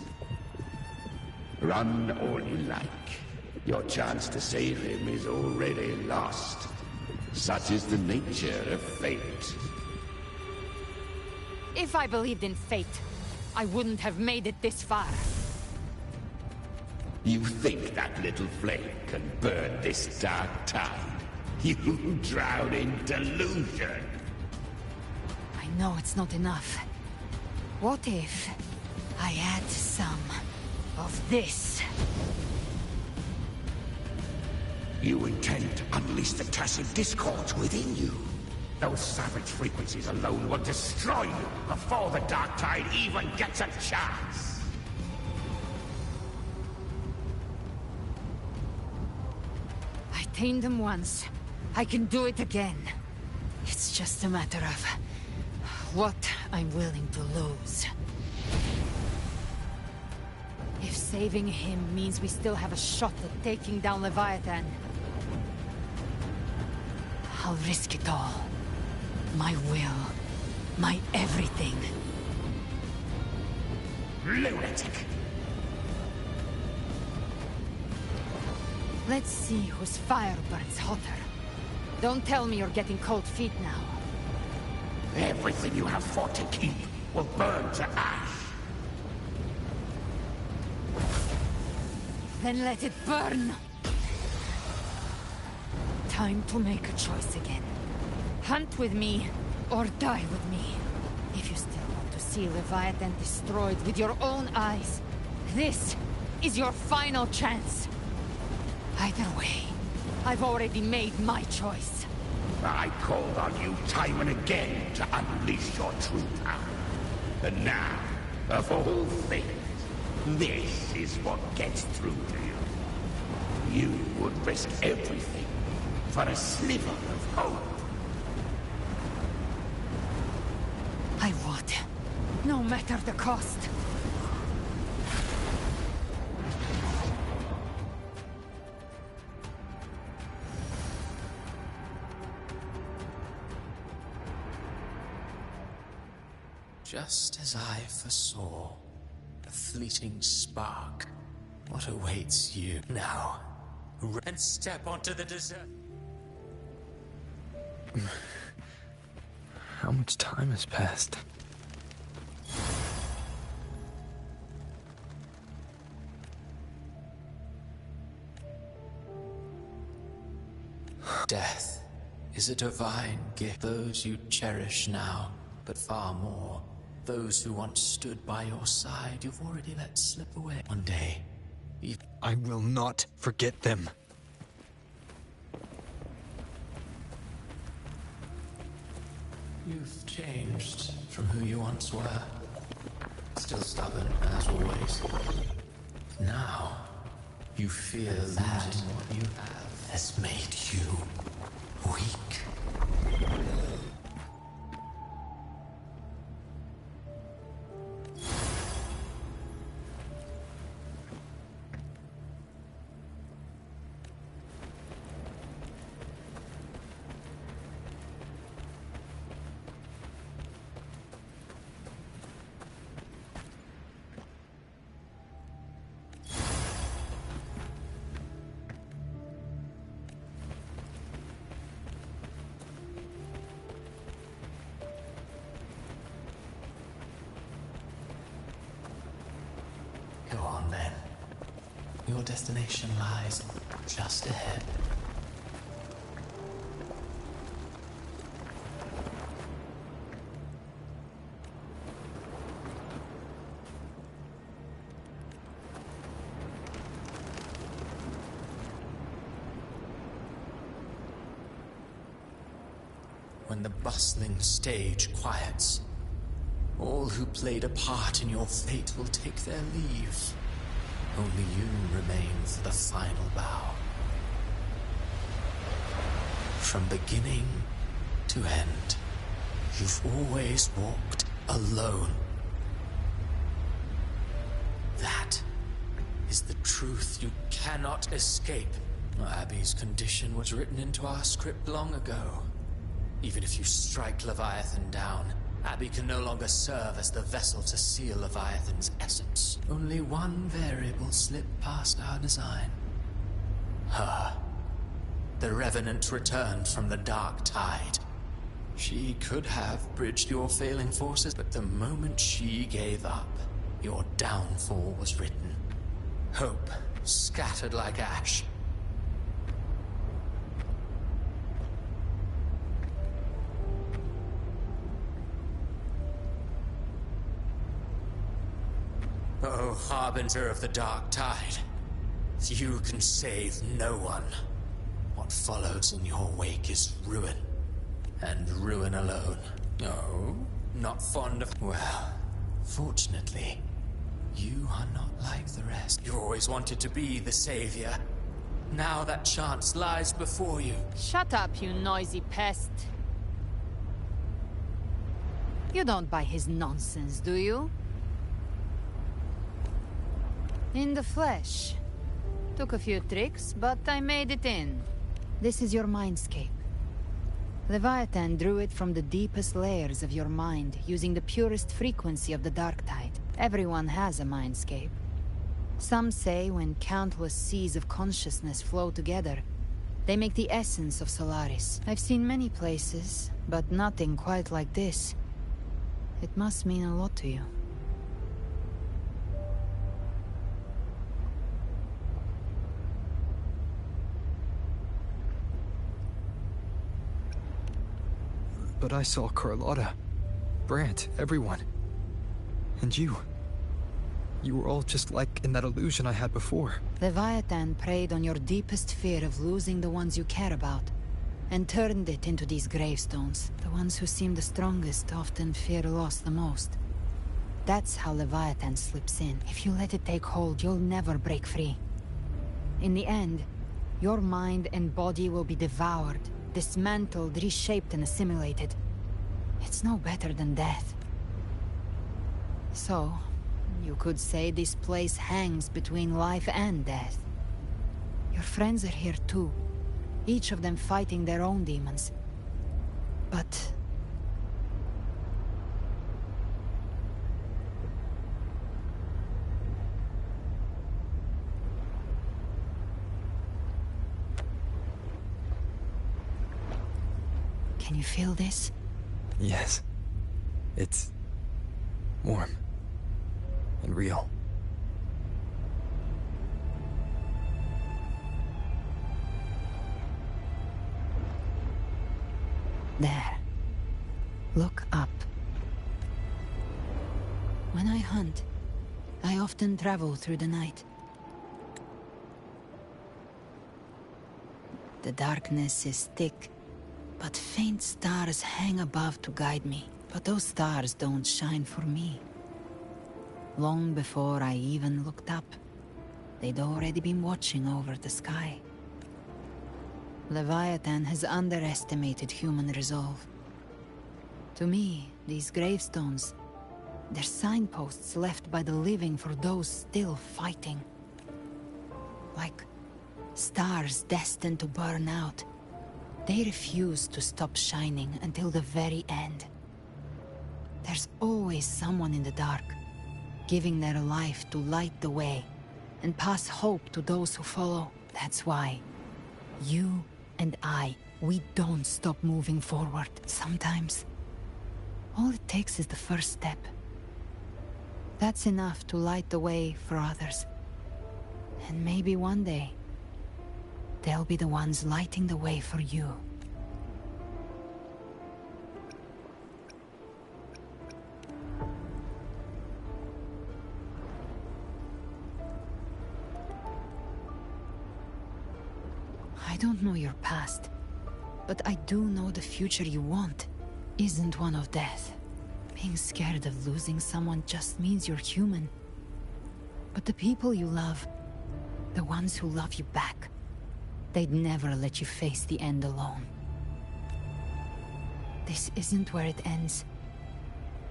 Run all you like. Your chance to save him is already lost. Such is the nature of fate. If I believed in fate, I wouldn't have made it this far. You think that little flame can burn this dark tide? You drown in delusion! I know it's not enough. What if I add some of this? You intend to unleash the tacit discords within you. Those savage frequencies alone will destroy you before the dark tide even gets a chance. I tamed them once. I can do it again. It's just a matter of what I'm willing to lose. If saving him means we still have a shot at taking down Leviathan, I'll risk it all. My will. My everything. Lunatic! Let's see whose fire burns hotter. Don't tell me you're getting cold feet now. Everything you have fought to keep will burn to ash. Then let it burn! Time to make a choice again. Hunt with me, or die with me. If you still want to see Leviathan destroyed with your own eyes, this is your final chance. Either way, I've already made my choice. I called on you time and again to unleash your true power. And now, of all things, this is what gets through to you. You would risk everything for a sliver of hope. I would. No matter the cost. Just as I foresaw, a fleeting spark. What awaits you now? And step onto the desert. How much time has passed? Death is a divine gift. Those you cherish now, but far more. Those who once stood by your side, you've already let slip away. One day, I will not forget them. You've changed from who you once were. Still stubborn, as always. Now, you fear that what you have has made you weak. Go on then. Your destination lies just ahead. When the bustling stage quiets, all who played a part in your fate will take their leave. Only you remain for the final bow. From beginning to end, you've always walked alone. That is the truth you cannot escape. Abby's condition was written into our script long ago. Even if you strike Leviathan down, Abby can no longer serve as the vessel to seal Leviathan's essence. Only one variable slipped past our design. Her. The Revenant returned from the Dark Tide. She could have bridged your failing forces, but the moment she gave up, your downfall was written. Hope scattered like ash. Oh, Harbinger of the Dark Tide. You can save no one. What follows in your wake is ruin. And ruin alone. No, not fond of... Well, fortunately, you are not like the rest. You always wanted to be the savior. Now that chance lies before you. Shut up, you noisy pest. You don't buy his nonsense, do you? In the flesh. Took a few tricks, but I made it in. This is your mindscape. Leviathan drew it from the deepest layers of your mind, using the purest frequency of the Dark Tide. Everyone has a mindscape. Some say when countless seas of consciousness flow together, they make the essence of Solaris. I've seen many places, but nothing quite like this. It must mean a lot to you. But I saw Carlotta, Brant, everyone. And you. You were all just like in that illusion I had before. Leviathan preyed on your deepest fear of losing the ones you care about, and turned it into these gravestones. The ones who seem the strongest often fear loss the most. That's how Leviathan slips in. If you let it take hold, you'll never break free. In the end, your mind and body will be devoured, dismantled, reshaped, and assimilated. It's no better than death. So, you could say this place hangs between life and death. Your friends are here too, each of them fighting their own demons. But... can you feel this? Yes. It's warm and real. There. Look up. When I hunt, I often travel through the night. The darkness is thick, but faint stars hang above to guide me. But those stars don't shine for me. Long before I even looked up, they'd already been watching over the sky. Leviathan has underestimated human resolve. To me, these gravestones, they're signposts left by the living for those still fighting. Like stars destined to burn out. They refuse to stop shining until the very end. There's always someone in the dark, giving their life to light the way and pass hope to those who follow. That's why you and I, we don't stop moving forward. Sometimes, all it takes is the first step. That's enough to light the way for others. And maybe one day, they'll be the ones lighting the way for you. I don't know your past, but I do know the future you want isn't one of death. Being scared of losing someone just means you're human. But the people you love, the ones who love you back, they'd never let you face the end alone. This isn't where it ends.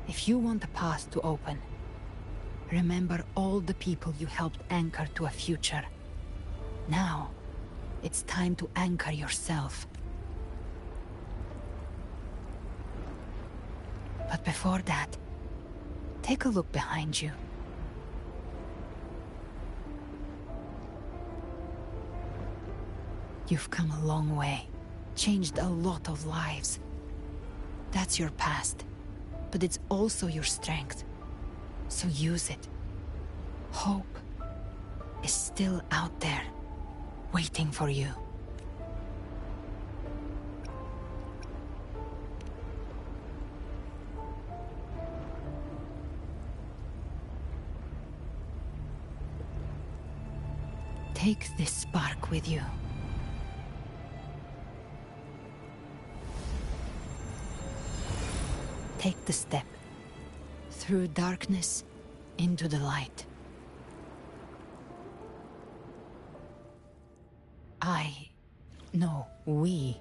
If you want a path to open, remember all the people you helped anchor to a future. Now, it's time to anchor yourself. But before that, take a look behind you. You've come a long way, changed a lot of lives. That's your past, but it's also your strength. So use it. Hope is still out there, waiting for you. Take this spark with you. Take the step. Through darkness, into the light. We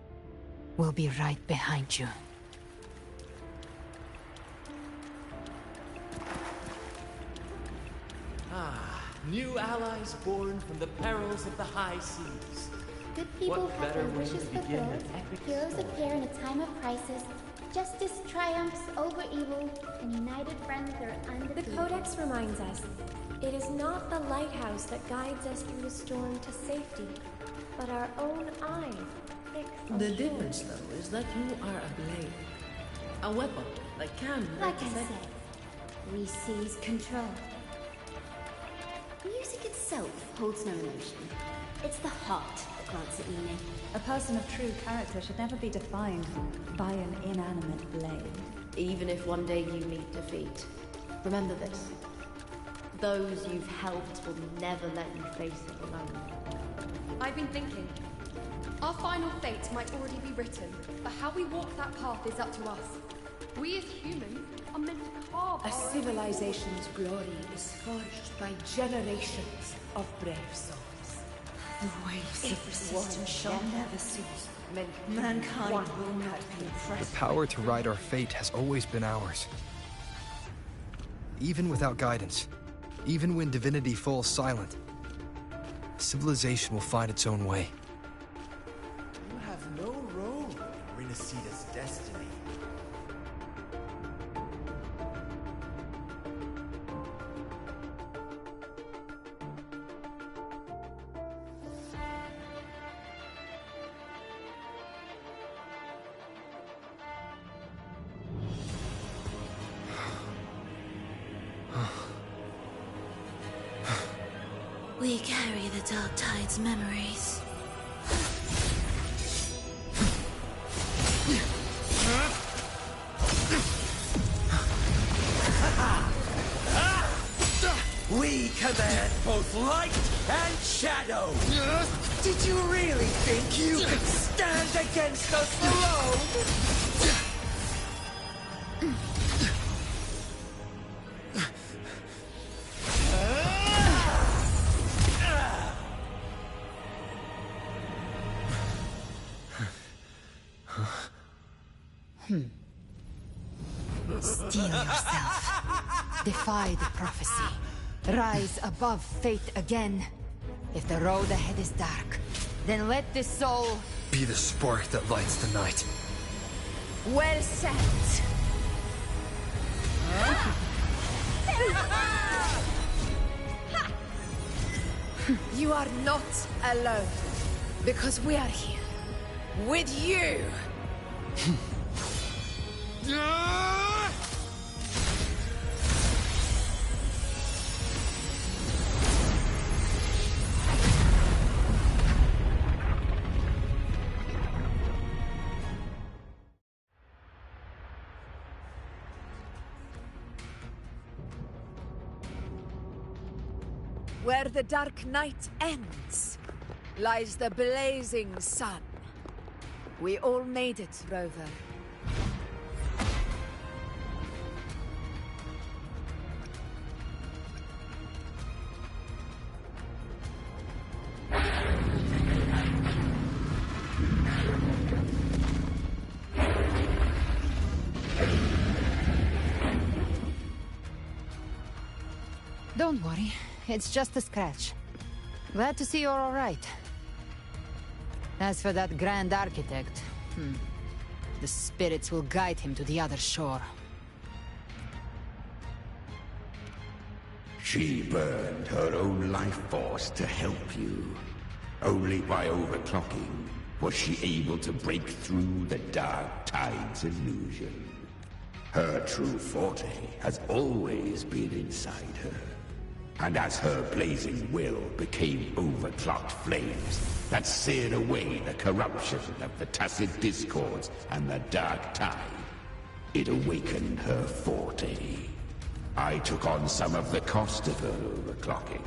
will be right behind you. New allies born from the perils of the high seas. Good people What have better their way wishes to begin fulfilled. an epic Heroes story? appear in a time of crisis. Justice triumphs over evil, and united friends are undefeated. The Codex reminds us, it is not the lighthouse that guides us through the storm to safety, but our own eyes fixed on The shore. difference, though, is that you are a blade. A weapon that can... Like I said, we seize control. Music itself holds no emotion. It's the heart that grants it meaning. A person of true character should never be defined by an inanimate blade. Even if one day you meet defeat, remember this. Those you've helped will never let you face it alone. I've been thinking. Our final fate might already be written, but how we walk that path is up to us. We as humans are meant to carve A our own civilization's glory is forged by generations of brave souls. The waves If of resistance one shall shall never cease. Mankind Mankind will not be The impressed. power to ride our fate has always been ours. Even without guidance, even when divinity falls silent, civilization will find its own way. You have no role in Rinascida's destiny. We carry the Dark Tide's memories. We command both light and shadow! Did you really think you could stand against us alone? Steel yourself. Defy the prophecy. Rise above fate again. If the road ahead is dark, then let this soul be the spark that lights the night. Well said. You are not alone, because we are here with you. Where the dark night ends, lies the blazing sun. We all made it, Rover. Don't worry, it's just a scratch. Glad to see you're all right. As for that Grand Architect, the spirits will guide him to the other shore. She burned her own life force to help you. Only by overclocking was she able to break through the Dark Tide's illusion. Her true forte has always been inside her. And as her blazing will became overclocked flames that seared away the corruption of the tacit discords and the Dark Tide, it awakened her forte. I took on some of the cost of her overclocking.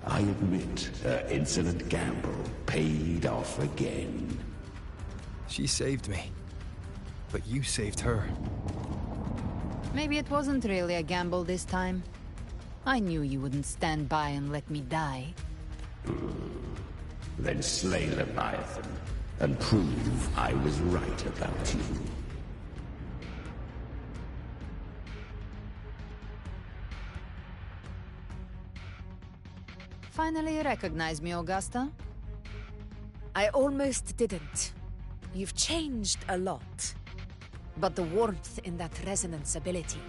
I admit her insolent gamble paid off again. She saved me, but you saved her. Maybe it wasn't really a gamble this time. I knew you wouldn't stand by and let me die. Then slay Leviathan, and prove I was right about you. Finally you recognize me, Augusta? I almost didn't. You've changed a lot. But the warmth in that resonance ability,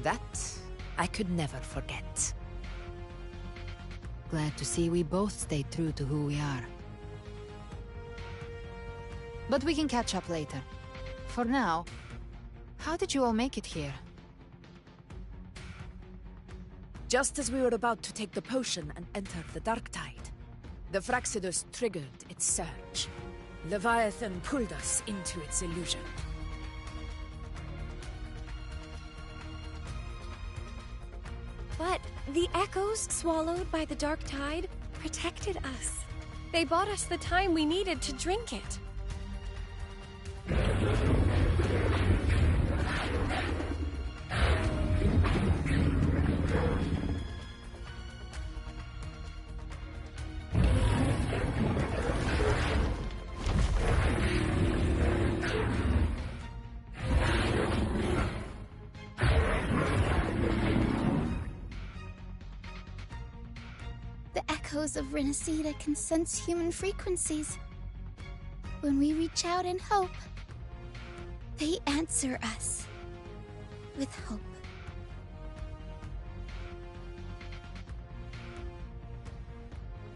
that I could never forget. Glad to see we both stayed true to who we are. But we can catch up later. For now, how did you all make it here? Just as we were about to take the potion and enter the Dark Tide, the Fraxidus triggered its surge. Leviathan pulled us into its illusion. But the echoes swallowed by the Dark Tide protected us. They bought us the time we needed to drink it. echoes of Renacida can sense human frequencies. When we reach out in hope, they answer us with hope.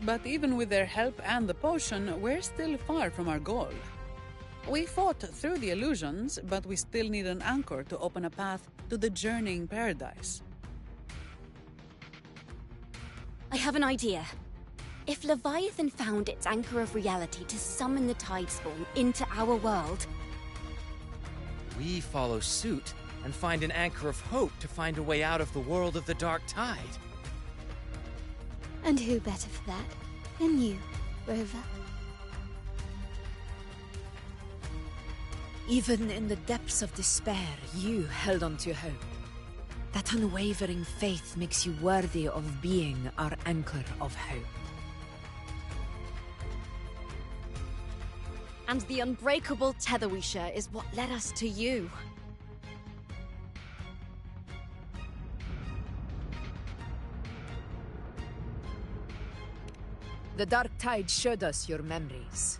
But even with their help and the potion, we're still far from our goal. We fought through the illusions, but we still need an anchor to open a path to the journeying paradise. I have an idea. If Leviathan found its anchor of reality to summon the Tidespawn into our world... we follow suit and find an anchor of hope to find a way out of the world of the Dark Tide. And who better for that than you, Rover? Even in the depths of despair, you held on to hope. That unwavering faith makes you worthy of being our anchor of hope. And the unbreakable tether we share is what led us to you. The Dark Tide showed us your memories.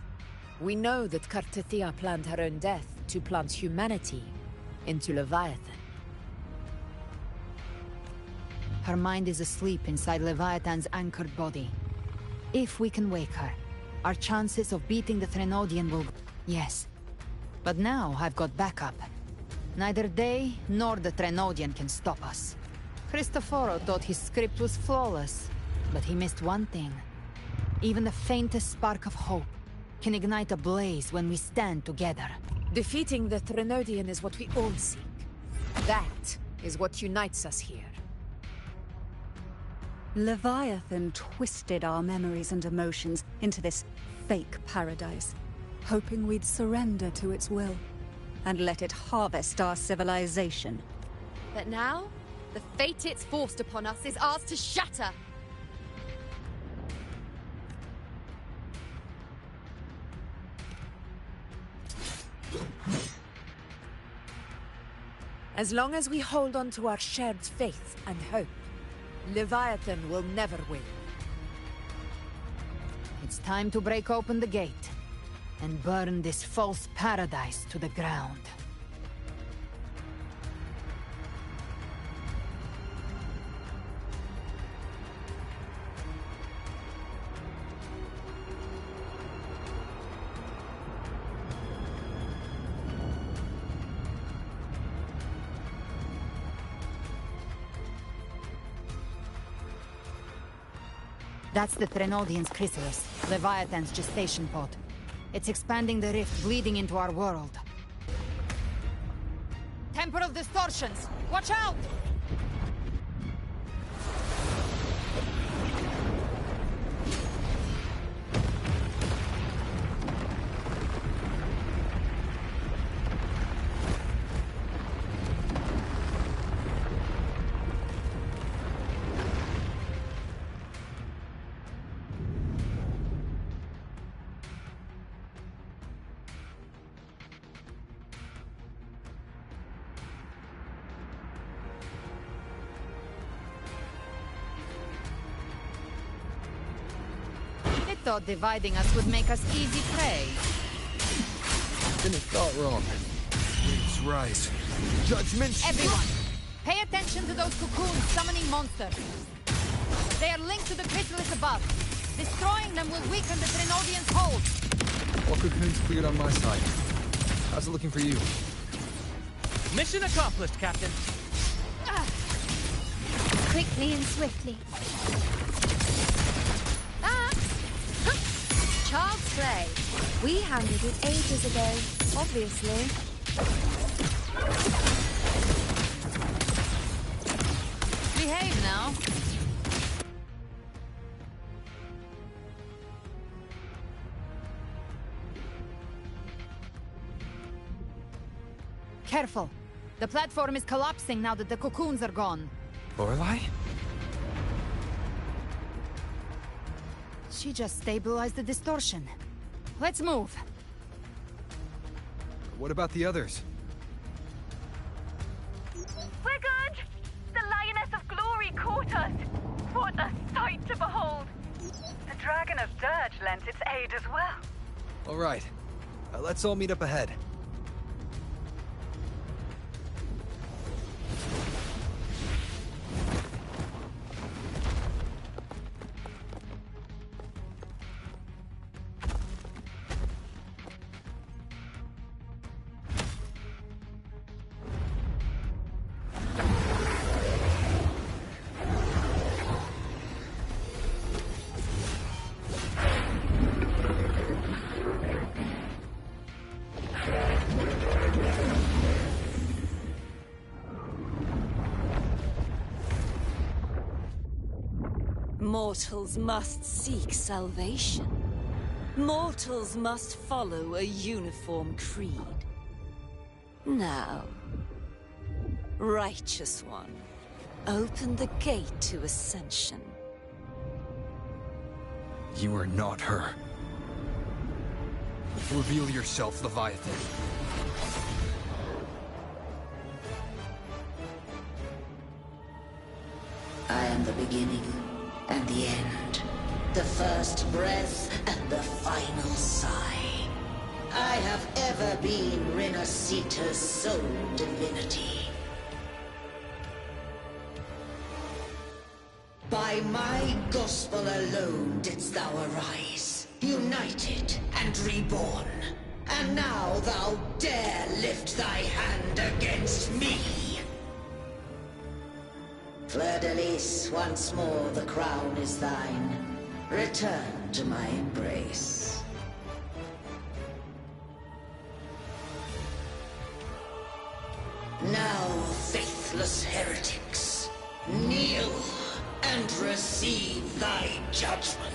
We know that Cartethya planned her own death to plant humanity into Leviathan. Her mind is asleep inside Leviathan's anchored body. If we can wake her, our chances of beating the Threnodian will... Yes. But now I've got backup. Neither they nor the Threnodian can stop us. Cristoforo thought his script was flawless, but he missed one thing. Even the faintest spark of hope can ignite a blaze when we stand together. Defeating the Threnodian is what we all seek. That is what unites us here. Leviathan twisted our memories and emotions into this fake paradise, hoping we'd surrender to its will and let it harvest our civilization. But now, the fate it's forced upon us is ours to shatter. As long as we hold on to our shared faith and hope, Leviathan will never win. It's time to break open the gate and burn this false paradise to the ground. That's the Threnodian's chrysalis, Leviathan's gestation pod. It's expanding the rift, bleeding into our world. Temporal distortions! Watch out! Thought dividing us would make us easy prey. Didn't have thought wrong. Waves rise. Judgment. Everyone, pay attention to those cocoons summoning monsters. They are linked to the chrysalis above. Destroying them will weaken the Threnodian's hold. All cocoons cleared on my side. How's it looking for you? Mission accomplished, Captain. Quickly and swiftly. Child's play. We handled it ages ago, obviously. Behave now. Careful. The platform is collapsing now that the cocoons are gone. Lorelei? She just stabilized the distortion. Let's move. What about the others? We're good! The Lioness of Glory caught us! What a sight to behold! its aid as well. All right. Let's all meet up ahead. Mortals must seek salvation. Mortals must follow a uniform creed. Now, Righteous One, open the gate to ascension. You are not her. Reveal yourself, Leviathan. I am the beginning and the end. The first breath and the final sigh. I have ever been Renasita's sole divinity. By my gospel alone didst thou arise, united and reborn. And now thou dare lift thy hand against me! Fleur-de-Lis, once more the crown is thine. Return to my embrace. Now, faithless heretics, kneel and receive thy judgment.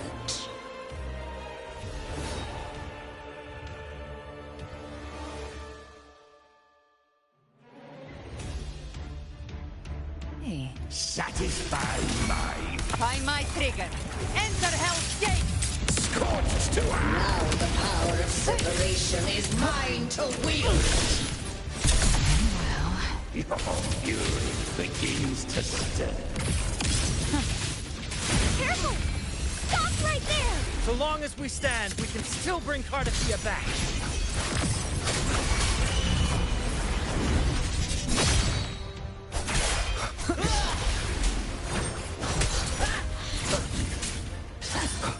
Satisfy my... Find my trigger. Enter Hell's Gate! Scorched to now the power of separation is mine to wield. Well... Your fury begins to stir. Careful! Stop right there! So long as we stand, we can still bring Cartethya back.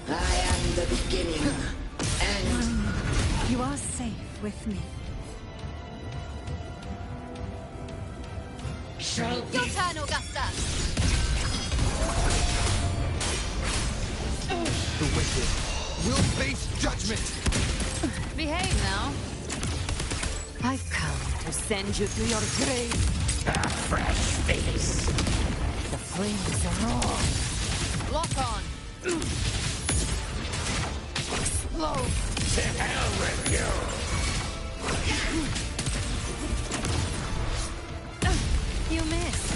I am the beginning, and... You are safe with me. Shall be... Your turn, Augusta! The wicked will face judgment! Behave now. I've come to send you to your grave. A fresh face. The flames are on. Lock on. Explode. To hell with you. You missed.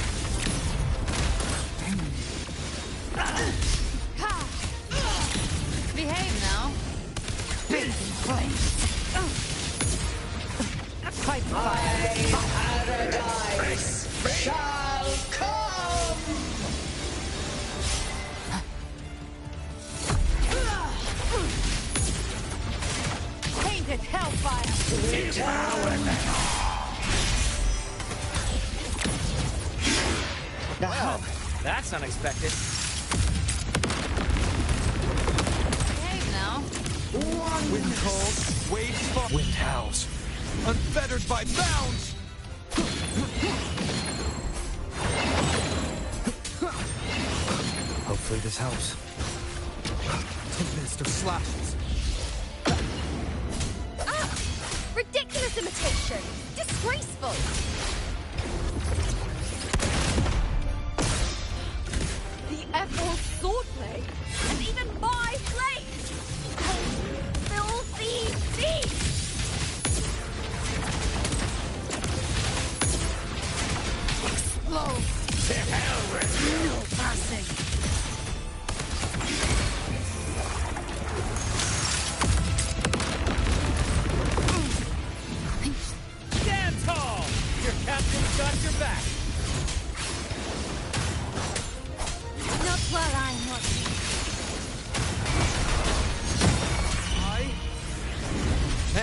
Behave now. Building flames. Fight fire. Paradise shall come. Painted hellfire. Devour them. Well, that's unexpected. Behave now. Wind calls, waves fall. Wind howls, unfettered by bounds! Hopefully this helps. The mist of slashes. Ah! Ridiculous imitation! Disgraceful! The F-Old swordplay! And even my blade! Filthy thief! Explode. To hell with you. No passing. Stand tall! Your captain's got your back. Not while I'm watching.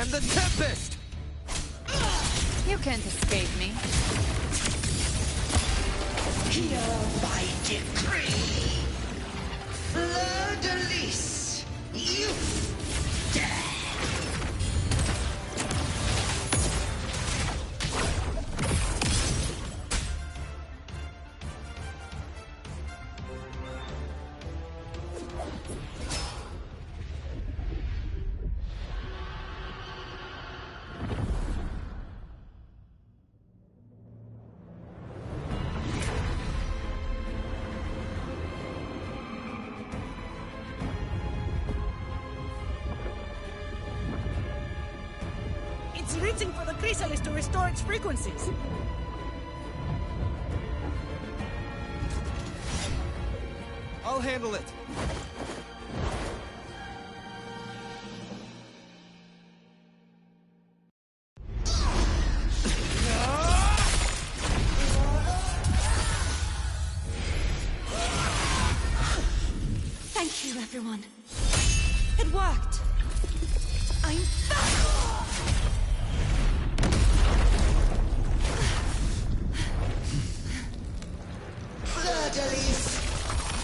And the Tempest! You can't escape me. Hear my decree! Fleur-de-Lis, you dare! It's reaching for the chrysalis to restore its frequencies. I'll handle it. Thank you, everyone. It worked. I'm back! Fleur-de-Lis,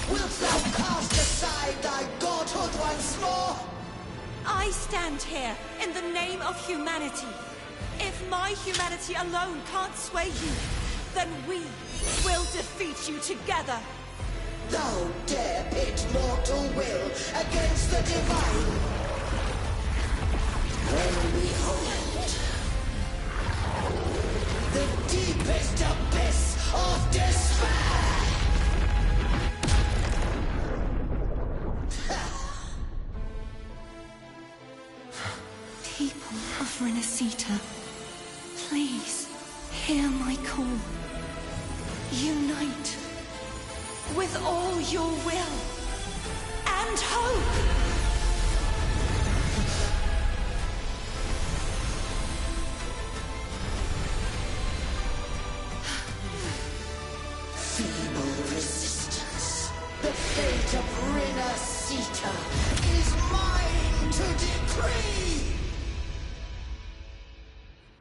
wilt thou cast aside thy godhood once more? I stand here in the name of humanity. If my humanity alone can't sway you, then we will defeat you together. Thou dare pit mortal will against the divine. When behold, the deepest abyss of despair! People of Renacita, please hear my call. Unite with all your will and hope. Feeble resistance. The fate of Renacita is mine to decree!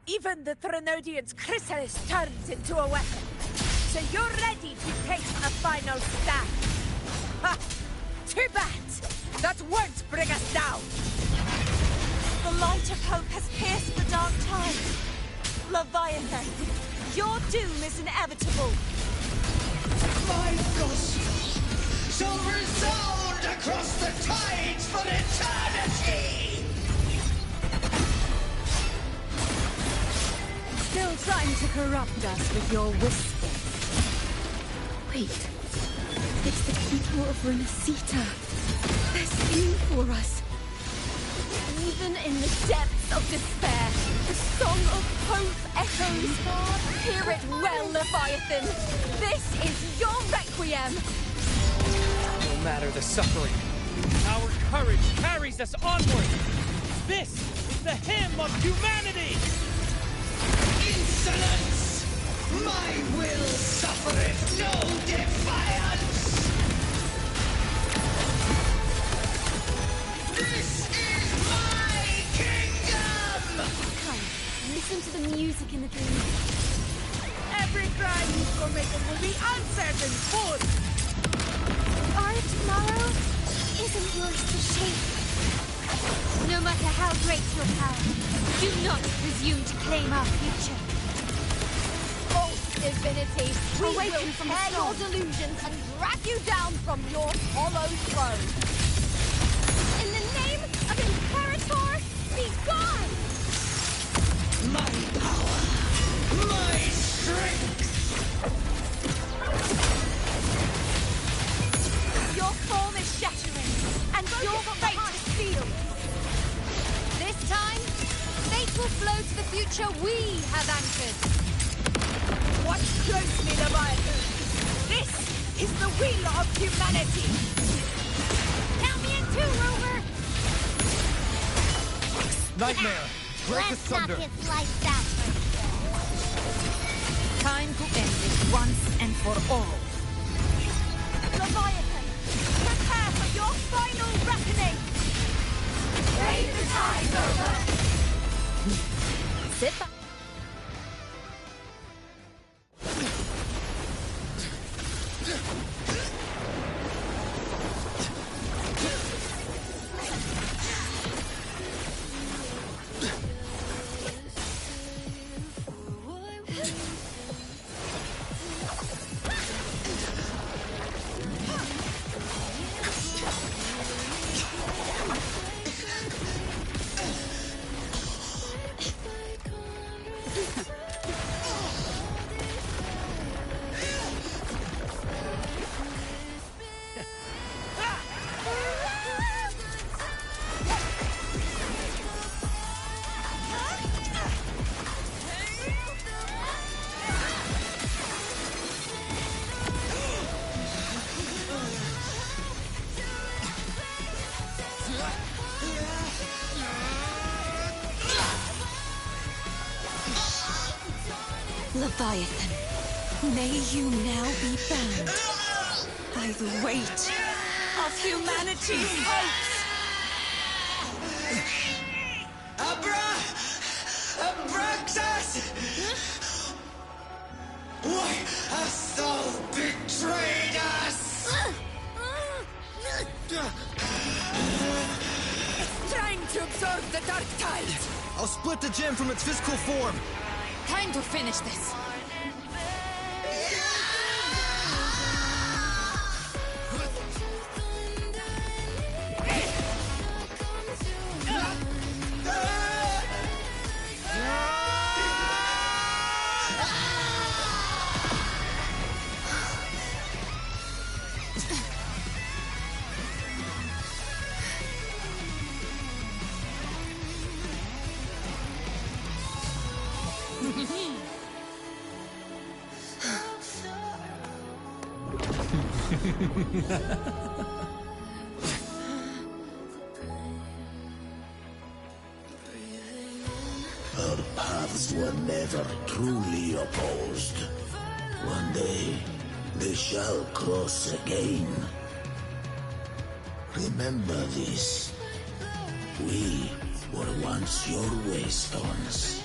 Even the Threnodian's chrysalis turns into a weapon. So you're ready to take a final stand. Ha! Too bad! That won't bring us down! The light of hope has pierced the dark tide. Leviathan, your doom is inevitable. My gospel shall resound across the tides for eternity! Still trying to corrupt us with your whispers. Wait. It's the people of Renacita. They're singing for us. Even in the depths of despair, the song of hope echoes. Hear it well, Leviathan. This is your requiem. No matter the suffering, our courage carries us onward. This is the hymn of humanity. Insolence! My will suffereth no defiance! This is my kingdom! Come, listen to the music in the dream. Every crime you've committed will be answered in full! Our tomorrow isn't yours to shape. No matter how great your power, do not presume to claim our future. False divinity, we will tear your delusions and drag you down from your hollow throne. In the name of Imperator, be gone! My power, my strength! Your form is shattering, and your fate is sealed. This time, fate will flow to the future we have anchored. Watch closely, Leviathan! This is the will of humanity! Count me in too, Rover! Nightmare! Break Let's asunder! knock his lights out. Time to end this once and for all. Leviathan, prepare for your final reckoning! Raise the tide, Rover! Sit back. Leviathan, may you now be bound by the weight of humanity's hopes! Abraxas! Why hast thou betrayed us? It's trying to absorb the dark tide! I'll split the gem from its physical form. Time to finish this. Our paths were never truly opposed. One day, they shall cross again. Remember this. We were once your waystones.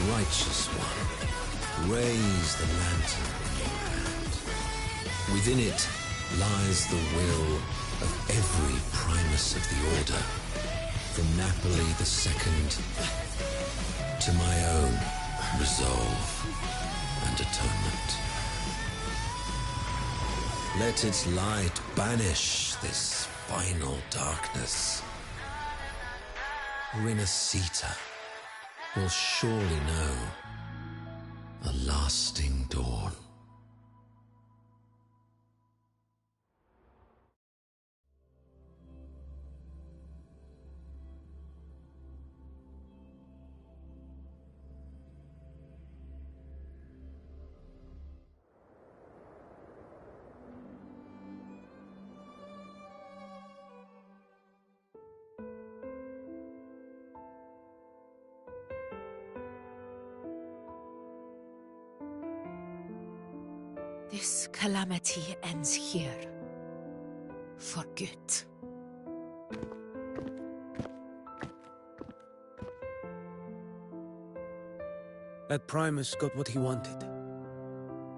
Righteous one, raise the lantern. Within it lies the will of every primus of the Order, from Napoli II to my own resolve and atonement. Let its light banish this final darkness. Renacita will surely know a lasting dawn. This calamity ends here. For good. That Primus got what he wanted.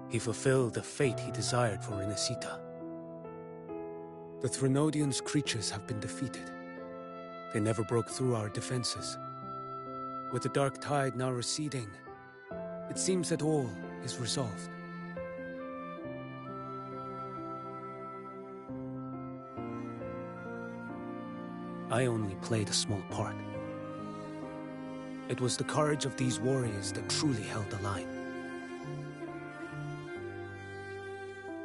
He fulfilled the fate he desired for Renacita. The Threnodians' creatures have been defeated. They never broke through our defenses. With the dark tide now receding, it seems that all is resolved. I only played a small part. It was the courage of these warriors that truly held the line.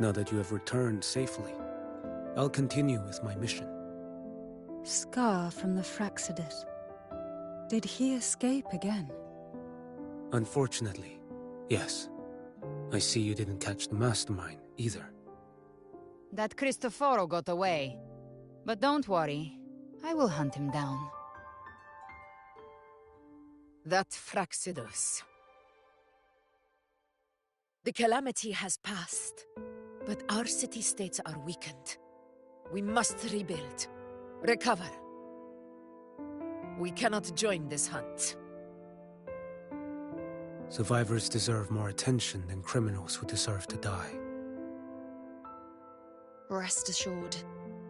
Now that you have returned safely, I'll continue with my mission. Scar from the Fraxidus. Did he escape again? Unfortunately, yes. I see you didn't catch the mastermind, either. That Cristoforo got away. But don't worry, I will hunt him down. That Fraxidus. The calamity has passed, but our city-states are weakened. We must rebuild. Recover. We cannot join this hunt. Survivors deserve more attention than criminals who deserve to die. Rest assured,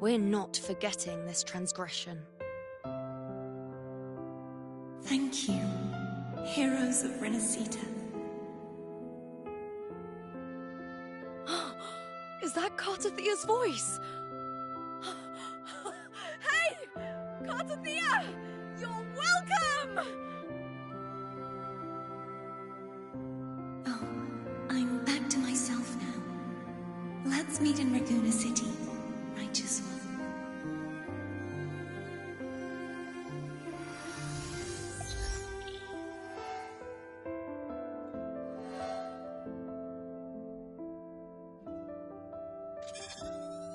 we're not forgetting this transgression. Thank you, heroes of Renacita. Is that Cartethya's voice? Hey! Cartethya! You're welcome! Oh, I'm back to myself now. Let's meet in Raguna City, righteous one.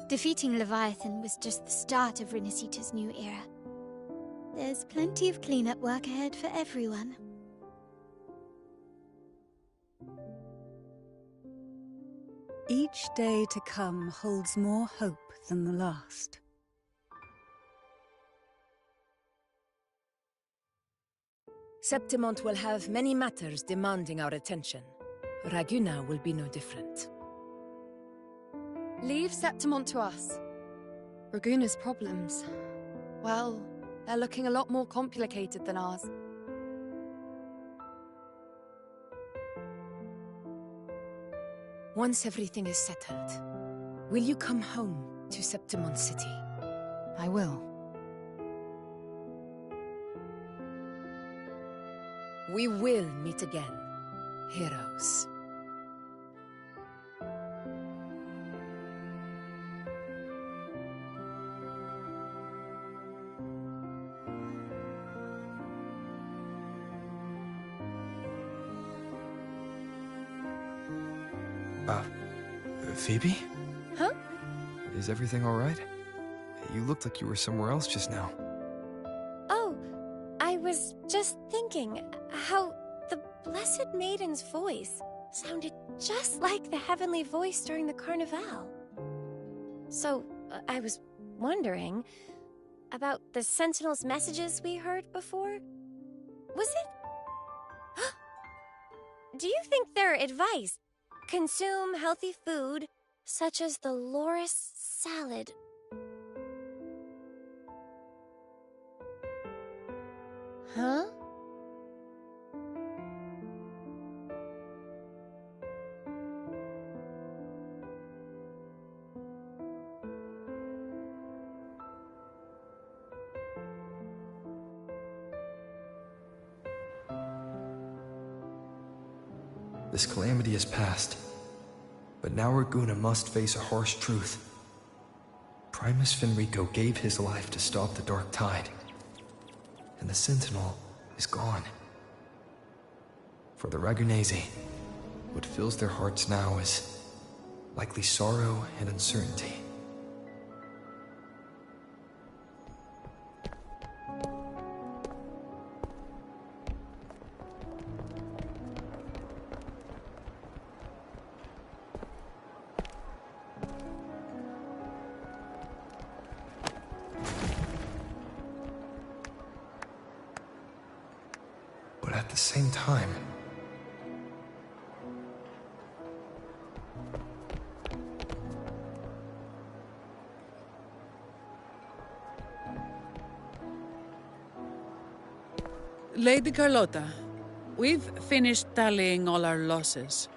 Defeating Leviathan was just the start of Renacita's new era. There's plenty of cleanup work ahead for everyone. Each day to come holds more hope than the last. Septimont will have many matters demanding our attention. Raguna will be no different. Leave Septimont to us. Raguna's problems, well, they're looking a lot more complicated than ours. Once everything is settled, will you come home to Septimont City? I will. We will meet again, heroes. Phoebe? Huh? Is everything all right? You looked like you were somewhere else just now. Oh, I was just thinking how the Blessed Maiden's voice sounded just like the heavenly voice during the Carnival. So, I was wondering about the Sentinel's messages we heard before. Was it? Do you think their advice, consume healthy food, such as the loris salad? Huh? This calamity has passed, but now Raguna must face a harsh truth. Primus Fenrico gave his life to stop the Dark Tide, and the Sentinel is gone. For the Ragunesi, what fills their hearts now is likely sorrow and uncertainty. But at the same time, Lady Carlotta, we've finished tallying all our losses.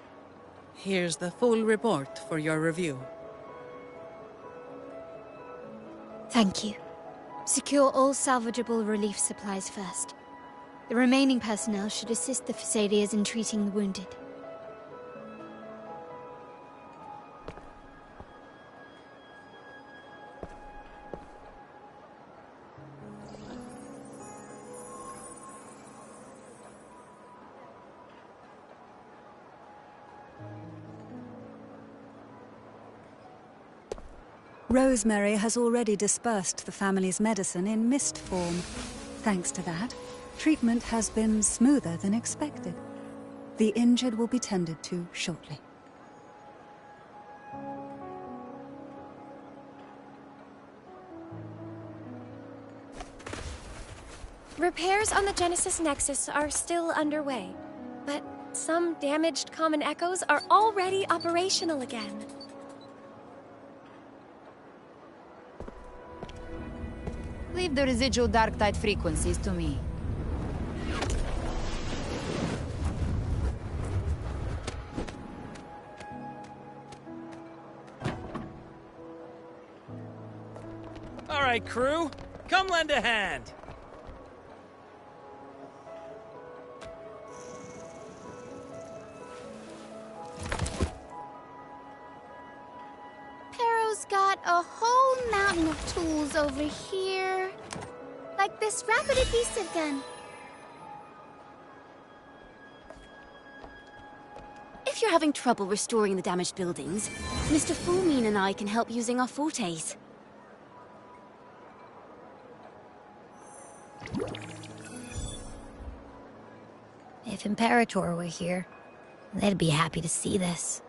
Here's the full report for your review. Thank you. Secure all salvageable relief supplies first. The remaining personnel should assist the Phasadeas in treating the wounded. Rosemary has already dispersed the family's medicine in mist form. Thanks to that, Treatment has been smoother than expected. The injured will be tended to shortly. Repairs on the Genesis Nexus are still underway, but some damaged common echoes are already operational again. Leave the residual Darktide frequencies to me. All right, crew, come lend a hand. Pero's got a whole mountain of tools over here. Like this rapid adhesive gun. If you're having trouble restoring the damaged buildings, Mr. Fullmean and I can help using our fortes. If Imperator were here, they'd be happy to see this.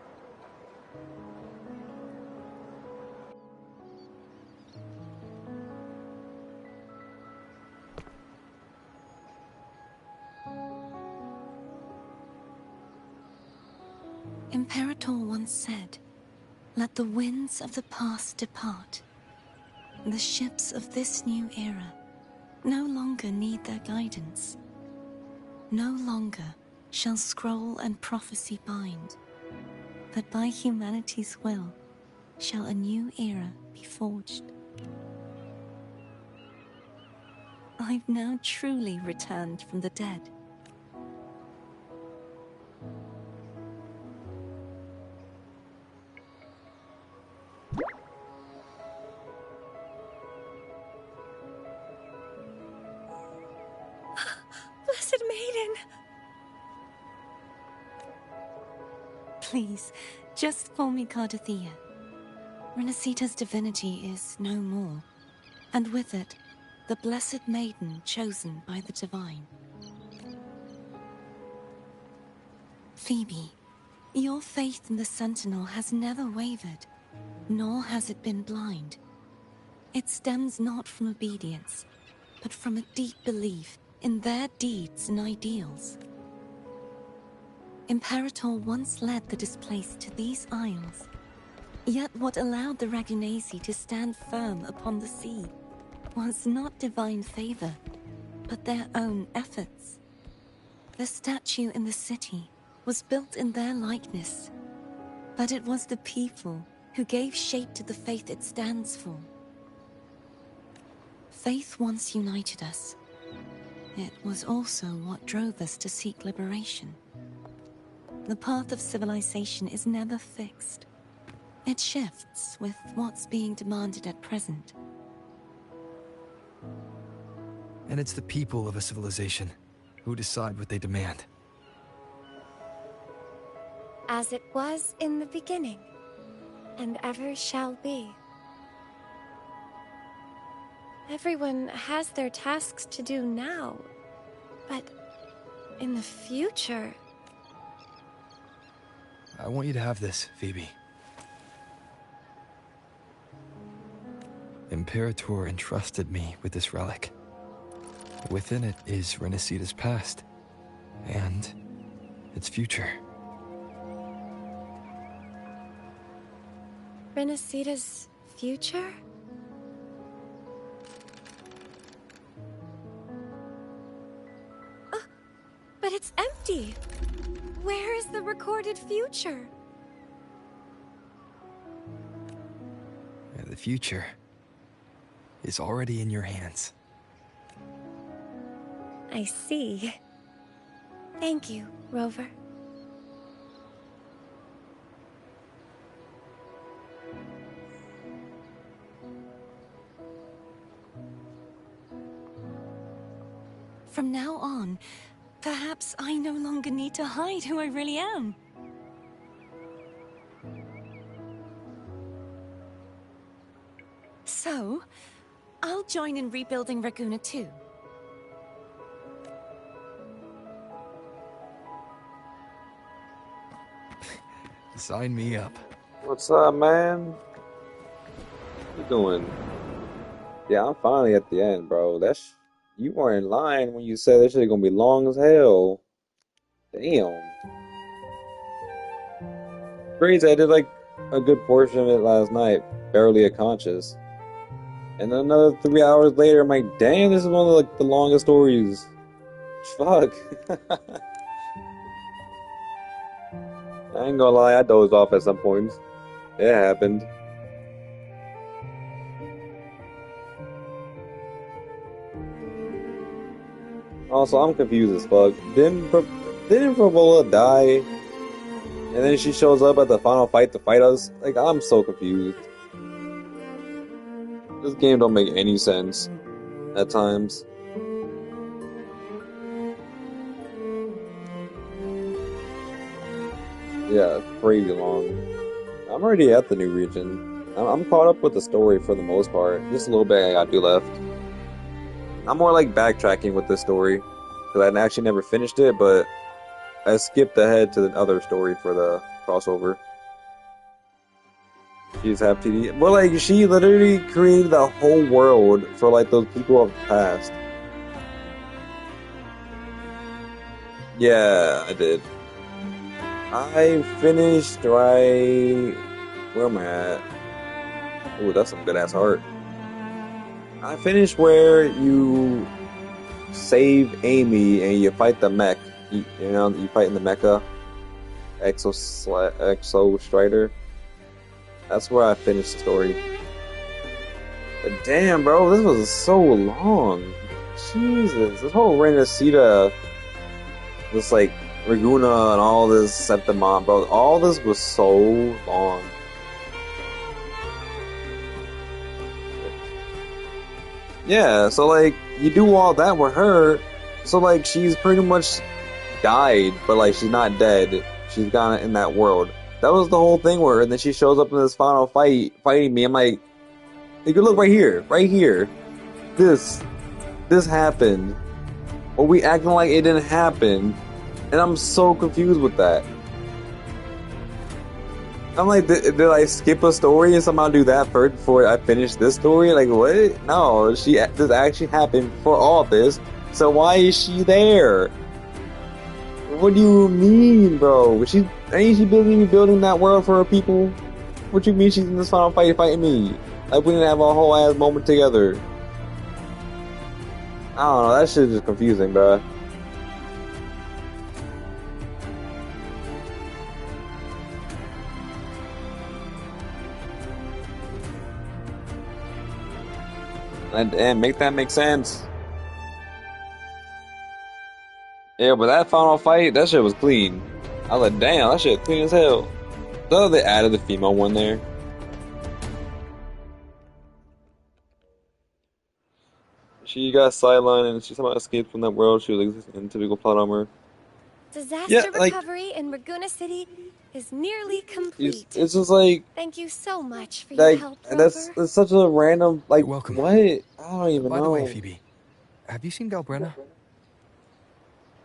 Imperator once said, "Let the winds of the past depart. The ships of this new era no longer need their guidance. No longer shall scroll and prophecy bind, but by humanity's will shall a new era be forged." I've now truly returned from the dead. Blessed Maiden! Please, just call me Cartethya. Renacita's divinity is no more, and with it, the Blessed Maiden chosen by the Divine. Phoebe, your faith in the Sentinel has never wavered, nor has it been blind. It stems not from obedience, but from a deep belief in their deeds and ideals. Imperator once led the displaced to these isles, yet what allowed the Ragunasi to stand firm upon the sea was not divine favor, but their own efforts. The statue in the city was built in their likeness, but it was the people who gave shape to the faith it stands for. Faith once united us. It was also what drove us to seek liberation. The path of civilization is never fixed. It shifts with what's being demanded at present. And it's the people of a civilization who decide what they demand. As it was in the beginning, and ever shall be. Everyone has their tasks to do now, but in the future... I want you to have this, Phoebe. Imperator entrusted me with this relic. Within it is Renacita's past, and its future. Renacita's future? But it's empty! Where is the recorded future? The future is already in your hands. I see. Thank you, Rover. From now on, perhaps I no longer need to hide who I really am. So, I'll join in rebuilding Raguna too. Sign me up. What's up, man? What you doing? Yeah, I'm finally at the end, bro. You weren't in line when you said this shit gonna be long as hell. Damn. Crazy, I did like a good portion of it last night, barely unconscious. And then another 3 hours later, I'm like, damn, this is one of like the longest stories. Fuck. I ain't gonna lie, I dozed off at some points. It happened. Also, I'm confused as fuck. Didn't Frobola die? And then she shows up at the final fight to fight us? Like, I'm so confused. This game don't make any sense at times. Yeah, crazy long. I'm already at the new region. I'm caught up with the story for the most part. Just a little bit I got to do left. I'm more like backtracking with this story. Because I actually never finished it, but I skipped ahead to the other story for the crossover. She's half TD. Well, like, she literally created the whole world for, like, those people of the past. Yeah, I did. I finished right... Where am I at? Ooh, that's some good-ass art. I finished where you save Amy and you fight the mech. You know, you fight in the mecha. Exo Strider. That's where I finished the story. But damn, bro, this was so long. Jesus, this whole Renacita, this like Raguna and all this Septimon, bro, all this was so long. Yeah, so like you do all that with her, so like she's pretty much died, but like she's not dead. She's gone in that world. That was the whole thing with her, and then she shows up in this final fight, fighting me. I'm like, you can look right here. This happened. Or we acting like it didn't happen, and I'm so confused with that. I'm like, did I skip a story and somehow do that first before I finish this story? Like, what? No, this actually happened for all this, so why is she there? What do you mean, bro? Ain't she building that world for her people? What you mean she's in this final fight fighting me? Like we didn't have a whole ass moment together. I don't know, that shit is just confusing, bro. And make that make sense. Yeah, but that final fight, that shit was clean. I was like, damn, that shit clean as hell. So they added the female one there. She got sidelined and she somehow escaped from that world. She was in typical plot armor. Disaster recovery in Raguna City is nearly complete. It's just like... Thank you so much for your help, Rover. That's such a random... Like, you're welcome. What? I don't even know. By the way, Phoebe, have you seen Galbrenna?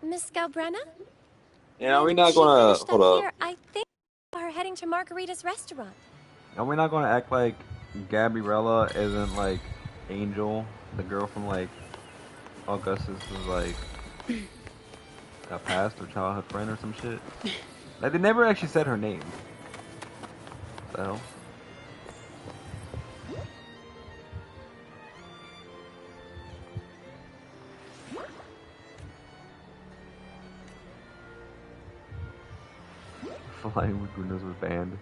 Miss Galbrenna? Yeah, we're not gonna... Hold up. Here, I think we're heading to Margarita's restaurant. Are we not gonna act like Gabriella isn't, like, Angel, the girl from, like, Augustus is, like... a past or childhood friend or some shit. Like, they never actually said her name. What the hell? Flying with Gunas was banned.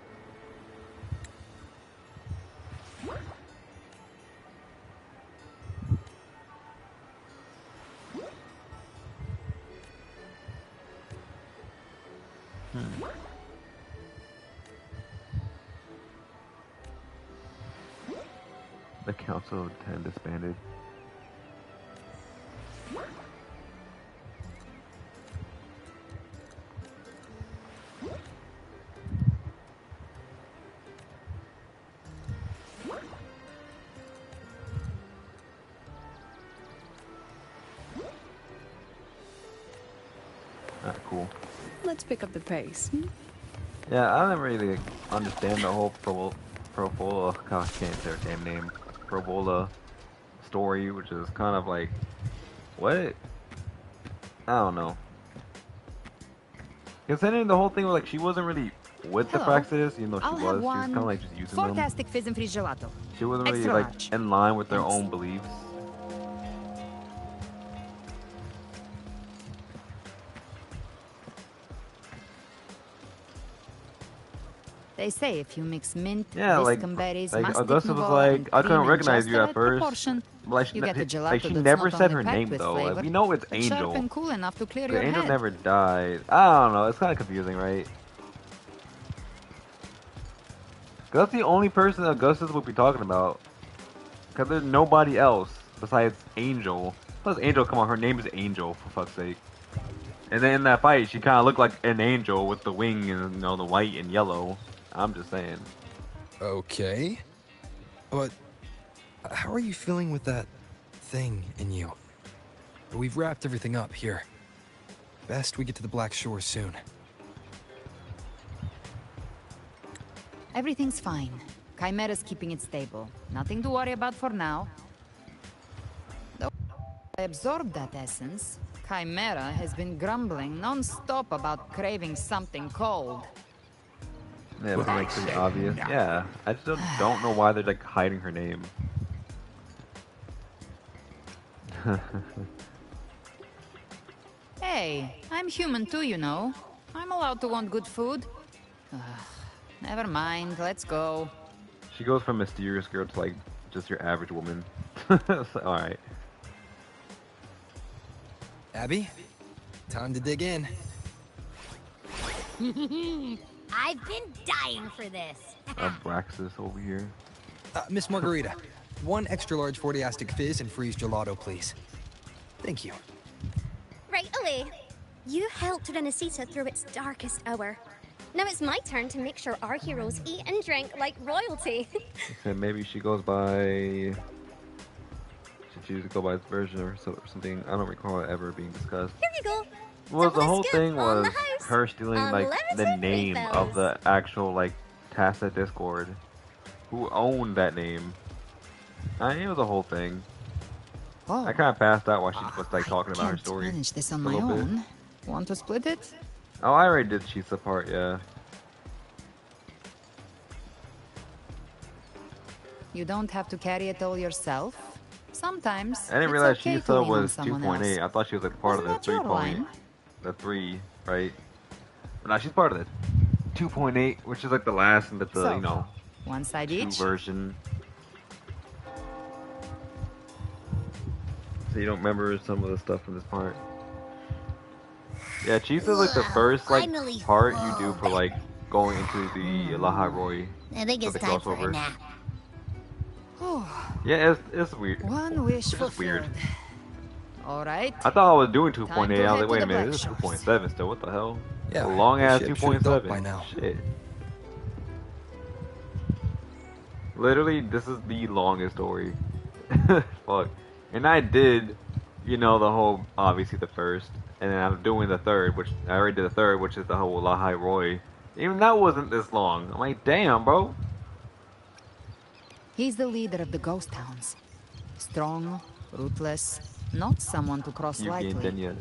The Council of 10 disbanded. Ah, cool. Let's pick up the pace. Yeah, I didn't really understand the whole Provola, God, I can't say her damn name, Provola story, which is kind of like, what? I don't know. Considering the whole thing was like, she wasn't really with the Praxis, even though she was kind of like just using them. Fantastic fizz and freeze gelato. She wasn't really Extra like large. in line with their own beliefs. They say if you mix mint, Yeah, like berries, Augusta was like, I couldn't recognize you at first. Like she never said her name though. Like, we know it's Angel. And cool enough to clear The your Angel head. never died. I don't know. It's kind of confusing, right? Cause that's the only person Augustus would be talking about. Cause there's nobody else besides Angel. Plus Angel, come on, her name is Angel for fuck's sake. And then in that fight, she kind of looked like an angel with the wing and the white and yellow. I'm just saying. Okay. But how are you feeling with that thing in you? We've wrapped everything up here. Best we get to the Black Shore soon. Everything's fine. Chimera's keeping it stable. Nothing to worry about for now. Though I absorbed that essence, Chimera has been grumbling non-stop about craving something cold. Yeah, but it makes it obvious. Yeah, I just don't know why they're like hiding her name. Hey, I'm human too, you know. I'm allowed to want good food. Never mind, let's go. She goes from mysterious girl to like just your average woman. Alright. Abby, time to dig in. I've been dying for this. Abraxas over here. Miss Margarita, one extra large 40-astic fizz and freeze gelato, please. Thank you. Right away. You helped Renesita through its darkest hour. Now it's my turn to make sure our heroes eat and drink like royalty. Okay, maybe she goes by... She chooses to go by this version or something. I don't recall it ever being discussed. Here you go. Well, the whole thing was her stealing like the name of the actual like Tacit Discord. Who owned that name? I mean, it was a whole thing. Oh. I kind of passed out while she was like talking about her Can't story. manage this on a my little bit. own. Want to split it? Oh, I already did Chisa's part, yeah. You don't have to carry it all yourself. Sometimes I didn't it's realize okay to Chisa lean on was someone 2.8. else. I thought she was like part Wasn't of the that your 3 line? the 3, right? But now she's part of the 2.8, which is like the last and the So, you know, one side 2 each. version. So you don't remember some of the stuff from this part. Yeah, Chisa's like the first like finally part you do for like going into the Laha Roy. I think it's the time for a crossover. nap. Yeah, it's weird. One wish It's just weird. fulfilled. All right. I thought I was doing Time 2.8. to I was head like, to wait a the minute, Black this is Shores. 2.7 still. What the hell? Yeah, a long ass the ship should have docked 2.7 by now. Shit. Literally, this is the longest story. Fuck. And I did, you know, the whole obviously the first, and then I'm doing the third, which I already did the third, which is the whole Lahai Roy. Even that wasn't this long. I'm like, damn, bro. He's the leader of the ghost towns. Strong, ruthless, not someone to cross Yugi and lightly. Denya.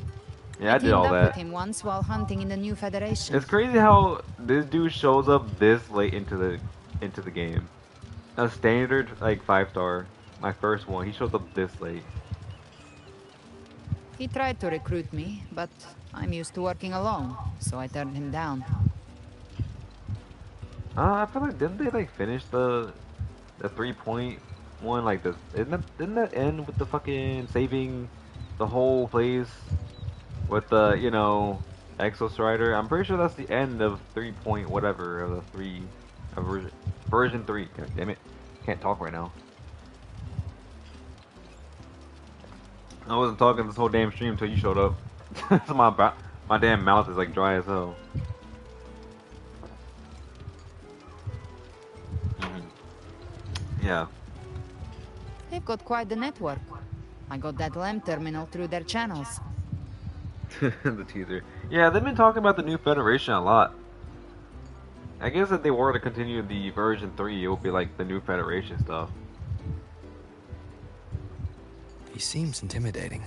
Yeah, I did all teamed up that. with him once while hunting in the New Federation. It's crazy how this dude shows up this late into the game. A standard like 5-star, my first one. He shows up this late. He tried to recruit me, but I'm used to working alone, so I turned him down. I feel like didn't they like finish the 3.1 like this? Didn't that end with the fucking saving the whole place with the Exo Strider? I'm pretty sure that's the end of 3. Whatever of the 3 version 3. God damn it, can't talk right now. I wasn't talking this whole damn stream until you showed up. So my damn mouth is like dry as hell. Yeah. They've got quite the network. I got that LEM terminal through their channels. The teaser. Yeah, they've been talking about the new Federation a lot. I guess if they were to continue the version 3, it would be like the new Federation stuff. He seems intimidating,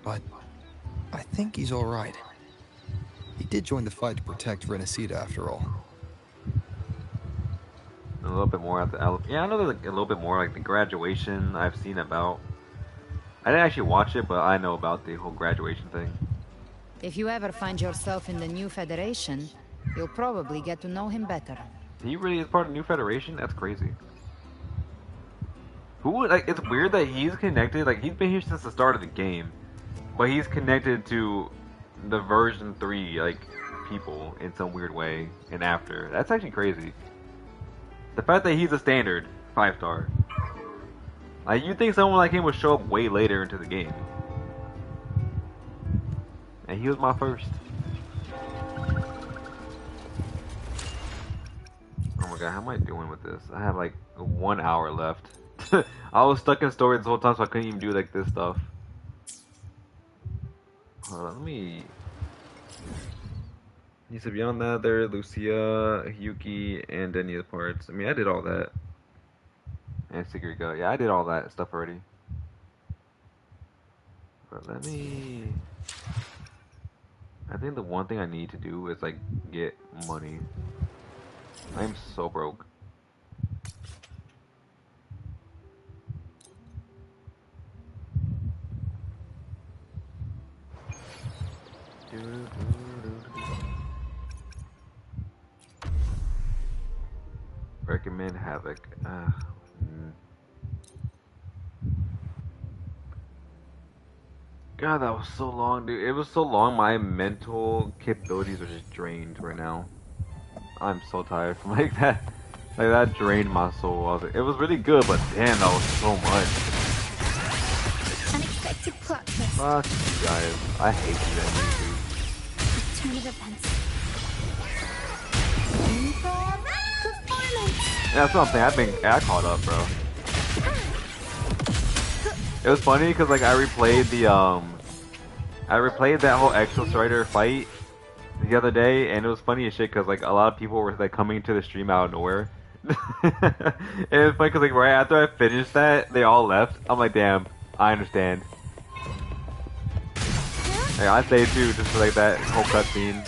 but I think he's alright. He did join the fight to protect Renesita after all. A little bit more at the yeah, I know there's like a little bit more like the graduation I've seen about. I didn't actually watch it, but I know about the whole graduation thing. If you ever find yourself in the new Federation, you'll probably get to know him better. He really is part of the new Federation? That's crazy. Who, like, it's weird that he's connected, like, he's been here since the start of the game, but he's connected to the version 3, like, people in some weird way, and after. That's actually crazy. The fact that he's a standard 5-star. Like, you'd think someone like him would show up way later into the game. And he was my first. Oh my god, how am I doing with this? I have like 1 hour left. I was stuck in story this whole time, so I couldn't even do like this stuff. Hold on, let me... He said beyond that, there Lucia, Yuki, and Denya's parts. I mean, I did all that. And Secret Gut. Yeah, I did all that stuff already. But let me... I think the one thing I need to do is like get money. I'm so broke. Recommend Havoc. God, that was so long, dude. It was so long, my mental capabilities are just drained right now. I'm so tired from like that. Like that drained my soul. It was really good, but damn, that was so much. Unexpected plot twist. Fuck you guys. I hate you that movie. Turn of events. Yeah, that's what I'm saying. I caught up, bro. It was funny because like I replayed that whole Exo Strider fight the other day, and it was funny as shit because like a lot of people were like coming to the stream out of nowhere. And it was funny because like right after I finished that, they all left. I'm like, damn, I understand. Like, I say too, just for like that whole cutscene.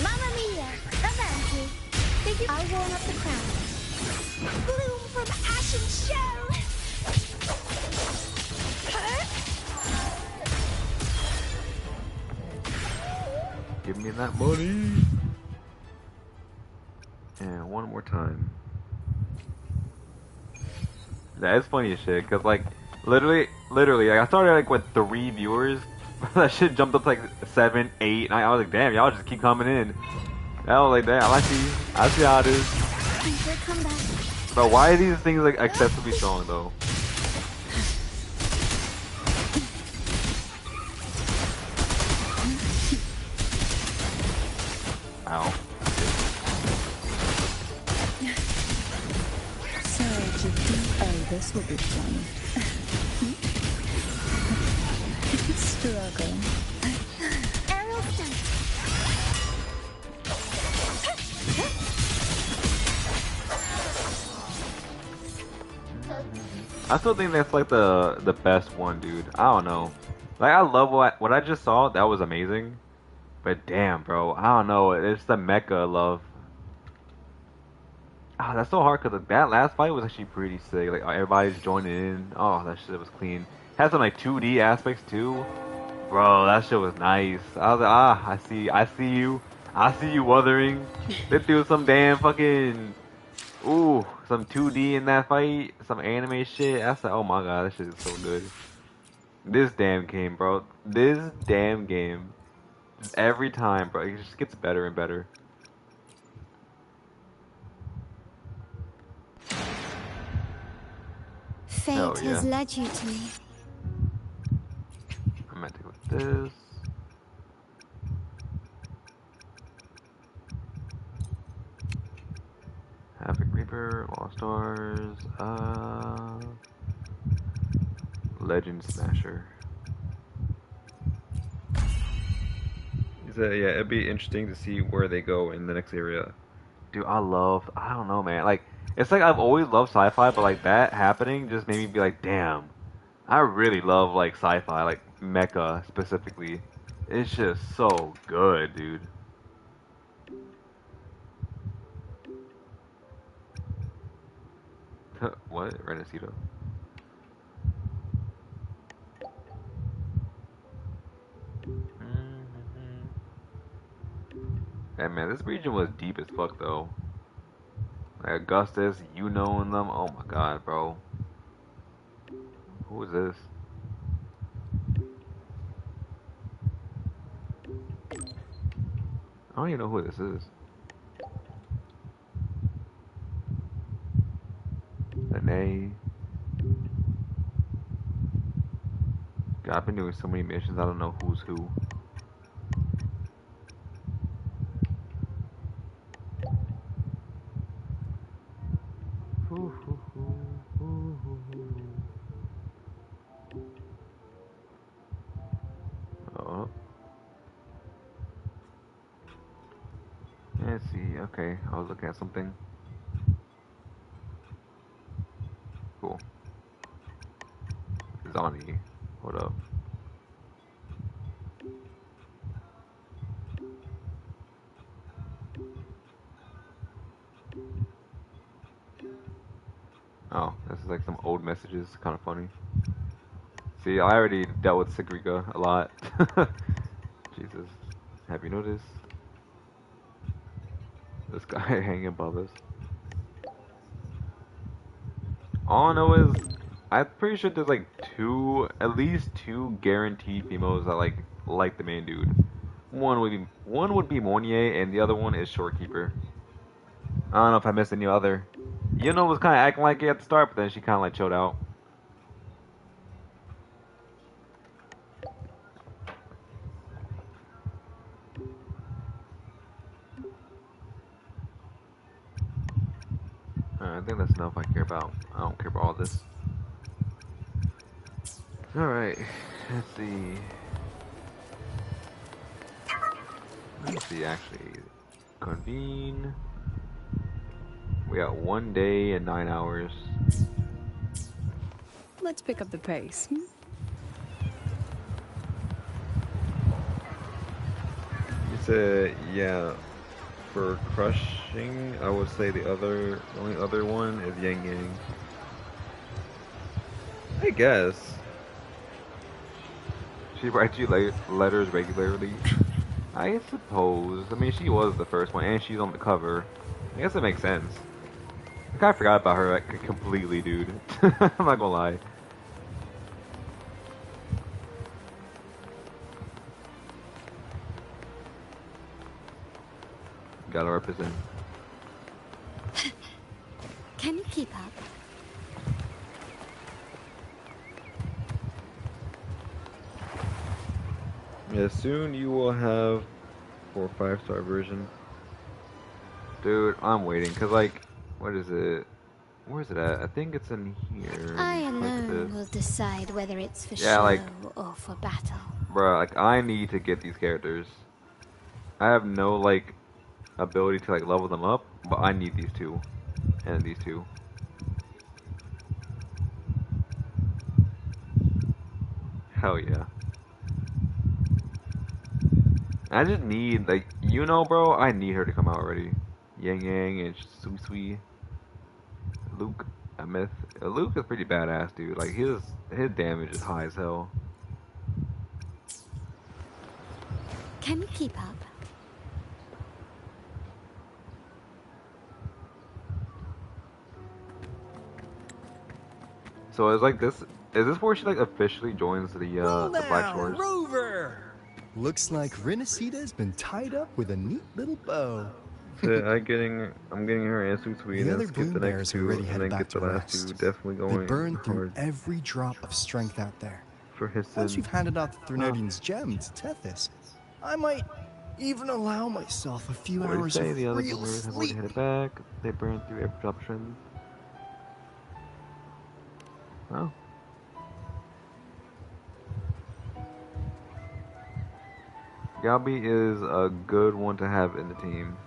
Mamma mia, avanti. I'll warm up the crowd. Bloom from ashen shell. Give me that money. And one more time. That's funny as shit, cause like literally, like, I started like with 3 viewers. That shit jumped up to like 7, 8, and I was like, damn, y'all just keep coming in. I was like, damn, I see how it is. But why are these things like excessively strong though? Ow. So, oh, this will be fun. Struggle. Aerial stunt. I still think that's like the best one, dude. I don't know. Like I love what I just saw. That was amazing. But damn, bro, I don't know. It's the mecha love. Oh, that's so hard because that last fight was actually pretty sick. Like everybody's joining in. Oh, that shit was clean. Had some like 2D aspects too. Bro, that shit was nice. I was like, I see you, Wuthering. They threw some damn fucking, some 2D in that fight, some anime shit. I said, oh my god, that shit is so good. This damn game, bro. This damn game. Every time, bro, it just gets better and better. Fate has led you to me. I'm gonna take with this. Havoc Reaper, Lost Stars, Legend Smasher. So yeah, it'd be interesting to see where they go in the next area. Dude, I don't know, man. Like, it's like I've always loved sci-fi, but like that happening just made me be like, damn, I really love like sci-fi, like mecha specifically. It's just so good, dude. What? Renacito? Hey man, this region was deep as fuck though. Like Augustus, you knowing them, oh my god, bro. Who is this? I don't even know who this is. Lene. God, I've been doing so many missions, I don't know who's who. Oh. Let's see, okay, I was looking at something. Cool. Zani. Hold up. Oh, this is like some old messages, kind of funny. See, I already dealt with Sigriga a lot. Jesus. Have you noticed? This guy hanging above us. All I know is, I'm pretty sure there's like at least two guaranteed females that like the main dude. One would be Mornier, and the other one is Shorekeeper. I don't know if I missed any other. You know, was kind of acting like it at the start, but then she kind of like chilled out. I think that's enough I care about. I don't care about all this. Alright, let's see. Let's see, actually. Convene. We got 1 day and 9 hours. Let's pick up the pace. It's a, yeah, for crushing, I would say the only other one is Yang Yang. I guess. She writes you letters regularly. I suppose. I mean, she was the first one, and she's on the cover. I guess it makes sense. I kind of forgot about her like, completely, dude. I'm not gonna lie. Gotta represent. Can you keep up? Yeah, soon you will have 4 or 5-star version. Dude, I'm waiting, cause like, what is it? Where is it at? I think it's in here. I alone will decide whether it's for yeah, show like, or for battle. bruh, like I need to get these characters. I have no like ability to like level them up, but I need these two and these two. Hell yeah. I just need like bro, I need her to come out already. Yang Yang and Sui Sui. Luke, Amith. Luke is pretty badass, dude. Like his damage is high as hell. Can you keep up? So it's like this. Is this where she like officially joins the Black Shores? Rover! Looks like Renacita's been tied up with a neat little bow. So I'm getting her and Sui Sui, and then skip the next two, already and headed then back get the to last rest. two. Definitely going They burn through hard every drop of strength out there. for his Once sin. you've handed out the Threnodian's gem to Tethys, I might even allow myself a few What do you hours say? of The other real boomers have already sleep. headed back. They burn through every drop of strength. Oh. Galbi is a good one to have in the team.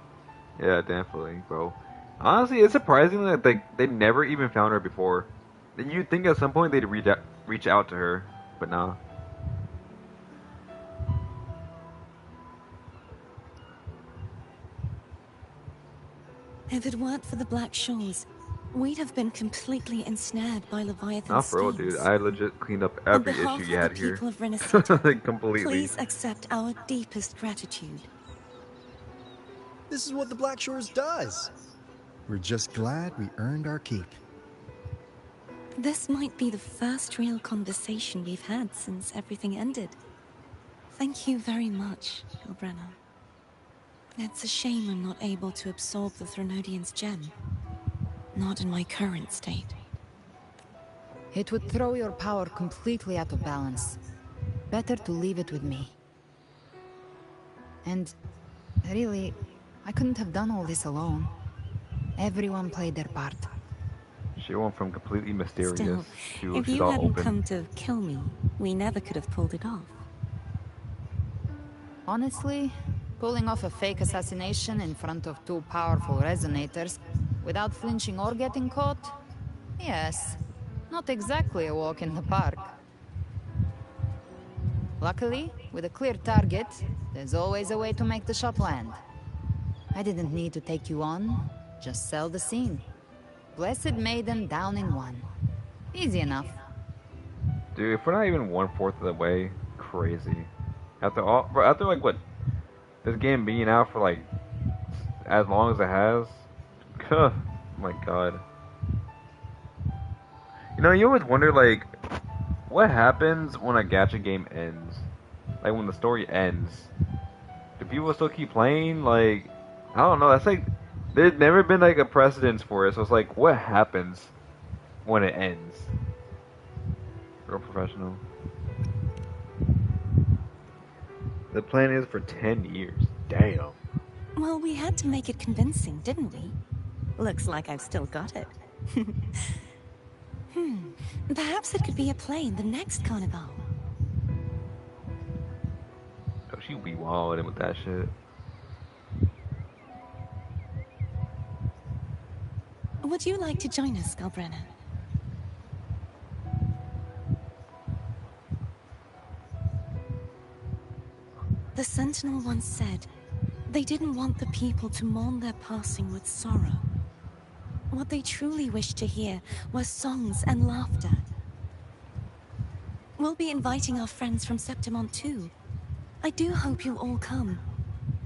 Yeah, definitely, bro. Honestly, it's surprising that they never even found her before. You'd think at some point they'd reach out to her, but nah. If it weren't for the Black Shores, we'd have been completely ensnared by Leviathan's Not for real, schemes. dude. I legit cleaned up On every behalf issue you of had the here. people of Renacita, Like, completely. please accept our deepest gratitude. This is what the Black Shores does. We're just glad we earned our keep. This might be the first real conversation we've had since everything ended. Thank you very much, Galbrenna. It's a shame I'm not able to absorb the Threnodian's gem. Not in my current state. It would throw your power completely out of balance. Better to leave it with me. And really, I couldn't have done all this alone. Everyone played their part. She went from completely mysterious Still, to if she's you all hadn't open. come to kill me, we never could have pulled it off. Honestly, pulling off a fake assassination in front of two powerful resonators without flinching or getting caught? Yes, not exactly a walk in the park. Luckily, with a clear target, there's always a way to make the shot land. I didn't need to take you on, just sell the scene. Blessed Maiden down in one. Easy enough. Dude, if we're not even 1/4 of the way, crazy. After like what, this game being out for like as long as it has, oh my god. You know, you always wonder like, what happens when a gacha game ends? Like when the story ends, do people still keep playing? Like, I don't know. That's like, there's never been like a precedence for it. So it's like, what happens when it ends? Real professional. The plan is for 10 years. Damn. Well, we had to make it convincing, didn't we? Looks like I've still got it. Perhaps it could be a play in the next carnival. Oh, she be wildin' with that shit. Would you like to join us, Galbrenna? The Sentinel once said they didn't want the people to mourn their passing with sorrow. What they truly wished to hear were songs and laughter. We'll be inviting our friends from Septimont too. I do hope you'll all come,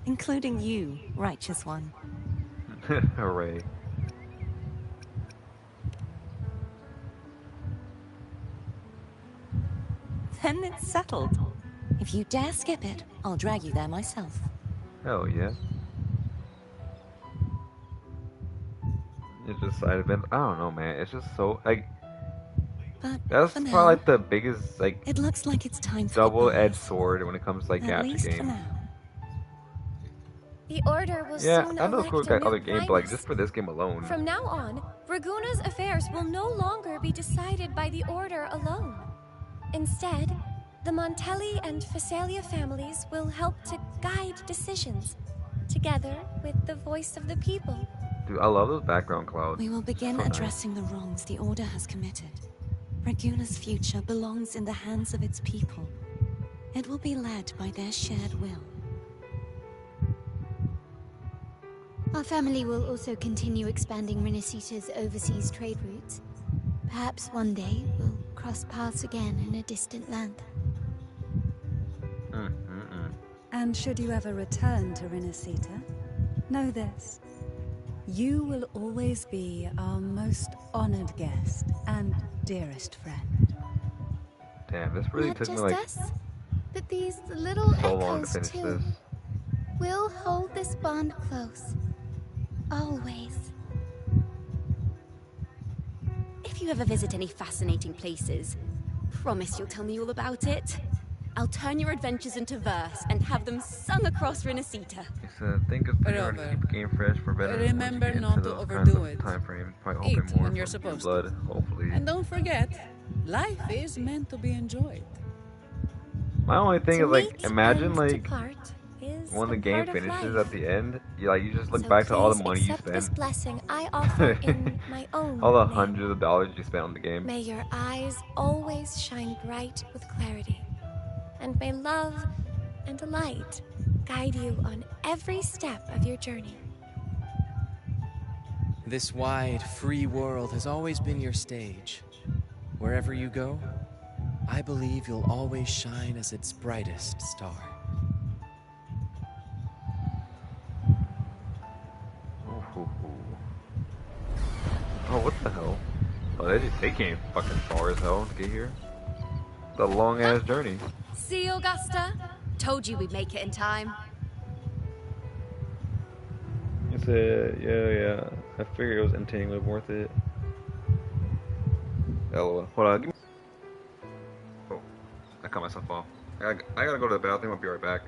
including you, righteous one. Hooray. Then it's settled. If you dare skip it, I'll drag you there myself. Hell yeah. It's just side events. I don't know, man. It's just so like. But that's for probably now, like the biggest like. It looks like it's time for double-edged sword when it comes to like At gacha least for games. now. The Order will Yeah, soon I know it's cool elect with a new other games, but like Primus. just for this game alone. From now on, Raguna's affairs will no longer be decided by the Order alone. Instead, the Montelli and Phasalia families will help to guide decisions, together with the voice of the people. Dude, I love those background clouds. We will begin So nice. addressing the wrongs the Order has committed. Raguna's future belongs in the hands of its people. It will be led by their shared will. Our family will also continue expanding Renacita's overseas trade routes. Perhaps one day we'll cross paths again in a distant land. And should you ever return to Renacita, know this. You will always be our most honored guest and dearest friend. Damn, this really Not took me just like us, but these little so long to echoes finish too. this. We'll hold this bond close. Always. If you ever visit any fascinating places, promise you'll tell me all about it. I'll turn your adventures into verse and have them sung across Renacita. Think of pretty hard to keep the game fresh for better. Remember not to those overdo kinds it. of time frame. Probably Eat open more when you're from supposed blood, to. hopefully. And don't forget, life is meant to be enjoyed. My only thing To is like, meet imagine and like depart, when the and game part of finishes life. at the end, you just look So back to all the please money you accept this spent, blessing I offer in my own all the name. hundreds of dollars you spent on the game. May your eyes always shine bright with clarity, and may love and light guide you on every step of your journey. This wide, free world has always been your stage. Wherever you go, I believe you'll always shine as its brightest star. Oh, what the hell? Oh, they came fucking far as hell to get here. The long ass journey. See, Augusta? Told you we'd make it in time. You said, yeah. I figured it was entertaining, worth it. LOL. Hold on, give me. Oh, I cut myself off. I gotta go to the bathroom. I'll be right back.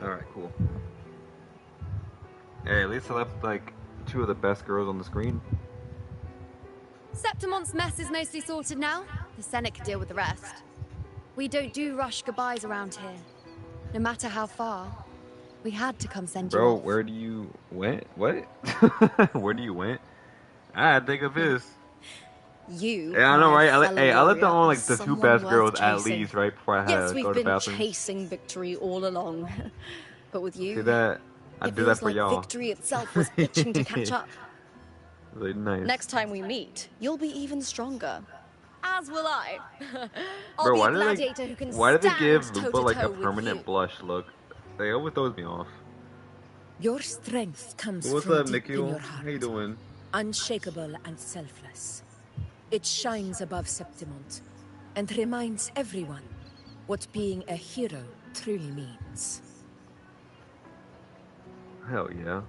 Alright, cool. Hey, at least I left like 2 of the best girls on the screen. Septimont's mess is mostly sorted now. The Senate could deal with the rest. We don't do rush goodbyes around here. No matter how far, we had to come send you Bro, off. where do you went? What? Where do you went? I think of this. You. Yeah, I know, my right? fellow I let them warrior, on are like the 2 someone best worth girls at chasing. least, right before I had Yes, to we've go to the been bathroom. chasing victory all along. But with you, See that? I it do that feels for like y'all. victory itself was itching to catch up. Really nice. Next time we meet, you'll be even stronger. As will I. I'll Bro, be a gladiator who can why did they stand give Lupa toe-to-toe like a with permanent you. blush look? They always throws me off. Your strength comes What's from up, deep in Nikhil? your heart. How you doing? Unshakable and selfless. It shines above Septimont and reminds everyone what being a hero truly means. Hell yeah.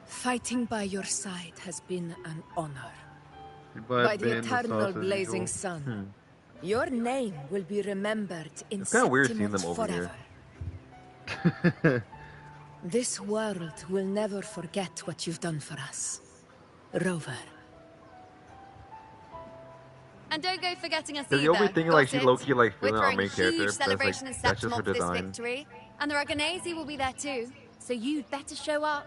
Fighting by your side has been an honor. Goodbye, By the Ben, eternal sauce as blazing usual. sun, your name will be remembered in It's kind of weird seeing Septimont them over forever. here. This world will never forget what you've done for us, Rover. And don't go forgetting us Cause either. you always thinking like she Got it? low-key like We're feeling our throwing main a character. huge That's like celebration in that's just her Septimont for this design. victory. And the Raganese will be there too. So you'd better show up.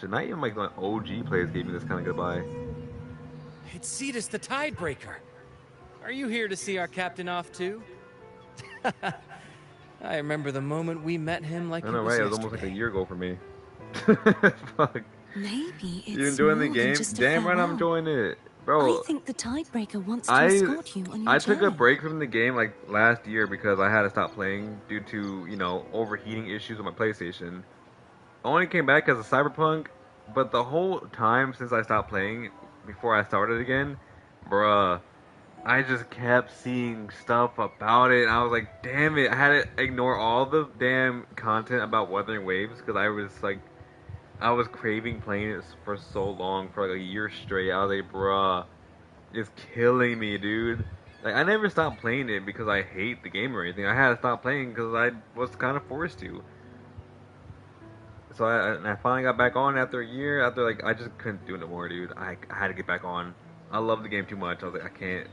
Should not even like the OG players gave me this kind of goodbye. It's Cetus the Tidebreaker. Are you here to see our captain off too? I remember the moment we met him like I know, it was right? It was yesterday. almost like a year ago for me. Fuck. Maybe it's You enjoying more the game? than just a Damn right, I'm farewell. enjoying it, bro. I think the Tidebreaker wants to escort you on your I took a journey. break from the game like last year because I had to stop playing due to, you know, overheating issues with my PlayStation. I only came back as a Cyberpunk, but the whole time since I stopped playing, before I started again, bruh, I just kept seeing stuff about it, and I was like, damn it, I had to ignore all the damn content about Wuthering Waves, because I was craving playing it for so long, for like a year straight. I was like, bruh, it's killing me, dude. Like, I never stopped playing it because I hate the game or anything. I had to stop playing because I was kind of forced to. So I finally got back on after a year. After like I just couldn't do it no more, dude. I had to get back on. I love the game too much. I was like, I can't.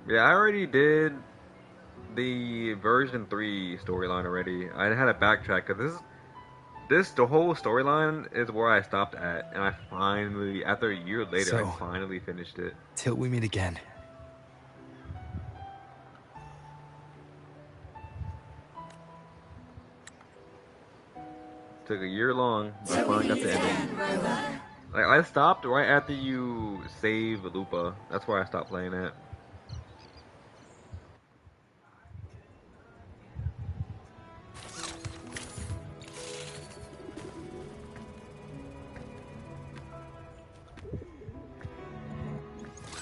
Yeah, I already did the version 3 storyline already. I had to backtrack because the whole storyline is where I stopped at, and I finally, after a year later, So, I finally finished it. Till we meet again. Took a year long, but I finally got the ending. Like, I stopped right after you save Lupa. That's where I stopped playing it.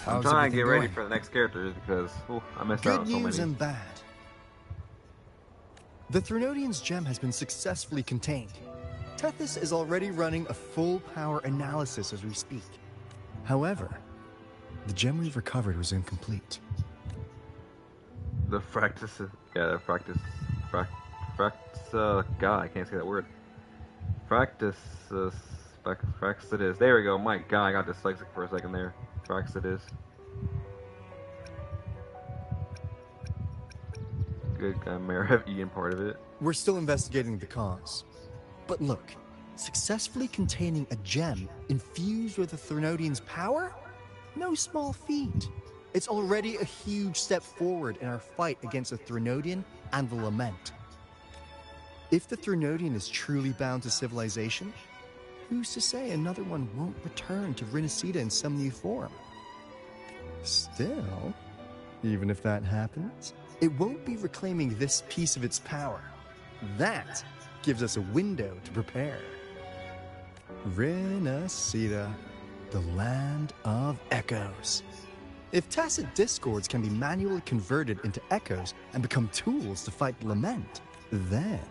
I'm trying to get ready for the next characters because I missed out on so many. Good news and bad. The Threnodian's gem has been successfully contained. Tethys is already running a full power analysis as we speak. However, the gem we've recovered was incomplete. The Fractus, God, I can't say that word. Fractus, there we go. My God, I got dyslexic for a second there. Fractus. Good, I may have eaten part of it. We're still investigating the cause. But look, successfully containing a gem infused with the Threnodian's power? No small feat. It's already a huge step forward in our fight against the Threnodian and the Lament. If the Threnodian is truly bound to civilization, who's to say another one won't return to Rinasida in some new form? Still, even if that happens, it won't be reclaiming this piece of its power. That gives us a window to prepare. Rinasida, the land of echoes. If tacit discords can be manually converted into echoes and become tools to fight Lament, then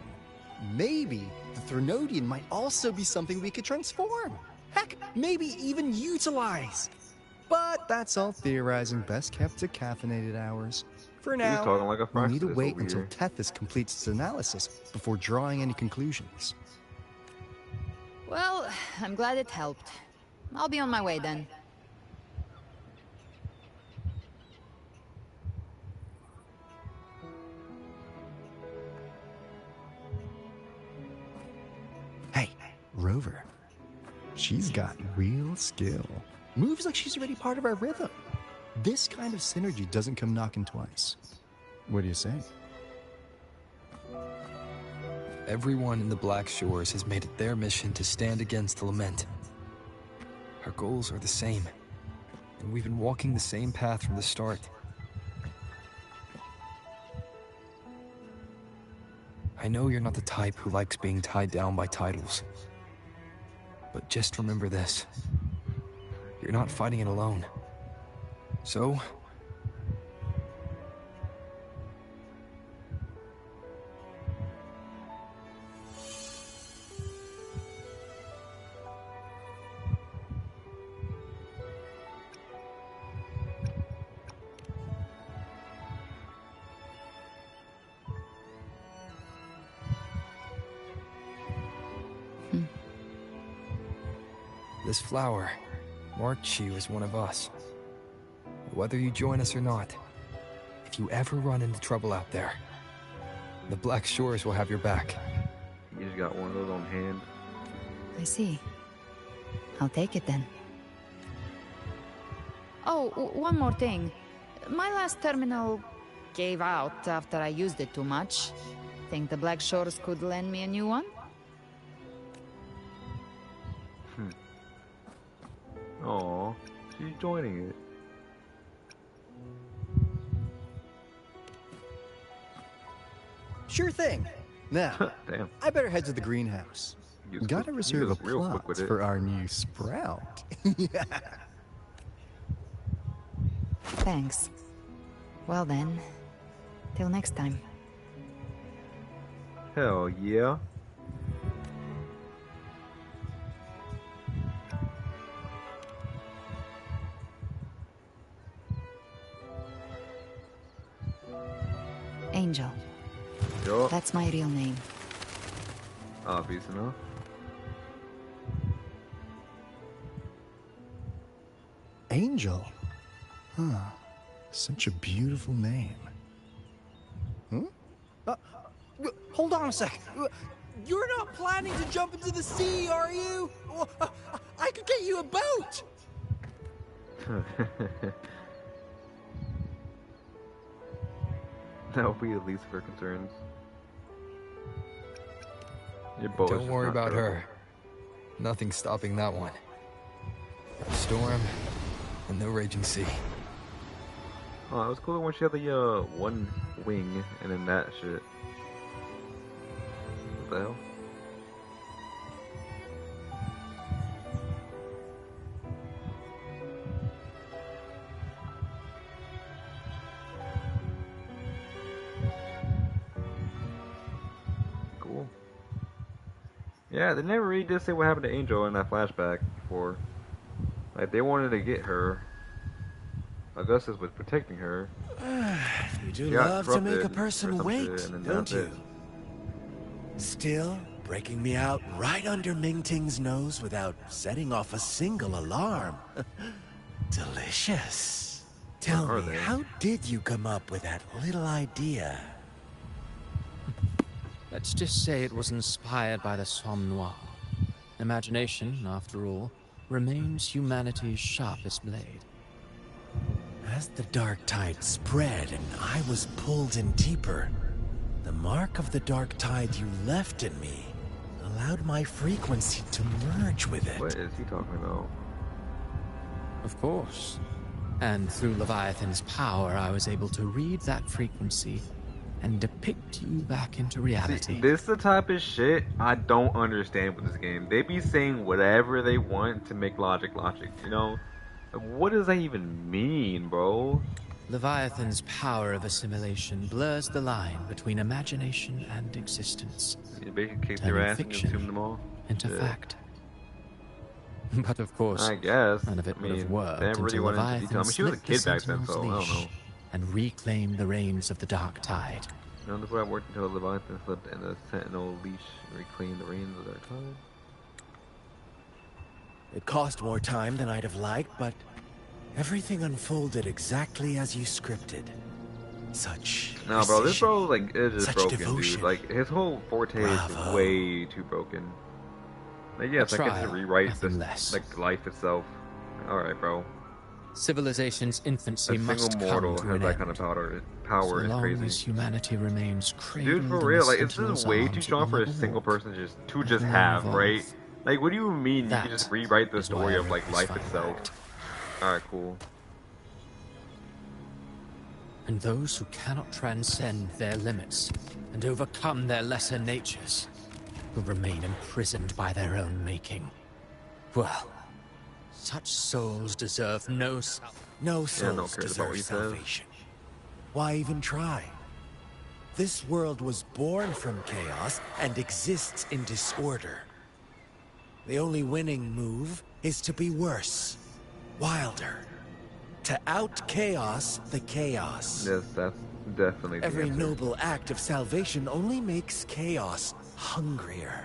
maybe the Threnodian might also be something we could transform. Heck, maybe even utilize. But that's all theorizing best kept to caffeinated hours. For now, talking like a we'll need to Fractus wait over until here. Tethys completes its analysis before drawing any conclusions. Well, I'm glad it helped. I'll be on my way then. Hey, Rover. She's got real skill. Moves like she's already part of our rhythm. This kind of synergy doesn't come knocking twice. What do you say? Everyone in the Black Shores has made it their mission to stand against the Lament. Our goals are the same, and we've been walking the same path from the start. I know you're not the type who likes being tied down by titles. But just remember this. You're not fighting it alone. So, this flower marked you as one of us. Whether you join us or not, if you ever run into trouble out there, the Black Shores will have your back. You just got one of those on hand. I see. I'll take it then. Oh, one more thing. My last terminal gave out after I used it too much. Think the Black Shores could lend me a new one? Aw, she's joining it. Sure thing. Now, Damn. I better head to the greenhouse. Gotta reserve a real quick plot with it. for our new sprout. Yeah. Thanks. Well then, till next time. Hell yeah. Angel. Yo. That's my real name. Obvious enough. Angel. Huh. Such a beautiful name. Hmm? Hold on a sec. You're not planning to jump into the sea, are you? I could get you a boat! That would be the least of her concerns. Your boat is Don't just worry not about durable. her. Nothing's stopping that one. A storm and no raging sea. Oh, it was cool when she had the one wing and then that shit. What the hell? Cool. Yeah, they never really did say what happened to Angel in that flashback before. Like, they wanted to get her. Augustus was protecting her. You do She got love to make a corrupted or person some wait, shit, and then don't that's you? it. Still, breaking me out right under Mingting's nose without setting off a single alarm. Delicious. Tell Or are me, they? how did you come up with that little idea? Let's just say it was inspired by the Somme Noir. Imagination, after all, remains humanity's sharpest blade. As the dark tide spread and I was pulled in deeper, the mark of the dark tide you left in me allowed my frequency to merge with it. What is he talking about? Of course. And through Leviathan's power, I was able to read that frequency and depict you back into reality. See, this is the type of shit I don't understand with this game. They be saying whatever they want to make logic, you know? What does that even mean, bro? Leviathan's power of assimilation blurs the line between imagination and existence. You basically kicked their turning ass and fiction consumed them all? into Shit. fact. But of course, I guess. none of it I would have mean, worked they never really until went into Leviathan detail. I mean, she was a slipped the kid back then, Sentinel's so I don't leash know. and reclaimed the reins of the Dark Tide. None of that worked until Leviathan slipped and the Sentinel leash reclaimed the reins of their time. It cost more time than I'd have liked, but everything unfolded exactly as you scripted. Such No, bro, this precision, bro like is just such broken, devotion. dude. Like his whole forte is Bravo. way too broken. Like yes, I can just trial, rewrite nothing this less. like life itself. All right, bro. Civilization's infancy A must single come mortal to has an that end. kind of So power is long crazy. as humanity remains cradled Dude, for in real, the like it's Sentinel's just way too arms, strong it for will a never single walk. person to It just will have, evolve. right? Like, what do you mean you That can just rewrite the is why story I of like wrote this life final itself? act. All right, cool. And those who cannot transcend their limits and overcome their lesser natures will remain imprisoned by their own making. Well, such souls deserve no No Yeah, souls no cares about deserve what he says. salvation. Why even try? This world was born from chaos and exists in disorder. The only winning move is to be worse, wilder, to out-chaos the chaos. Yes, that's definitely the Every answer. noble act of salvation only makes chaos hungrier.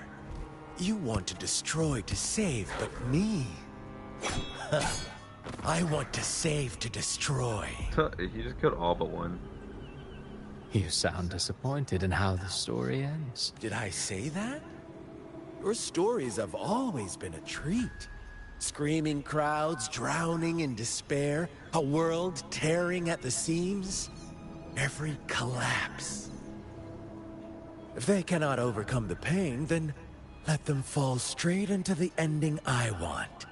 You want to destroy to save, but me? I want to save to destroy. He just killed all but one. You sound disappointed in how the story ends. Did I say that? Your stories have always been a treat. Screaming crowds drowning in despair, a world tearing at the seams, every collapse. If they cannot overcome the pain, then let them fall straight into the ending I want.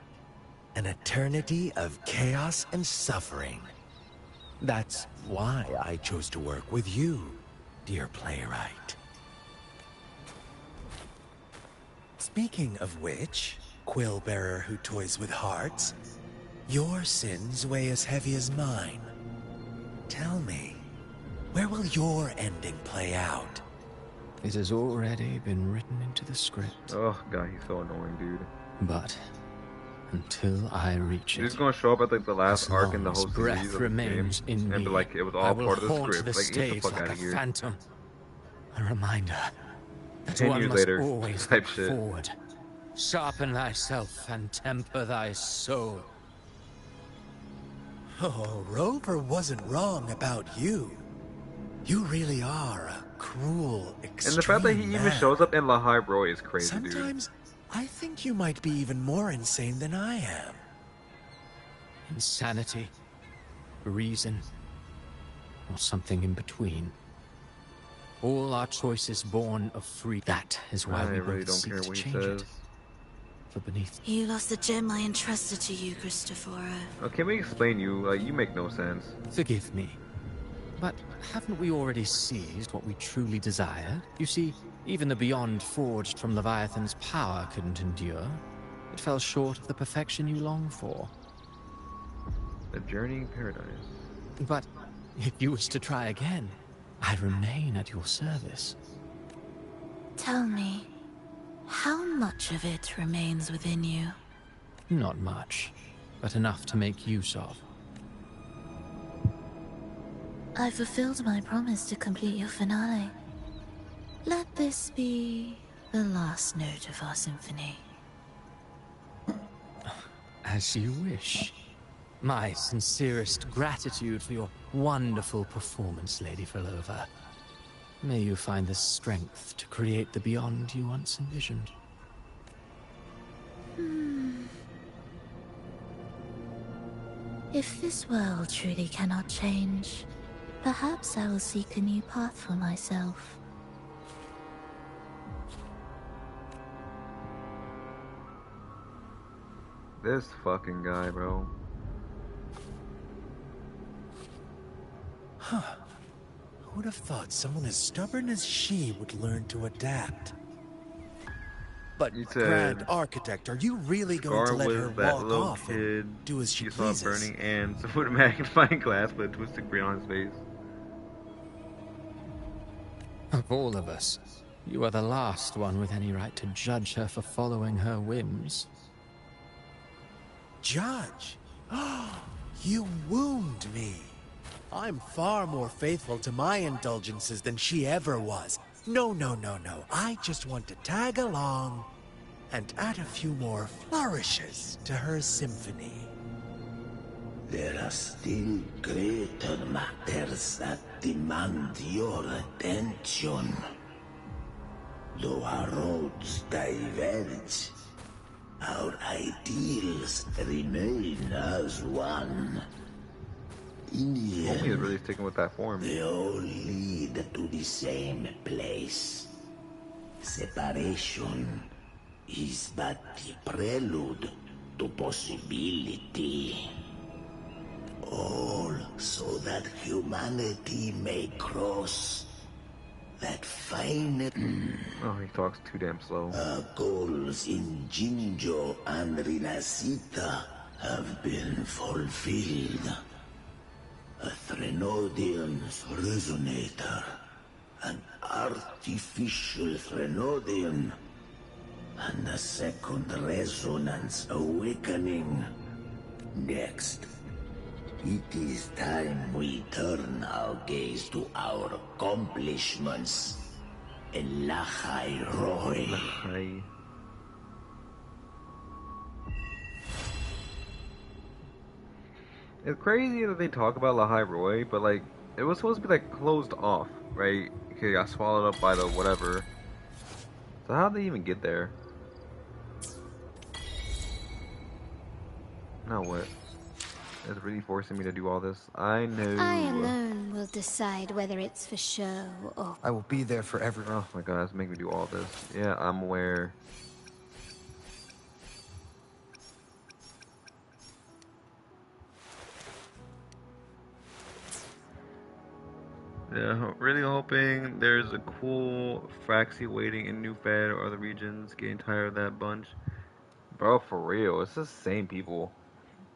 An eternity of chaos and suffering. That's why I chose to work with you, dear playwright. Speaking of which, quill bearer who toys with hearts, your sins weigh as heavy as mine. Tell me, where will your ending play out? It has already been written into the script. Oh god, he's so annoying, dude. But until I reach it, he's gonna show up at like the last arc in the whole series breath of the remains game, in and me. be like, it was I all will part of the haunt script. the Like, get the stage fuck like out a of here. phantom. A reminder that 10 one years must later, always type look shit. forward. Sharpen thyself and temper thy soul. Oh, Rover wasn't wrong about you. You really are a cruel, extreme And the fact that he even man. shows up in Lahai Roy is crazy, dude. Sometimes I think you might be even more insane than I am. Insanity, reason, or something in between. All our choices born of free. That is why I we really both don't seek care to what he change says. it. For beneath You lost the gem I entrusted to you, Christopher. Oh, can we explain you? Like, you make no sense. Forgive me, but haven't we already seized what we truly desired? You see, even the beyond forged from Leviathan's power couldn't endure. It fell short of the perfection you long for. The journeying paradise. But if you wish to try again, I remain at your service. Tell me, how much of it remains within you? Not much, but enough to make use of. I fulfilled my promise to complete your finale. Let this be the last note of our symphony. As you wish. My sincerest gratitude for your wonderful performance, Lady Filova. May you find the strength to create the beyond you once envisioned. If this world truly cannot change, perhaps I will seek a new path for myself. This fucking guy, bro. Huh. Who would have thought someone as stubborn as she would learn to adapt? But, Grand Architect, are you really going to let her walk off and do as she pleases? Saw burning ants with a magnifying glass with a twisted grin on his face. Of all of us, you are the last one with any right to judge her for following her whims. Judge? You wound me. I'm far more faithful to my indulgences than she ever was. No, no, no, no. I just want to tag along and add a few more flourishes to her symphony. There are still greater matters that demand your attention. Though our roads diverge, our ideals remain as one. In the Homie is really sticking with that form. They all lead to the same place. Separation is but the prelude to possibility. All so that humanity may cross that final... Oh, he talks too damn slow. Our goals in Jinjo and Rinasita have been fulfilled. A Threnodian's resonator, an artificial Threnodian, and a second resonance awakening. Next, it is time we turn our gaze to our accomplishments in Lahai Roy. It's crazy that they talk about Lahai Roy, but like, it was supposed to be like closed off, right? Okay, it got swallowed up by the whatever. So how'd they even get there? Now what? It's really forcing me to do all this. I know. I alone will decide whether it's for show or... I will be there for everyone. Oh my god, it's making me do all this. Yeah, I'm aware. Yeah, really hope hoping there's a cool Fraxi waiting in New Fed or other regions. Getting tired of that bunch. Bro, for real. It's the same people.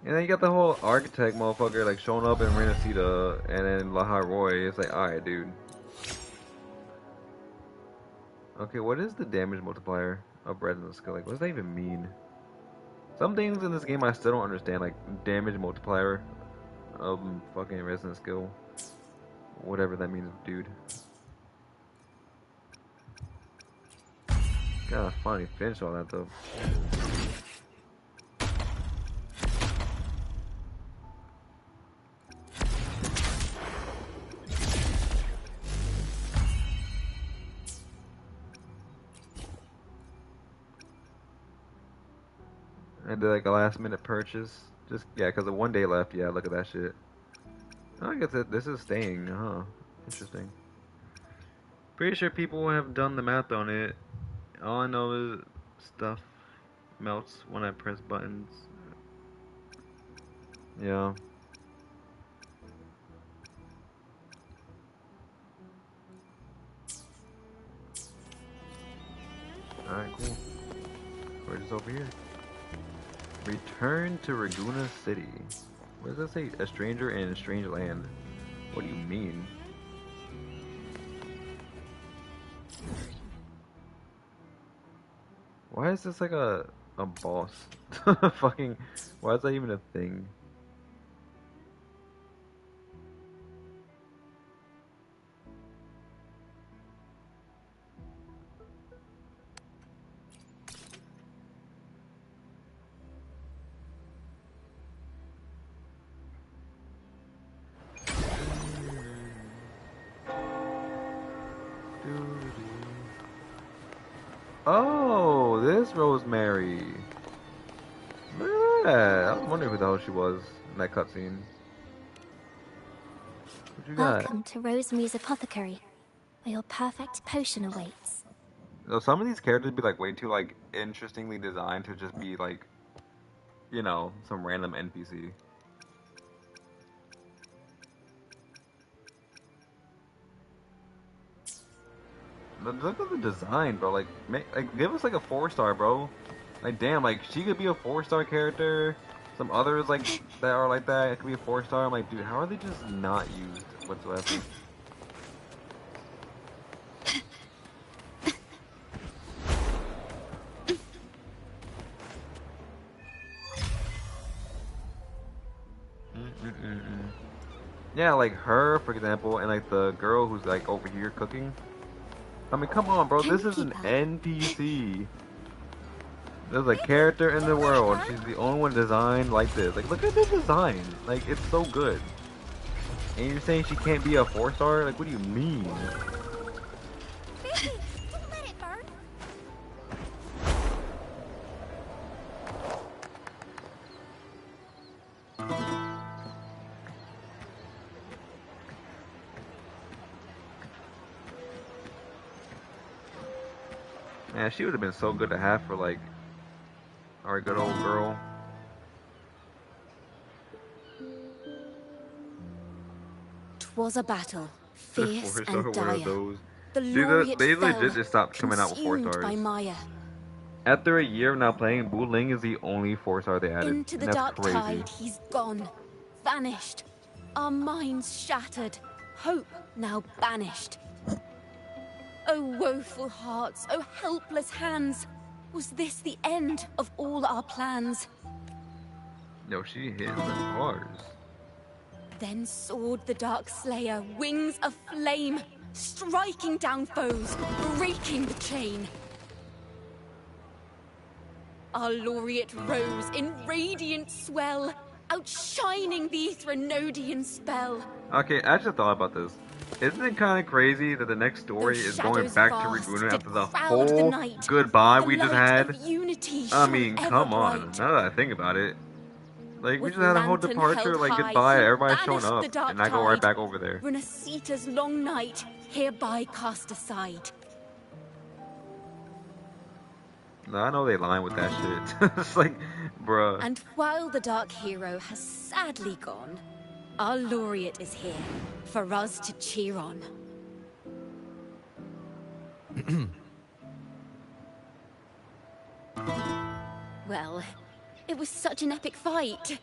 And then you got the whole architect motherfucker like showing up in Renacita and then Laha Roy. It's like, alright, dude. Okay, what is the damage multiplier of Resonance skill? Like, what does that even mean? Some things in this game I still don't understand, like damage multiplier of fucking Resonance skill. Whatever that means, dude. Gotta finally finish all that though. I did like a last minute purchase. Just, yeah, because of 1 day left. Yeah, look at that shit. Oh, I guess this is staying, huh? Interesting. Pretty sure people have done the math on it. All I know is stuff melts when I press buttons. Yeah. Alright, cool. We're just over here. Return to Raguna City. What does that say? A stranger in a strange land. What do you mean? Why is this like a boss? Fucking, why is that even a thing? Oh, this Rosemary. Look at that. I was wondering who the hell she was in that cutscene. What you got? Welcome to Rosemary's Apothecary, where your perfect potion awaits. So some of these characters be like way too like interestingly designed to just be like, you know, some random NPC. Look at the design, bro. Like, give us like a 4-star, bro. Like, damn, like she could be a 4-star character. Some others like that are like that. It could be a 4-star. I'm like, dude, how are they just not used whatsoever? Yeah, like her, for example, and like the girl who's like over here cooking. I mean, come on, bro. This is an NPC. There's a character in the world. She's the only one designed like this. Like, look at the design. Like, it's so good. And you're saying she can't be a 4-star? Like, what do you mean? Man, she would have been so good to have for, like, our good old girl. Was a battle, fierce and dire. The See, they legit just stopped coming out with 4-stars. By Maya. After a year of not playing, Bu Ling is the only 4-star they added. Into the dark tide, he's gone, vanished. Our minds shattered, hope now banished. Oh woeful hearts, oh helpless hands, was this the end of all our plans? No, she hit the bars. Then soared the Dark Slayer, wings of flame, striking down foes, breaking the chain. Our laureate rose in radiant swell, outshining the Threnodian spell. Okay, I just thought about this. Isn't it kind of crazy that the next story is going back to Raguna after the whole goodbye we just had? I mean, come on. Now that I think about it. Like, we just had a whole departure, like, goodbye, everybody showing up, and I go right back over there. Renacita's long night, hereby cast aside. No, I know they lying with that shit. It's like, bruh. And while the Dark Hero has sadly gone, our laureate is here, for us to cheer on. Well, it was such an epic fight.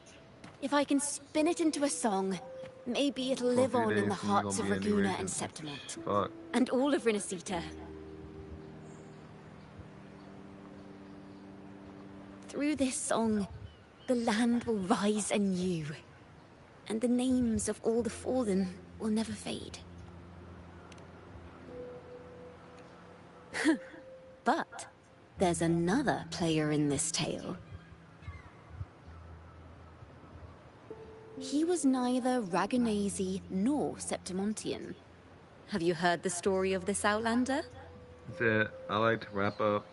If I can spin it into a song, maybe it'll live on in the hearts of Raguna and Septimont. Fuck. And all of Rinascita. Through this song, the land will rise anew. And the names of all the fallen will never fade. But there's another player in this tale. He was neither Raganese nor Septimontian. Have you heard the story of this Outlander? I like to wrap up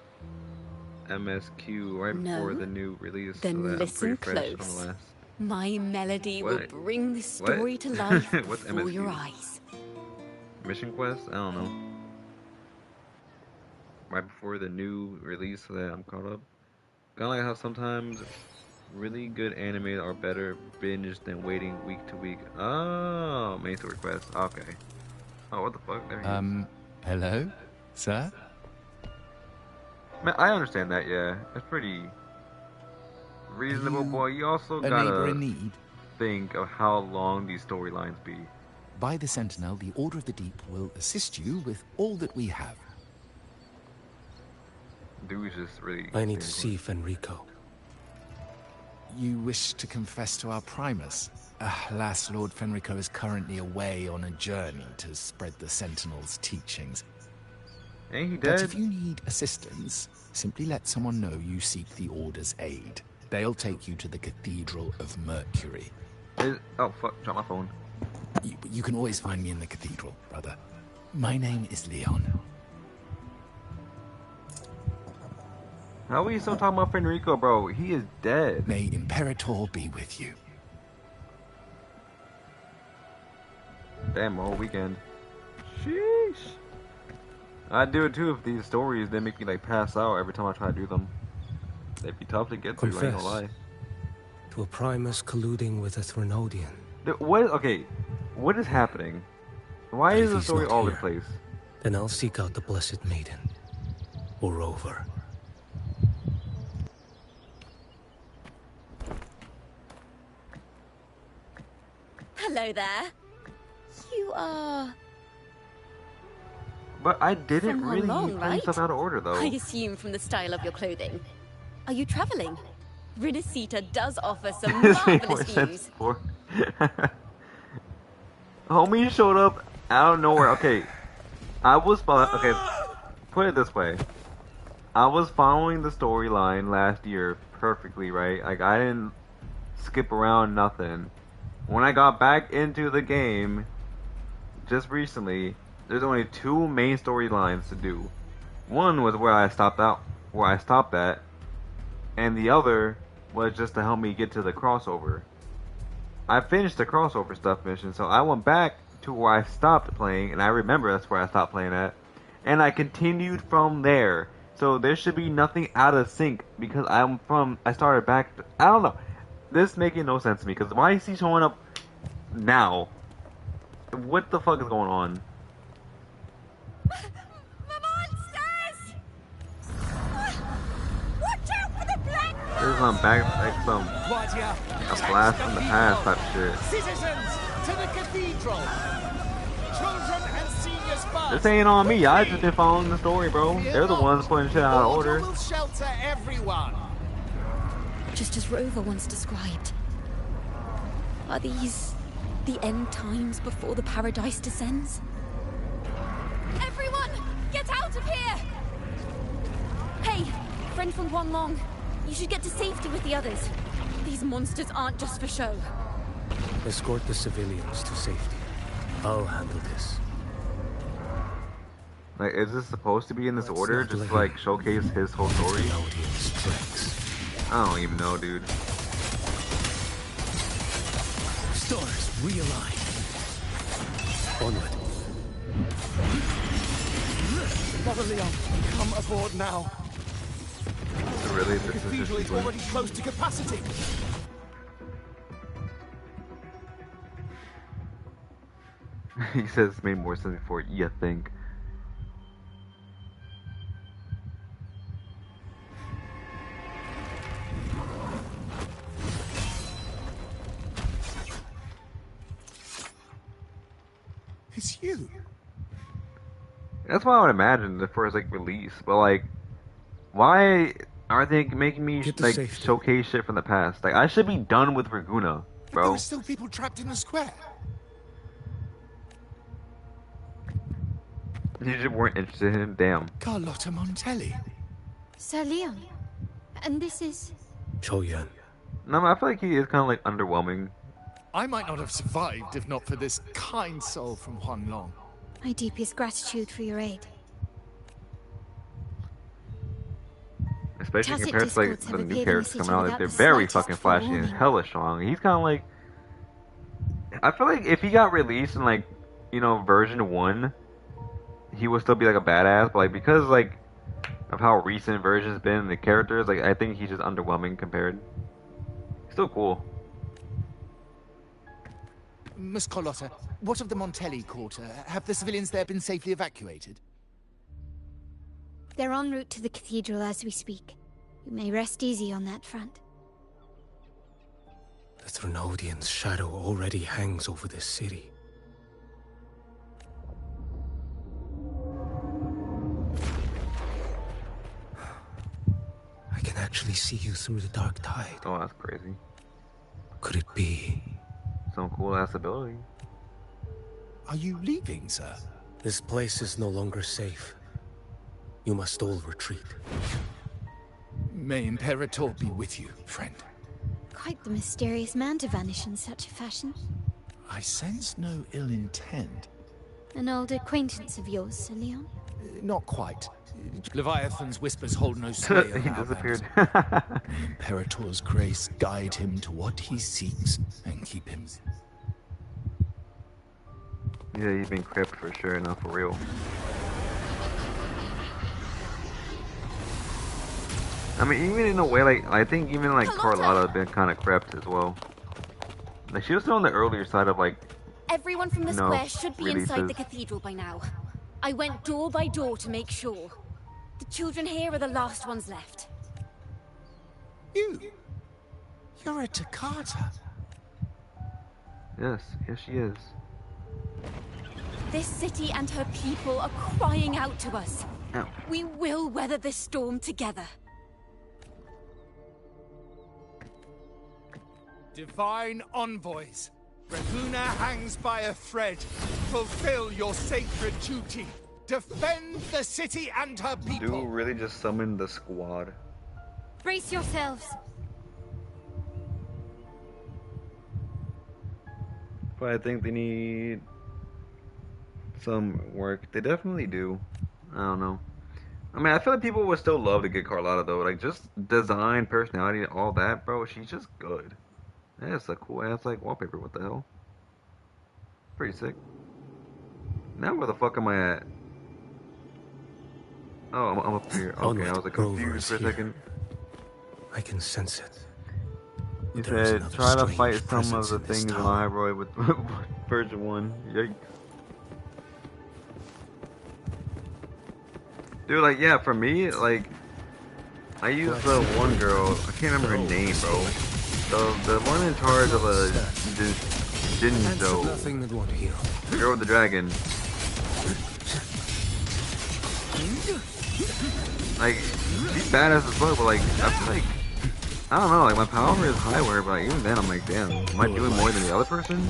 MSQ right before the new release. Then so that listen I'm pretty fresh close. from the last. My melody will What? bring this story What? to life What's before MSQ? your eyes. Mission quest? I don't know. Right before the new release so that I'm caught up. Kinda like how sometimes really good anime are better binged than waiting week to week. Oh, main story quest. Okay. Oh, what the fuck? There he is. Hello, sir? Man, I understand that, yeah. It's pretty reasonable, boy. You also a neighbor in gotta need? think of how long these storylines be. By the Sentinel, the Order of the Deep will assist you with all that we have. Dude's just really... I need to see Fenrico. You wish to confess to our Primus? Alas, Lord Fenrico is currently away on a journey to spread the Sentinel's teachings. Ain't he dead? But if you need assistance, simply let someone know you seek the Order's aid. They'll take you to the Cathedral of Mercury. Oh, fuck. Drop my phone. You can always find me in the Cathedral, brother. My name is Leon. How are you still talking about Fenrico, bro? He is dead. May Imperator be with you. Damn, whole weekend. Sheesh. I'd do it too if these stories, they make me like pass out every time I try to do them. They'd be tough to get through, I ain't gonna lie. To a Primus colluding with a Threnodian. Okay, what is happening? Why is the story all over the place? Then I'll seek out the Blessed Maiden. Moreover. Hello there. You are... But I didn't From really Long, put right? stuff out of order, though. I assume from the style of your clothing. Are you traveling? Rinascita does offer some marvelous views. Homie showed up out of nowhere. Okay, okay, put it this way. I was following the storyline last year perfectly, right? Like, I didn't skip around nothing. When I got back into the game, just recently, there's only two main storylines to do. One was where I stopped at, and the other was just to help me get to the crossover. I finished the crossover stuff mission, so I went back to where I stopped playing, and I remember that's where I stopped playing at, and I continued from there. So there should be nothing out of sync because I started back. I don't know. This making no sense to me because why is he showing up now? What the fuck is going on? There's some a blast from the past type shit. Citizens, to the cathedral. Children and seniors first. This ain't on me. I just been following the story, bro. They're the ones putting shit out of order. Will shelter everyone. Just as Rover once described. Are these the end times before the paradise descends? Everyone, get out of here! Hey, friend from Guanlong. You should get to safety with the others. These monsters aren't just for show. Escort the civilians to safety. I'll handle this. Like, is this supposed to be in this order? Just to, like, showcase his whole story? I don't even know, dude. Stars realign. Onward. Brother Leon, come aboard now. Really? The cathedral is already close to capacity. He says it made more sense before you think. It's you. That's what I would imagine the first like release, but like, why are they making me like showcase shit from the past? Like, I should be done with Raguna, But there bro. are still people trapped in the square. You just weren't interested in him. Damn. Carlotta Montelli. Sir Leon. And this is... Choyan. No, I feel like he is kind of like underwhelming. I might not have survived if not for this kind soul from Huanglong. My deepest gratitude for your aid. Especially Tacit compared to like discords the have new appeared in characters the coming city out, like, without they're the very slightest fucking flashy and forewarning. hella strong. He's kind of like, I feel like if he got released in like, you know, version 1, he would still be like a badass, but like because like of how recent versions been, the characters, like I think he's just underwhelming compared. Still cool. Miss Carlotta, what of the Montelli quarter? Have the civilians there been safely evacuated? They're en route to the cathedral as we speak. You may rest easy on that front. The Threnodian's shadow already hangs over this city. I can actually see you through the dark tide. Oh, that's crazy. Could it be some cool ass ability? Are you leaving, sir? This place is no longer safe. You must all retreat. May Imperator be with you, friend. Quite the mysterious man to vanish in such a fashion. I sense no ill intent. An old acquaintance of yours, Sir Leon? Not quite. Leviathan's whispers hold no sway over He our disappeared. matters. May Imperator's grace guide him to what he seeks and keep him. Yeah, he's been crypt for sure, not for real. I mean, even in a way, like, I think even, like, Carlotta has been kind of crept as well. Like, she was still on the earlier side of, like, Everyone from the you know, square should be inside the releases. cathedral by now. I went door by door to make sure. The children here are the last ones left. You're a Takata. Yes, she is. This city and her people are crying out to us. Ow. We will weather this storm together. Divine envoys, Raguna hangs by a thread. Fulfill your sacred duty. Defend the city and her people. Dude really just summoned the squad. Brace yourselves. But I think they need some work. They definitely do. I don't know. I mean, I feel like people would still love to get Carlotta though. Like, just design, personality, all that, bro. She's just good. That's a cool ass like wallpaper. What the hell? Pretty sick. Now where the fuck am I at? Oh, I'm up here. Okay, I was like confused for a second. I can sense it. You There is said another try to strange fight some of presence the in this things in tower. Hyrule with version 1. Yikes. Dude, like, yeah, for me, like, I use the one girl, I can't remember her name, bro. The one in charge of a Jinzo, Nothing that won't heal. the girl with the dragon. Like, she's badass as fuck, but like, I feel like, I don't know, like my power is high with her, but like, even then I'm like, damn, am I doing more than the other person?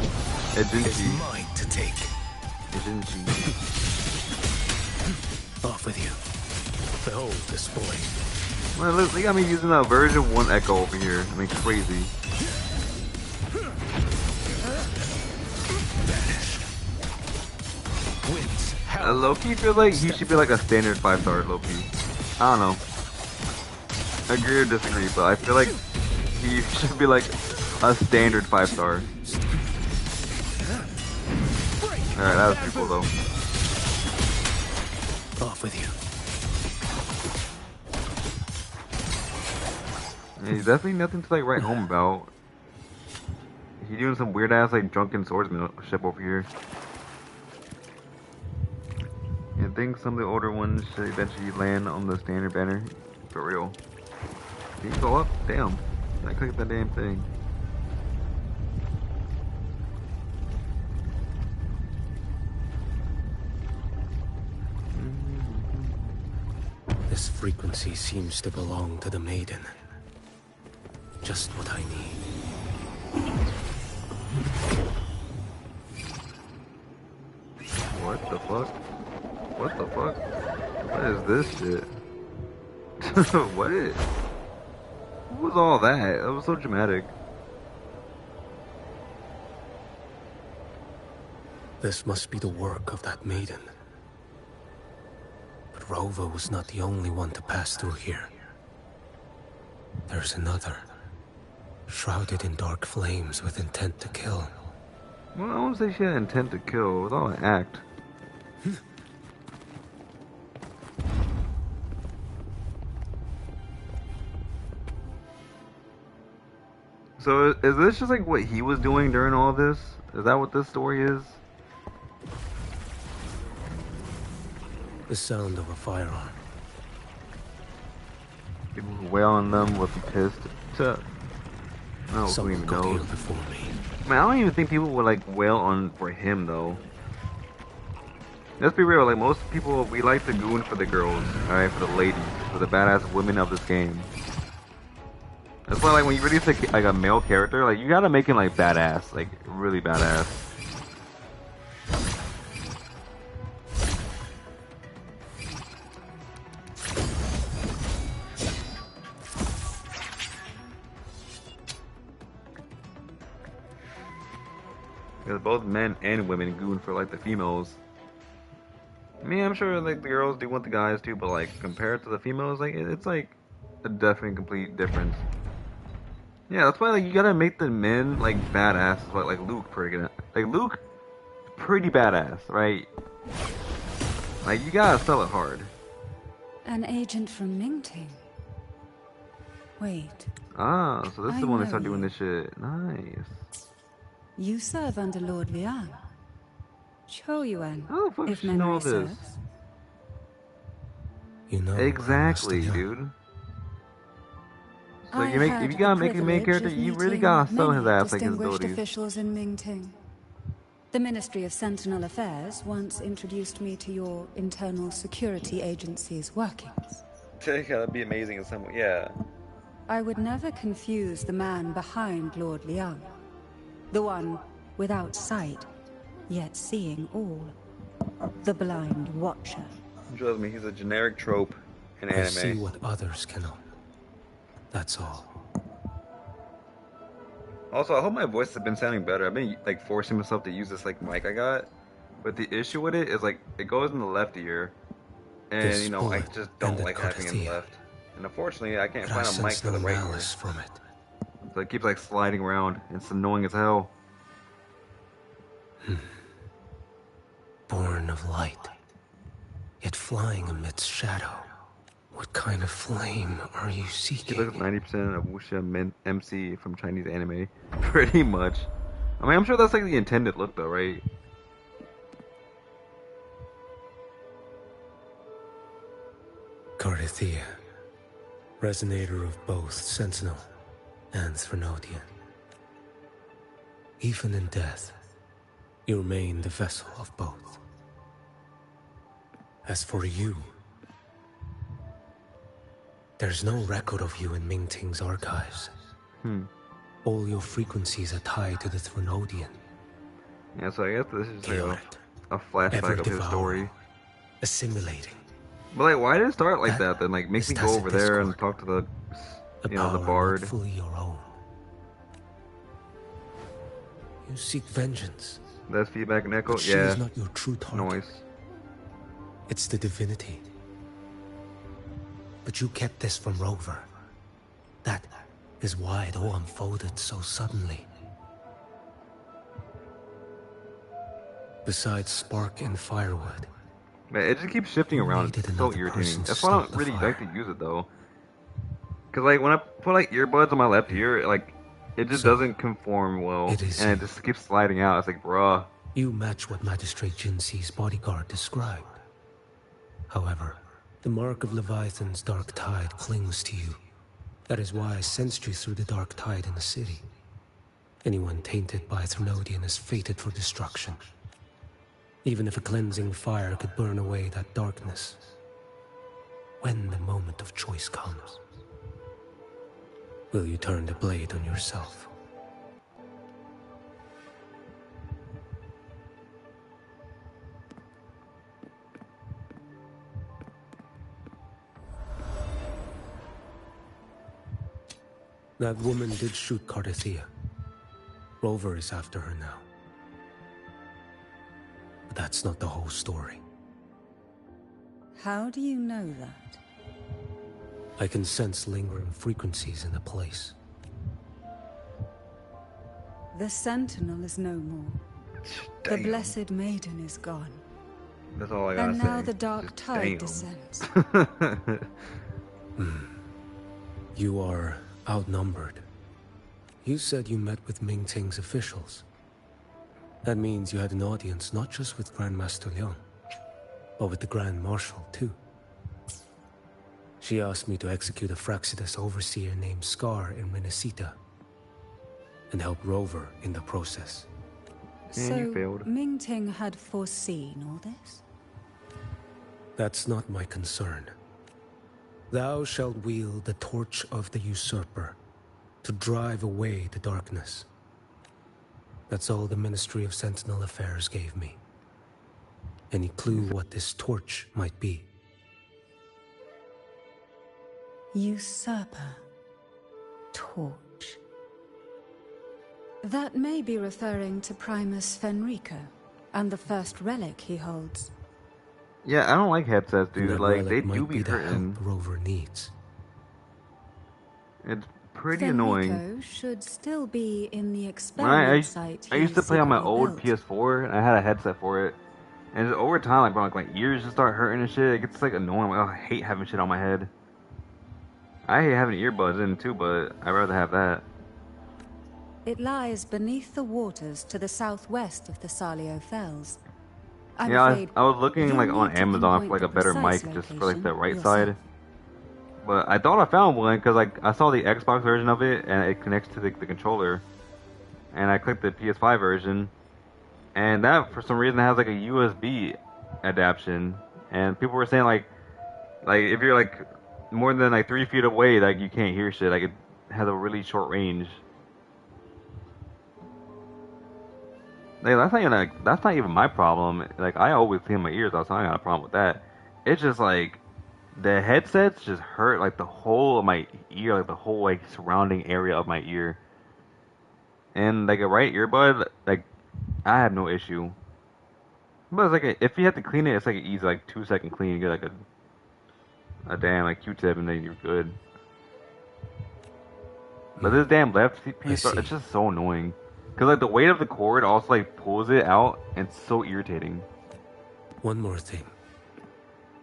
It's mine to take. Off with you. Behold this boy. Well, look, they got me using a version 1 Echo over here. I mean, crazy. Loki feels like he should be like a standard 5-star Loki. I don't know. Agree or disagree, but I feel like he should be like a standard 5-star. Alright, that was pretty cool though. Off with you. Yeah, he's definitely nothing to like write home about. He's doing some weird ass like drunken swordsmanship over here. I think some of the older ones should eventually land on the standard banner. For real. Can you go up? Damn. I clicked that damn thing. frequency seems to belong to the maiden. Just what I need. What the fuck? What the fuck? What is this shit? What? What was all that? That was so dramatic. This must be the work of that maiden. But Rova was not the only one to pass through here. There's another, shrouded in dark flames with intent to kill. Well, I won't say she had intent to kill. It was all an act. So is this just like what he was doing during all this? Is that what this story is? The sound of a firearm. People who wail on them would be pissed. I don't even know. Before me. Man, I don't even think people would like wail on for him though. Let's be real, like most people, we like to goon for the girls, alright, for the ladies, for the badass women of this game. That's why, like, when you release like a male character, like you gotta make him like badass, like really badass. Because both men and women goon for like the females. I mean, I'm sure like the girls do want the guys too, but like compared to the females, like it's like a definite complete difference. Yeah, that's why like you gotta make the men like badass, like Luke, like Luke, pretty badass, right? Like you gotta sell it hard. An agent from Mingting. Wait. Ah, so this is the one that started know doing this shit. Nice. You serve under Lord Liang. Chou Yuan, How the fuck if does she know memory this? serves. You know Exactly, dude. So you I if you gotta had make the a main privilege character, of you really meeting gotta sell his many ass like his distinguished abilities. officials in Mingting. The Ministry of Sentinel Affairs once introduced me to your internal security agency's workings. That'd be amazing in some way, yeah. I would never confuse the man behind Lord Liang. The one without sight, yet seeing all. The blind watcher. Trust me, he's a generic trope in I anime. see what others cannot. That's all. Also, I hope my voice has been sounding better. I've been like forcing myself to use this like mic I got, but the issue with it is like it goes in the left ear, and This you know I bullet just don't ended like having it in the Cartethya. left. And unfortunately, I can't But I find a mic sense for the no right ear. malice from it. So it keeps like sliding around. It's annoying as hell. Born of light, yet flying amidst shadow. What kind of flame are you She seeking? looks 90% of Wuxia MC from Chinese anime. Pretty much. I mean, I'm sure that's like the intended look though, right? Cartethya, resonator of both Sentinel and Threnodian. Even in death, you remain the vessel of both. As for you, there's no record of you in Mingting's archives. All your frequencies are tied to the Threnodian. Yeah, so I guess this is like a flashback of his story. Assimilating. But like, why did it start like that then? Like, make is me go over tacit there and discord. talk to the, you know, the power not bard. fully your own. You seek vengeance. That's feedback and echo. But she Yeah. is not your true target. Noise. It's the divinity. But you kept this from Rover. That is why it all unfolded so suddenly. Besides spark and firewood, Man, it just keeps shifting around. It's so irritating. That's why I don't really like to use it though. Cause like when I put like earbuds on my left ear, like it just doesn't conform well, and it just keeps sliding out. It's like, bruh. you match what Magistrate Jinxi's bodyguard described. However, the mark of Leviathan's dark tide clings to you. That is why I sensed you through the dark tide in the city. Anyone tainted by Threnodian is fated for destruction. Even if a cleansing fire could burn away that darkness, when the moment of choice comes, will you turn the blade on yourself? That woman did shoot Cartethya. Rover is after her now. But that's not the whole story. How do you know that? I can sense lingering frequencies in the place. The Sentinel is no more. Damn. The Blessed Maiden is gone. That's all I gotta and say. now the dark Just tide damn. descends. You are outnumbered. You said you met with Ming Ting's officials. That means you had an audience not just with Grandmaster Liang, but with the Grand Marshal too. She asked me to execute a Fraxidus overseer named Scar in Renacita, and help Rover in the process. So, Ming Ting had foreseen all this? That's not my concern. Thou shalt wield the torch of the usurper to drive away the darkness. That's all the Ministry of Sentinel Affairs gave me. Any clue what this torch might be? Usurper. Torch. That may be referring to Primus Fenrico, and the first relic he holds. Yeah, I don't like headsets, dude. That Like, they relic do might be the hurting. help Rover needs. It's pretty annoying. Fenrico should still be in the When experiment site. I used to play on my secretly old built. PS4, and I had a headset for it. And just over time, like, bro, like, my ears just start hurting and shit. It gets, like, annoying. Like, oh, I hate having shit on my head. I hate having earbuds in, too, but I'd rather have that. It lies beneath the waters to the southwest of the Salio Fells. I'm Yeah, afraid I was looking, you'll like, on need to Amazon for, pinpoint like, a the better precise mic, just for, like, the location right yourself. side. But I thought I found one, because, like, I saw the Xbox version of it, and it connects to the controller. And I clicked the PS5 version, and that, for some reason, has, like, a USB adaptation. And people were saying, like, if you're, like, more than, like, 3 feet away, like, you can't hear shit. Like, it has a really short range. Like, that's not even my problem. Like, I always clean my ears out, so I ain't got a problem with that. It's just, like, the headsets just hurt, like, the whole of my ear, like, the whole, like, surrounding area of my ear. And, like, a right earbud, like, I have no issue. But it's like, if you have to clean it, it's like an easy, like, 2-second clean. You get, like, a damn, like, Q-tip, and then you're good. But this damn left piece, it's just so annoying. Because, like, the weight of the cord also, like, pulls it out, and it's so irritating. One more thing.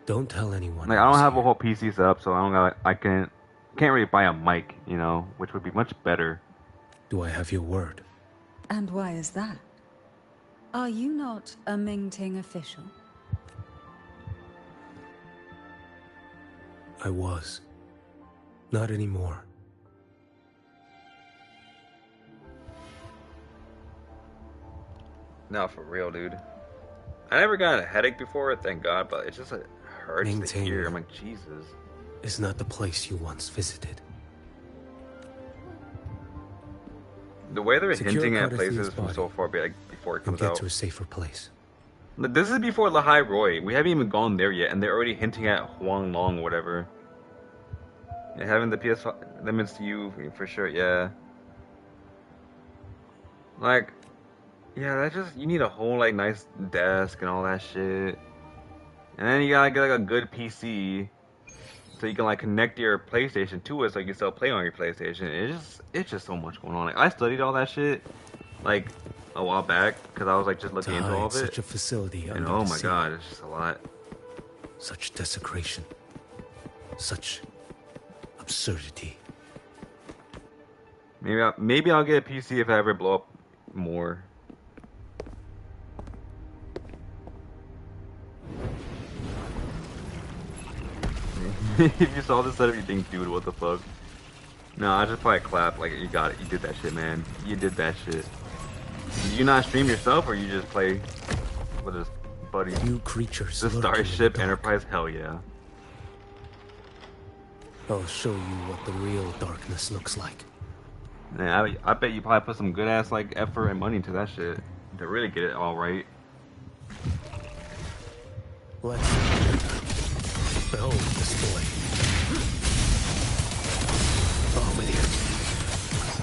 Don't tell anyone. Like, I don't have a whole PC set up, so I don't got, I can't really buy a mic, you know, which would be much better. Do I have your word? And why is that? Are you not a Ming Ting official? I was. Not anymore. No, for real, dude. I never got a headache before, thank God, but it just hurts Ming to Ting hear. I'm like, Jesus. Is not the place you once visited. The way they're Secure hinting at Cartethya's places from body so far, like, before it and comes get out. to a safer place. Look, this is before Lahai Roy. We haven't even gone there yet, and they're already hinting at Huang Long or whatever. Yeah, having the PS5 limits to you for sure, yeah. Like, yeah, that's just, you need a whole, like, nice desk and all that shit. And then you gotta get, like, a good PC so you can, like, connect your PlayStation to it so you can still play on your PlayStation. It's just so much going on. Like, I studied all that shit, like, a while back, because I was, like, just looking into all of it. Such a facility And under oh the my sea. God, it's just a lot. Such desecration. Such absurdity. Maybe I'll get a PC if I ever blow up more. If you saw this setup, you think, dude, what the fuck? No, I just probably clap. Like, you got it. You did that shit, man. You did that shit. Did you not stream yourself, or you just play with his buddy? New creatures. The lurking in the Starship dark. Enterprise? Hell yeah. I'll show you what the real darkness looks like. Man, I bet you probably put some good ass like effort and money into that shit to really get it all right. Let's behold this boy. Oh, with you.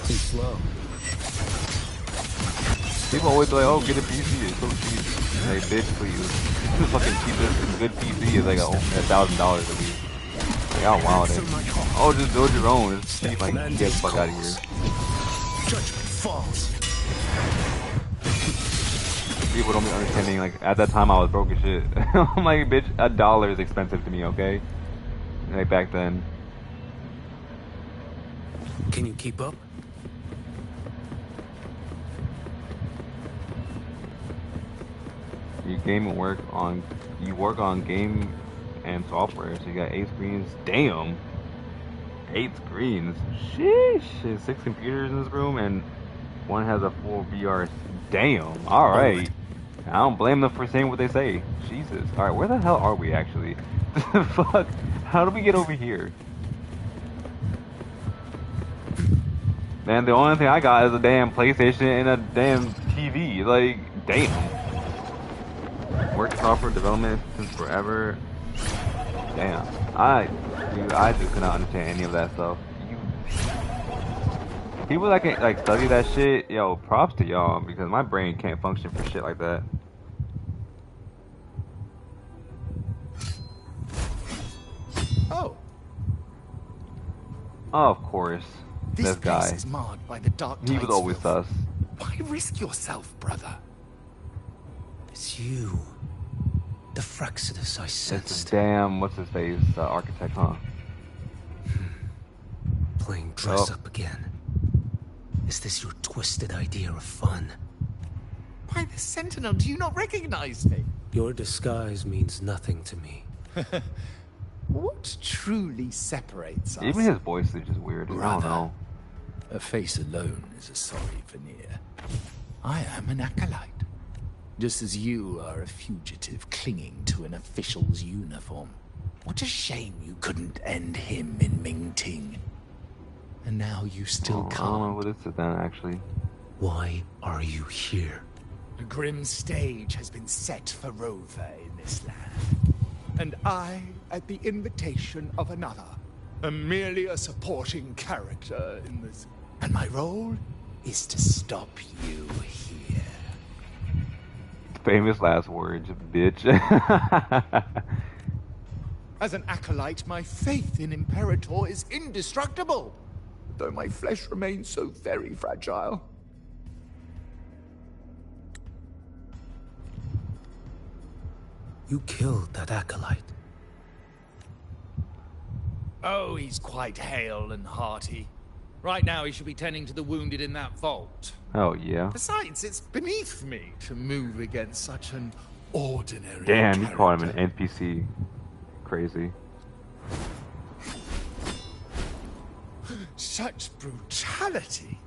Too slow. People always be like, "Oh, get a PC. It's so cheap." Like, bitch, please. The fucking cheapest good PC is like $1,000 at least. Like, how wild it is. Oh, just build your own. It's cheap. Like, get the fuck out of here. Judgment falls. People don't be understanding. Like, at that time, I was broke as shit. I'm like, bitch, $1 is expensive to me, okay? Like back then. Can you keep up? You work on game and software, so you got 8 screens. Damn, 8 screens. Sheesh. There's 6 computers in this room, and one has a full VR. Damn. All right. I don't blame them for saying what they say. Jesus. All right, where the hell are we actually? Fuck. How do we get over here? Man, the only thing I got is a damn PlayStation and a damn TV. Like, damn. Work software development since forever. Damn. I just could not understand any of that stuff. People that can like study that shit, yo, props to y'all, because my brain can't function for shit like that. Oh. Of course. This guy. place is marred by the dark He was always sus. Why risk yourself, brother? It's you. The Frexidus I sensed. Damn, what's his face? Architect, huh? Playing dress up again. Is this your twisted idea of fun? By the Sentinel, do you not recognize me? Your disguise means nothing to me. What truly separates us? Even his voice is just weird. Brother, I don't know. A face alone is a sorry veneer. I am an acolyte. Just as you are a fugitive clinging to an official's uniform. What a shame you couldn't end him in Mingting. And now you still can't. I don't know what it is then, actually. Why are you here? A grim stage has been set for Rover in this land. And I, at the invitation of another, am merely a supporting character in this. And my role is to stop you here. Famous last words, bitch. As an acolyte, my faith in Imperator is indestructible, though my flesh remains so very fragile. You killed that acolyte. Oh, he's quite hale and hearty. Right now he should be tending to the wounded in that vault. Oh, yeah. Besides, it's beneath me to move against such an ordinary Damn, character. you called him an NPC. Crazy. Such brutality.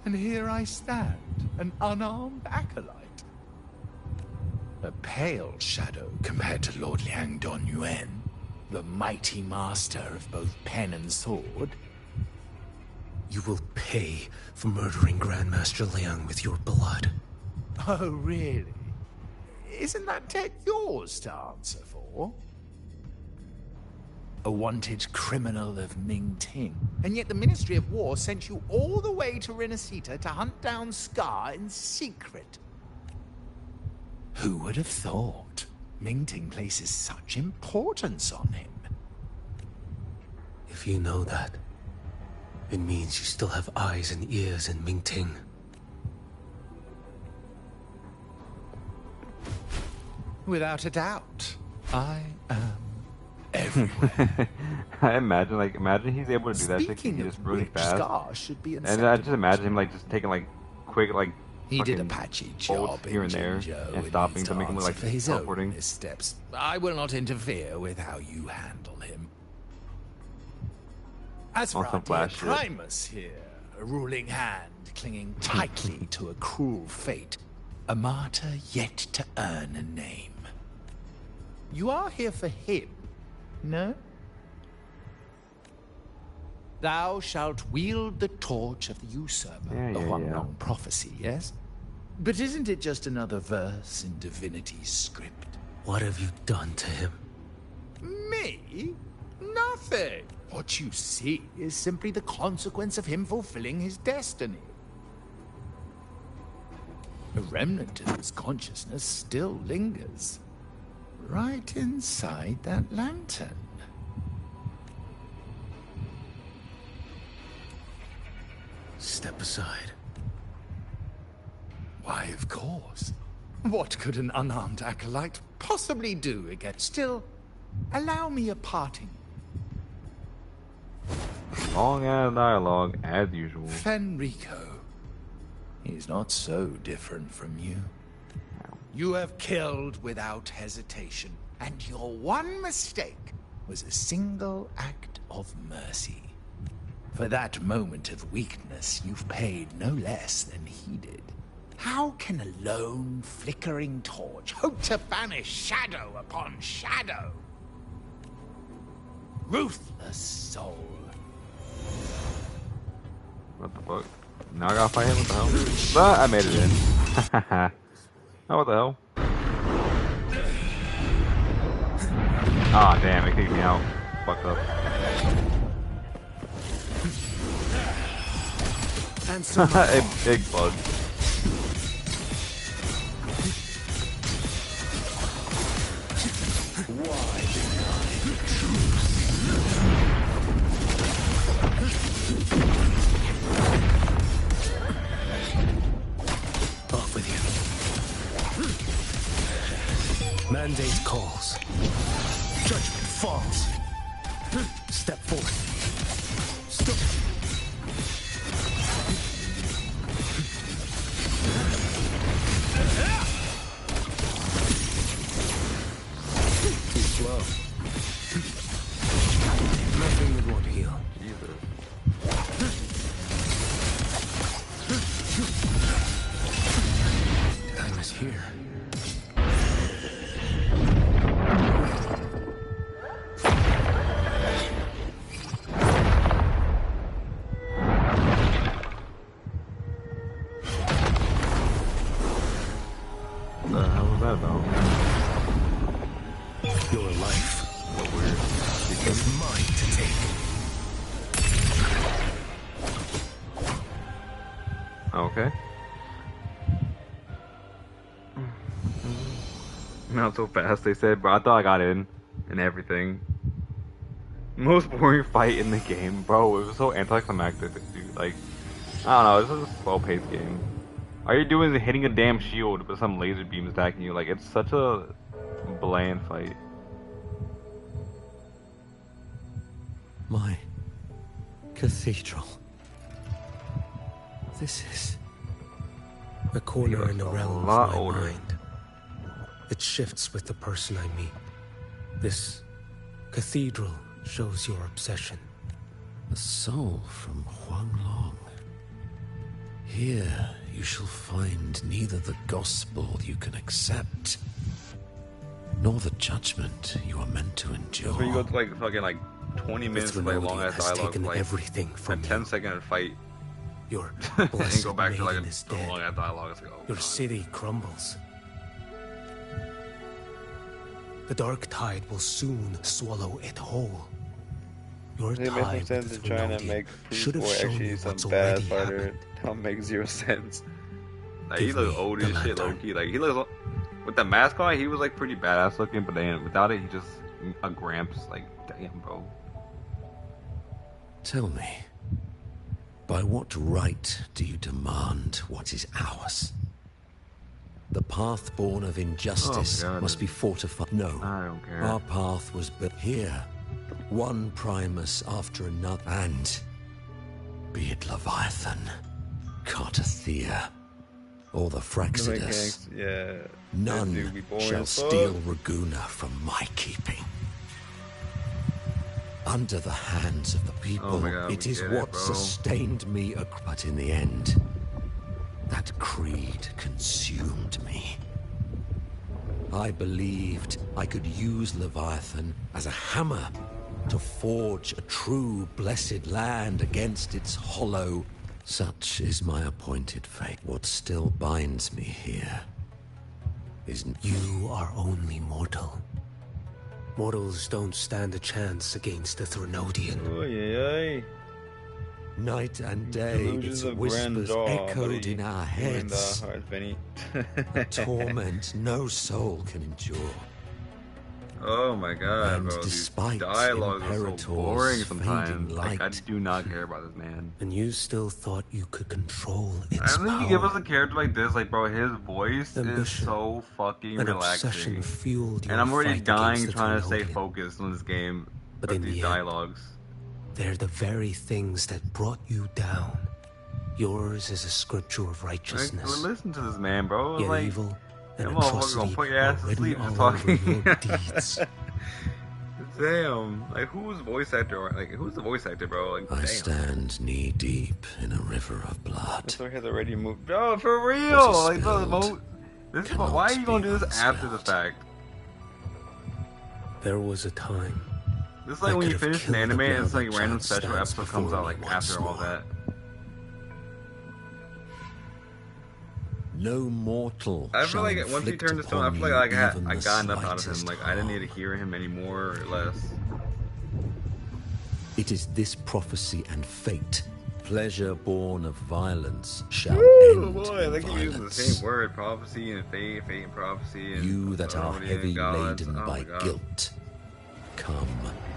And here I stand, an unarmed acolyte. A pale shadow compared to Lord Liang Don Yuan, the mighty master of both pen and sword. You will pay for murdering Grandmaster Liang with your blood. Oh, really? Isn't that tech yours to answer for? A wanted criminal of Mingting. And yet the Ministry of War sent you all the way to Renacita to hunt down Scar in secret. Who would have thought? Mingting places such importance on him. If you know that, it means you still have eyes and ears in Mingting. Without a doubt, I am everywhere. I imagine he's able to do that shit just really fast. Scar should be and I just imagine him like just taking like quick like he did a patchy job here and there and stopping to make him look like for his teleporting. own missteps. I will not interfere with how you handle him. As for our dear Primus here, a ruling hand clinging tightly to a cruel fate, a martyr yet to earn a name. You are here for him, no? Thou shalt wield the torch of the usurper. The one-long prophecy, yes? But isn't it just another verse in divinity's script? What have you done to him? Me? Nothing. What you see is simply the consequence of him fulfilling his destiny. A remnant of his consciousness still lingers. Right inside that lantern. Step aside. Why, of course. What could an unarmed acolyte possibly do against? Still, allow me a parting. Long ass dialogue, as usual. Fenrico. He's not so different from you. You have killed without hesitation, and your one mistake was a single act of mercy. For that moment of weakness, you've paid no less than he did. How can a lone, flickering torch hope to banish shadow upon shadow? Ruthless soul. What the fuck? Now I gotta fight him? What the hell? But I made it in. Oh, what the hell? Ah, damn, it kicked me out. Fucked up. A big bug. Off with you. Mandate calls. Judgment falls. Step forward. Stop. Too slow. Nothing that won't heal. Time is here. What the hell was that about? Your life is mine to take. Okay. Not so fast, they said, bro. I thought I got in and everything. Most boring fight in the game, bro. It was so anticlimactic, dude. Like, I don't know. This is a slow-paced game. All you're doing is hitting a damn shield with some laser beams attacking you. Like, it's such a bland fight. My cathedral. This is a corner in the realm of my mind. It shifts with the person I meet. This cathedral shows your obsession. A soul from Huanglong. Here you shall find neither the gospel you can accept, nor the judgment you are meant to endure. That's where you go to like fucking like 20 minutes to play long ass dialogue, like everything from a 10-second fight. Your and blessed go back to like maiden is a dead. long ass dialogue. It's like, oh, Your city crumbles. The dark tide will soon swallow it whole. Your It makes time no with sense the to trying to Threnodian make should have Priest Boy shown actually you some what's bad already fighter. happened. That don't make zero sense. Like, he looks old as shit, low key. Like, he looks with the mask on, he was like pretty badass looking, but then without it, he just a Gramps. Like, damn, bro. Tell me, by what right do you demand what is ours? The path born of injustice must be fortified. No, I don't care. Our path was built here, one Primus after another, and be it Leviathan, Cartethya, or the Fraxidus, Yeah. none This dude be boring shall as fuck. steal Raguna from my keeping. Under the hands of the people, Oh my God, it we is get what it, bro. sustained me, but in the end, that creed consumed me. I believed I could use Leviathan as a hammer to forge a true blessed land against its hollow. Such is my appointed fate. What still binds me here is you are only mortal. Mortals don't stand a chance against the Threnodian. Oy, oy. Night and day, its whispers echoed in our heads. A torment no soul can endure. Oh my god, and bro. Despite These dialogues are so boring sometimes. Light, like, I do not care about this man. And you still thought you could control its I think power. you give us a character like this, like, bro, his voice Ambition is so fucking and relaxing. obsession fueled your And I'm already fight dying against trying the to stay Threnodian. focused on this game But with in these the dialogues. They're the very things that brought you down. Yours is a scripture of righteousness. Like, listen to this man, bro. Yet Like, evil and that motherfucker atrocity gonna put your ass to are sleep written just all talking. over your deeds. Damn. Like, who's voice actor? Like, who's the voice actor, bro? Like, I damn. stand knee deep in a river of blood. This one has already moved. Bro, for real! Like, this, why are you gonna do this after the fact? There was a time. This is like when you finish an anime and it's like random special episode comes out like after all that. No mortal. I feel like once he turned to stone, I feel like I got enough out of him. slightest Like, I didn't need to hear him anymore or less. It is this prophecy and fate, pleasure born of violence, shall Ooh, end boy, in they keep using the violence. same word, prophecy and fate and prophecy. And You that are Threnodian heavy gods. laden Oh by my God. guilt, come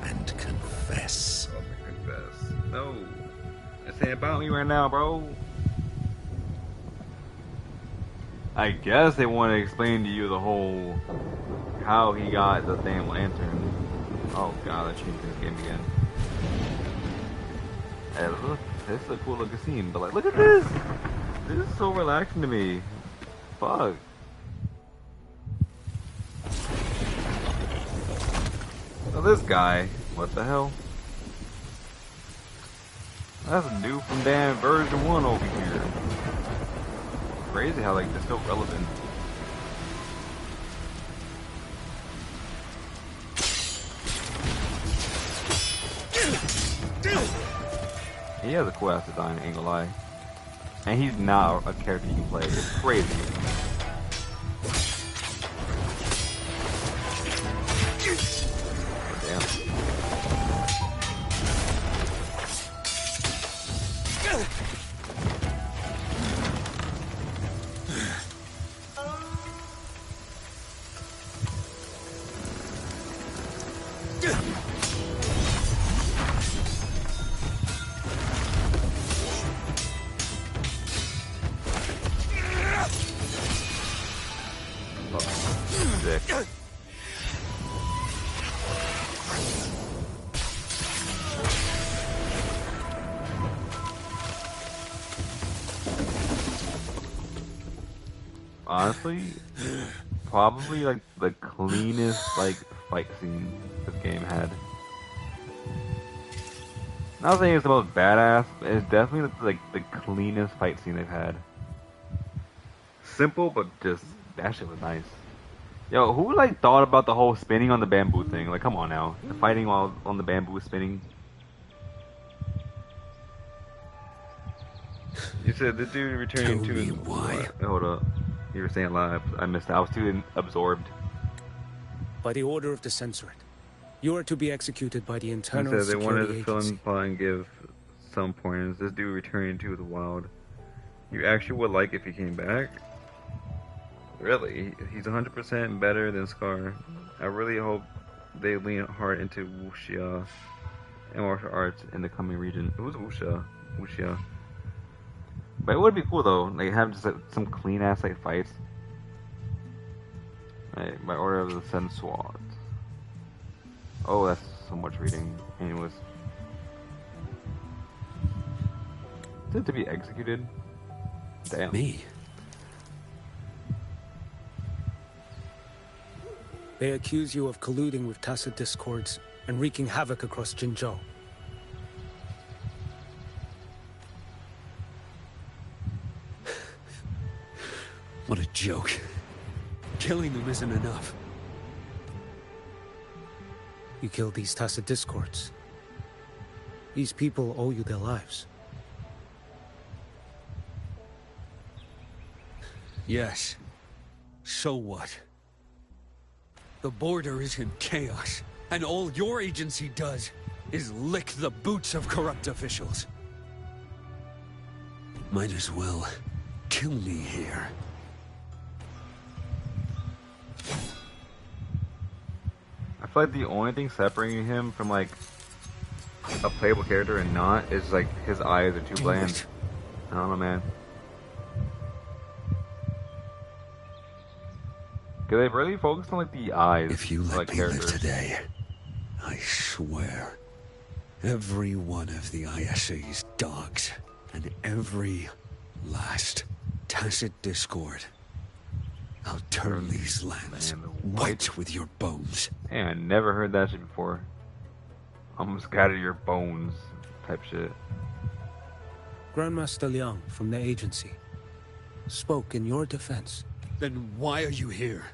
and confess. Oh, my confess. No. This ain't about me right now, bro. I guess they want to explain to you the whole how he got the damn lantern. Oh god, I changed this game again. Hey, look, this is a cool looking scene, but like, look at this! This is so relaxing to me. Fuck. Oh, this guy. What the hell? That's a dude from damn version 1 over here. Crazy how, like, they're still relevant. He has a cool ass design, ain't gonna lie. And he's not a character you can play. It's crazy. Damn. Sick. Honestly, probably like the cleanest like fight scene this game had. Not saying it's the most badass, but it's definitely like the cleanest fight scene they've had. Simple, but just that shit was nice. Yo, who like thought about the whole spinning on the bamboo thing? Like, come on now, the fighting while on the bamboo spinning. You said the dude returning to his... Why? Hold up. You were saying live. I missed that. I was too absorbed. By the order of the censorate, you are to be executed by the internal He said they wanted security to fill in agency. the plot and give some pointers. This dude returning to the wild. You actually would like if he came back? Really? He's 100% better than Scar. I really hope they lean hard into wuxia and martial arts in the coming region. Who's wuxia? Wuxia. But it would be cool though, like have just like, some clean ass like fights. Right, by order of the Sensuat. Oh, that's so much reading. Anyways. Is it to be executed? Damn. Me? They accuse you of colluding with tacit discords and wreaking havoc across Jinzhou. What a joke. Killing them isn't enough. You killed these tacit discords. These people owe you their lives. Yes. So what? The border is in chaos, and all your agency does is lick the boots of corrupt officials. Might as well kill me here. I feel like the only thing separating him from like a playable character and not is like his eyes are too bland. I don't know, man. Cause they've really focused on like the eyes. If you let like, me characters. live today, I swear, every one of the ISA's dogs and every last tacit discord, I'll turn these lands white with your bones. Man, I never heard that shit before. Almost scatter your bones type shit. Grandmaster Liang from the agency spoke in your defense. Then why are you here?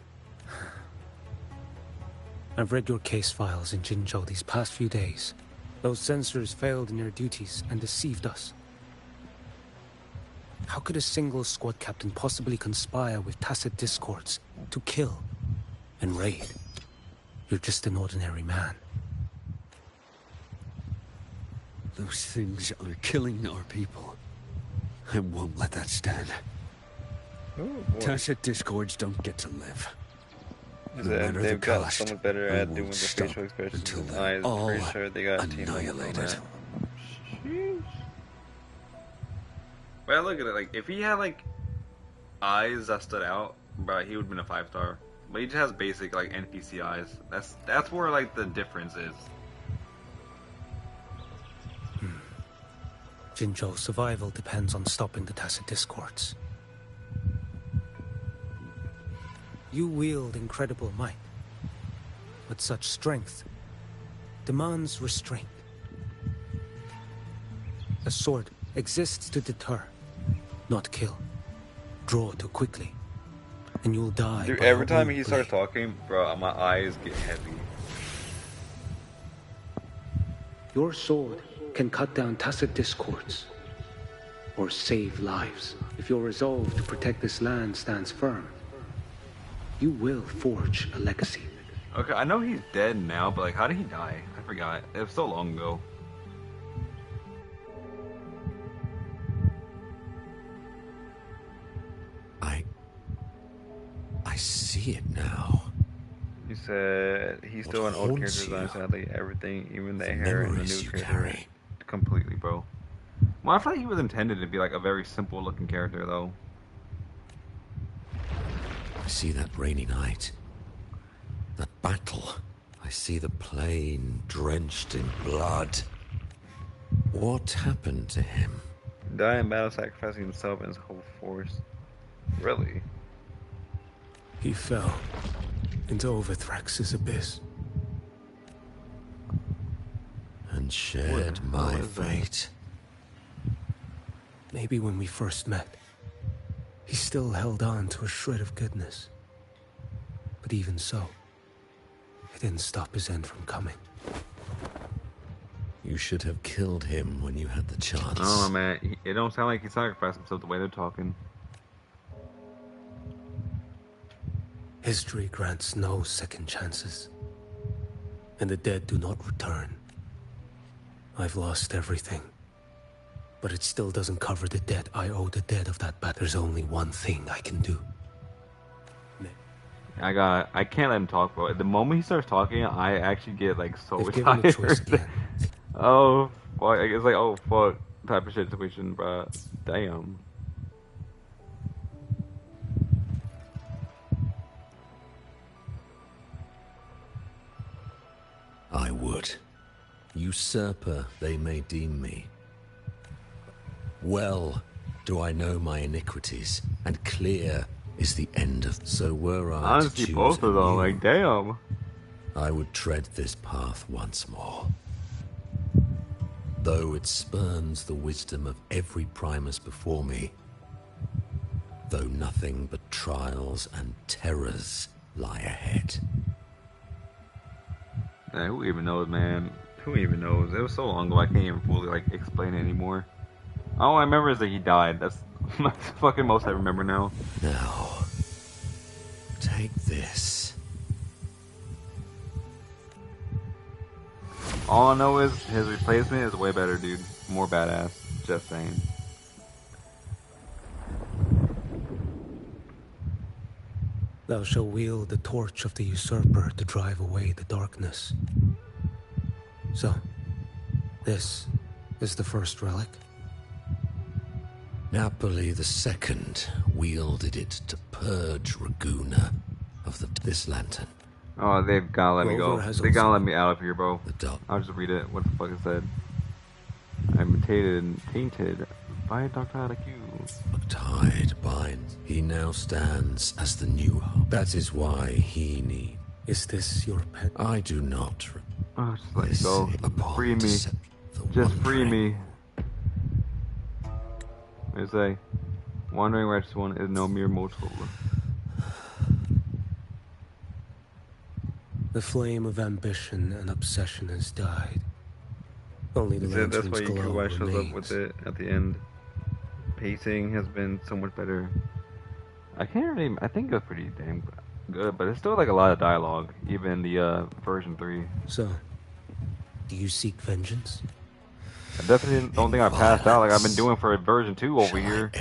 I've read your case files in Jinzhou these past few days. Those censors failed in their duties and deceived us. How could a single squad captain possibly conspire with tacit discords to kill and raid? You're just an ordinary man. Those things are killing our people. I won't let that stand. Tacit discords don't get to live. They've got someone better at doing the facial expressions and eyes. I'm pretty sure they got a team annihilated. Well, look at it. Like, if he had like eyes that stood out, bro, he would have been a 5-star. But he just has basic like NPC eyes. That's where like the difference is. Jinzhou's survival depends on stopping the tacit discords. You wield incredible might, but such strength demands restraint. A sword exists to deter, not kill. Draw too quickly, and you'll die. Dude, every time he starts talking, bro, my eyes get heavy. Your sword can cut down tacit discords, or save lives. If your resolve to protect this land stands firm, you will forge a legacy. Okay, I know he's dead now, but like, how did he die? I forgot. It was so long ago. I see it now. You said he's still an old character design, sadly. Everything, even the hair and the new character. Completely, bro. Well, I feel like he was intended to be like a very simple looking character, though. I see that rainy night. That battle. I see the plain drenched in blood. What happened to him? Died in battle, sacrificing himself and his whole force. Really? He fell into Overthrax's abyss. And shared my fate. Maybe when we first met, he still held on to a shred of goodness. But even so, it didn't stop his end from coming. You should have killed him when you had the chance. Oh man, it don't sound like he sacrificed himself the way they're talking. History grants no second chances, and the dead do not return. I've lost everything, but it still doesn't cover the debt I owe the dead of that battle. There's only one thing I can do. I can't let him talk, bro. The moment he starts talking, I actually get like so They've given a choice tired. again. Oh fuck! It's like, oh fuck type of situation, bro. Damn. I would. Usurper they may deem me. Well do I know my iniquities, and clear is the end of... So were I Honestly, both of them, like, damn. I would tread this path once more. Though it spurns the wisdom of every Primus before me, though nothing but trials and terrors lie ahead. Who even knows, man? Who even knows? It was so long ago, I can't even fully, like, explain it anymore. All I remember is that he died. That's the fucking most I remember now. Now, take this. All I know is his replacement is way better, dude. More badass. Just saying. Thou shalt wield the torch of the usurper to drive away the darkness. So, this is the first relic? Napoli II wielded it to purge Raguna of this lantern. Oh, they've gotta let me go. They gotta let me out of here, bro. The I'll just read it. What the fuck it said. I'm tainted by Dr. IQ. Tied binds. He now stands as the new hope. That is why he need. Is this your pet? I do not. Oh, just let me go. Free me. Just free me. What do you say? Wandering righteous one is no mere mortal. The flame of ambition and obsession has died. Only the That's lantern's why glow Yuku shows remains. up with it at the end. Pacing has been so much better. I can't really. I think it was pretty damn good, but it's still like a lot of dialogue, even the version 3. So, do you seek vengeance? I definitely don't think I passed out like I've been doing for version 2 over here.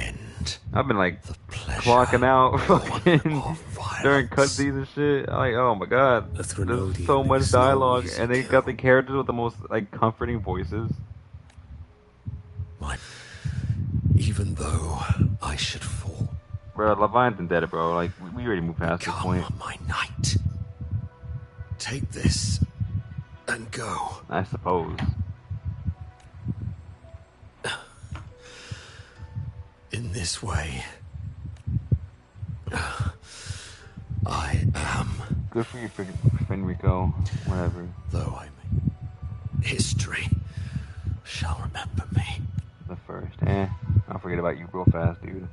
I've been like clocking out fucking during cutscenes and shit. I'm like, oh my god, there's so much dialogue, and they got the characters with the most like comforting voices. Even though I should fall. Bro, Leviathan dead, bro. Like we already moved past this point. My knight. Take this and go. I suppose. In this way, I am. Good for you, Fenrico. Whatever. Though I may. History shall remember me. The first. I'll forget about you real fast, dude.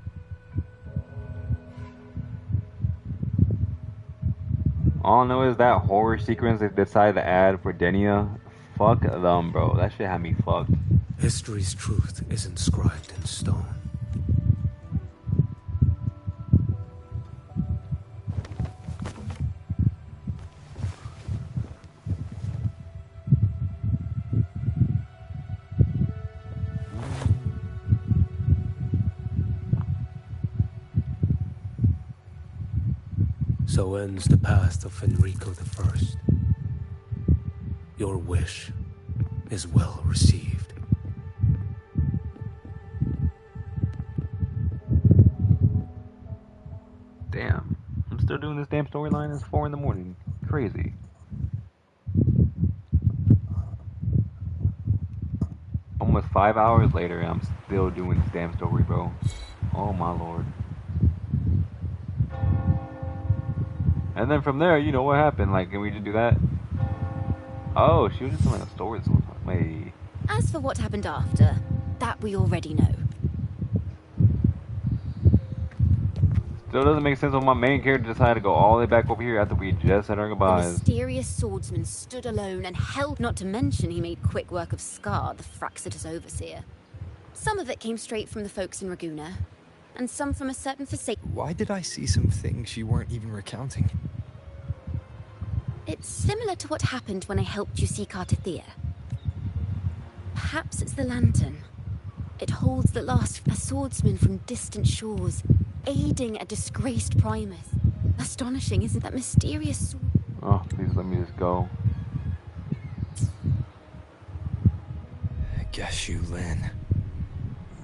All I know is that horror sequence they decided to add for Denia. Fuck them, bro. That shit had me fucked. History's truth is inscribed in stone. So ends the path of Enrico I. Your wish is well received. Damn. I'm still doing this damn storyline. It's 4 in the morning. Crazy. Almost 5 hours later, I'm still doing this damn story, bro. Oh my lord. And then from there, you know what happened. Like, can we just do that? Oh, she was just telling a story. Wait. As for what happened after, that we already know. Still doesn't make sense when my main character decided to go all the way back over here after we just said our The goodbyes. mysterious swordsman stood alone and held, not to mention he made quick work of Scar, the Fraxitus overseer. Some of it came straight from the folks in Raguna, and some from a certain forsaken... Why did I see some things you weren't even recounting? It's similar to what happened when I helped you see Cartethya. Perhaps it's the lantern. It holds the last a swordsman from distant shores, aiding a disgraced Primus. Astonishing, isn't that mysterious sword? Oh, please let me just go. I guess you, Lin.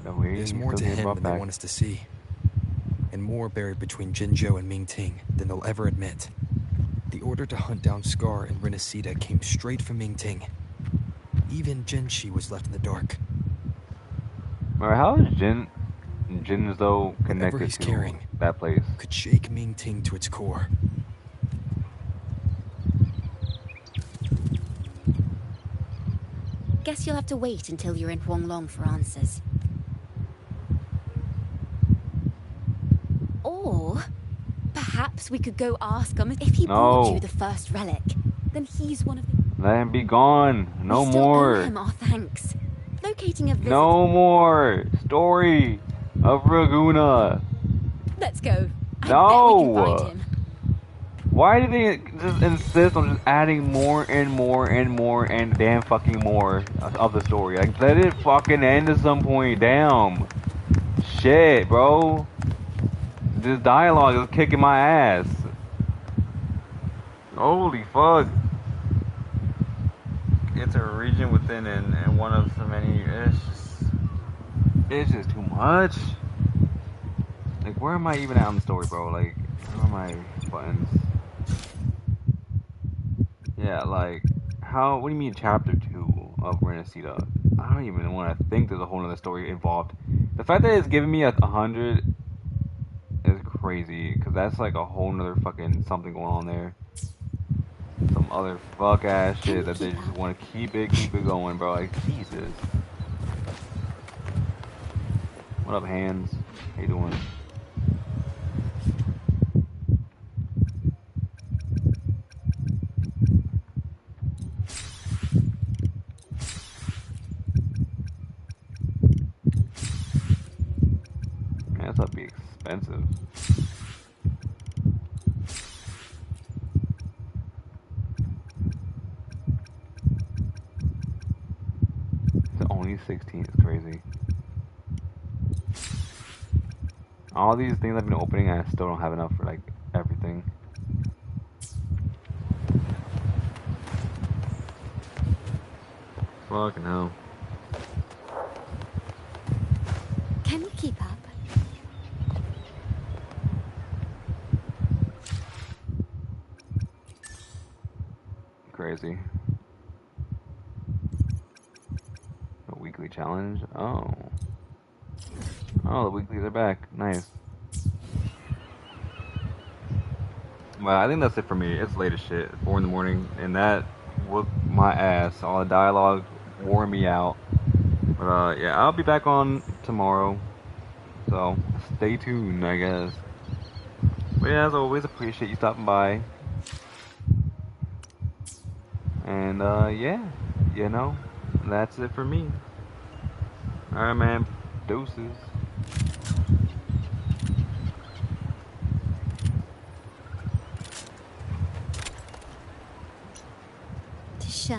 No, There's more to him than they want us to see. And more buried between Jinzhou and Mingting than they'll ever admit. The order to hunt down Scar and Renacida came straight from Mingting. Even Jinshi was left in the dark. Alright, how is Jinzhou connected to carrying that place? Could shake Mingting to its core. Guess you'll have to wait until you're in Huanglong for answers. Or perhaps we could go ask him if he brought you the first relic. Then he's one of the... Let him be gone. No we still more. owe him our thanks. Locating a visitor. No more story of Raguna. Let's go. I No. bet we can find him. Why do they just insist on just adding more and more and more and damn fucking more of the story? Like, let it fucking end at some point. Damn. Shit, bro. This dialogue is kicking my ass. Holy fuck. It's a region within and one of so many. It's just too much. Like, where am I even at on the story, bro? Like, where are my buttons? Yeah, like, how? What do you mean, chapter 2 of Renesita? I don't even want to think there's a whole other story involved. The fact that it's giving me 100 is crazy, because that's like a whole nother fucking something going on there. Some other fuck ass shit that they just want to keep it going, bro. Like, Jesus. What up, Hands? How you doing? Man, that's gonna be expensive. It's only 16. It's crazy. All these things I've been opening, I still don't have enough for like everything. Fucking hell. Can we keep up? Crazy. A weekly challenge? Oh. Oh, the weeklies are back. Nice. Well, I think that's it for me. It's late as shit. 4 in the morning, and that whooped my ass. All the dialogue wore me out. But yeah, I'll be back on tomorrow. So stay tuned, I guess. But yeah, as always, appreciate you stopping by. And yeah, you know, that's it for me. Alright, man. Deuces.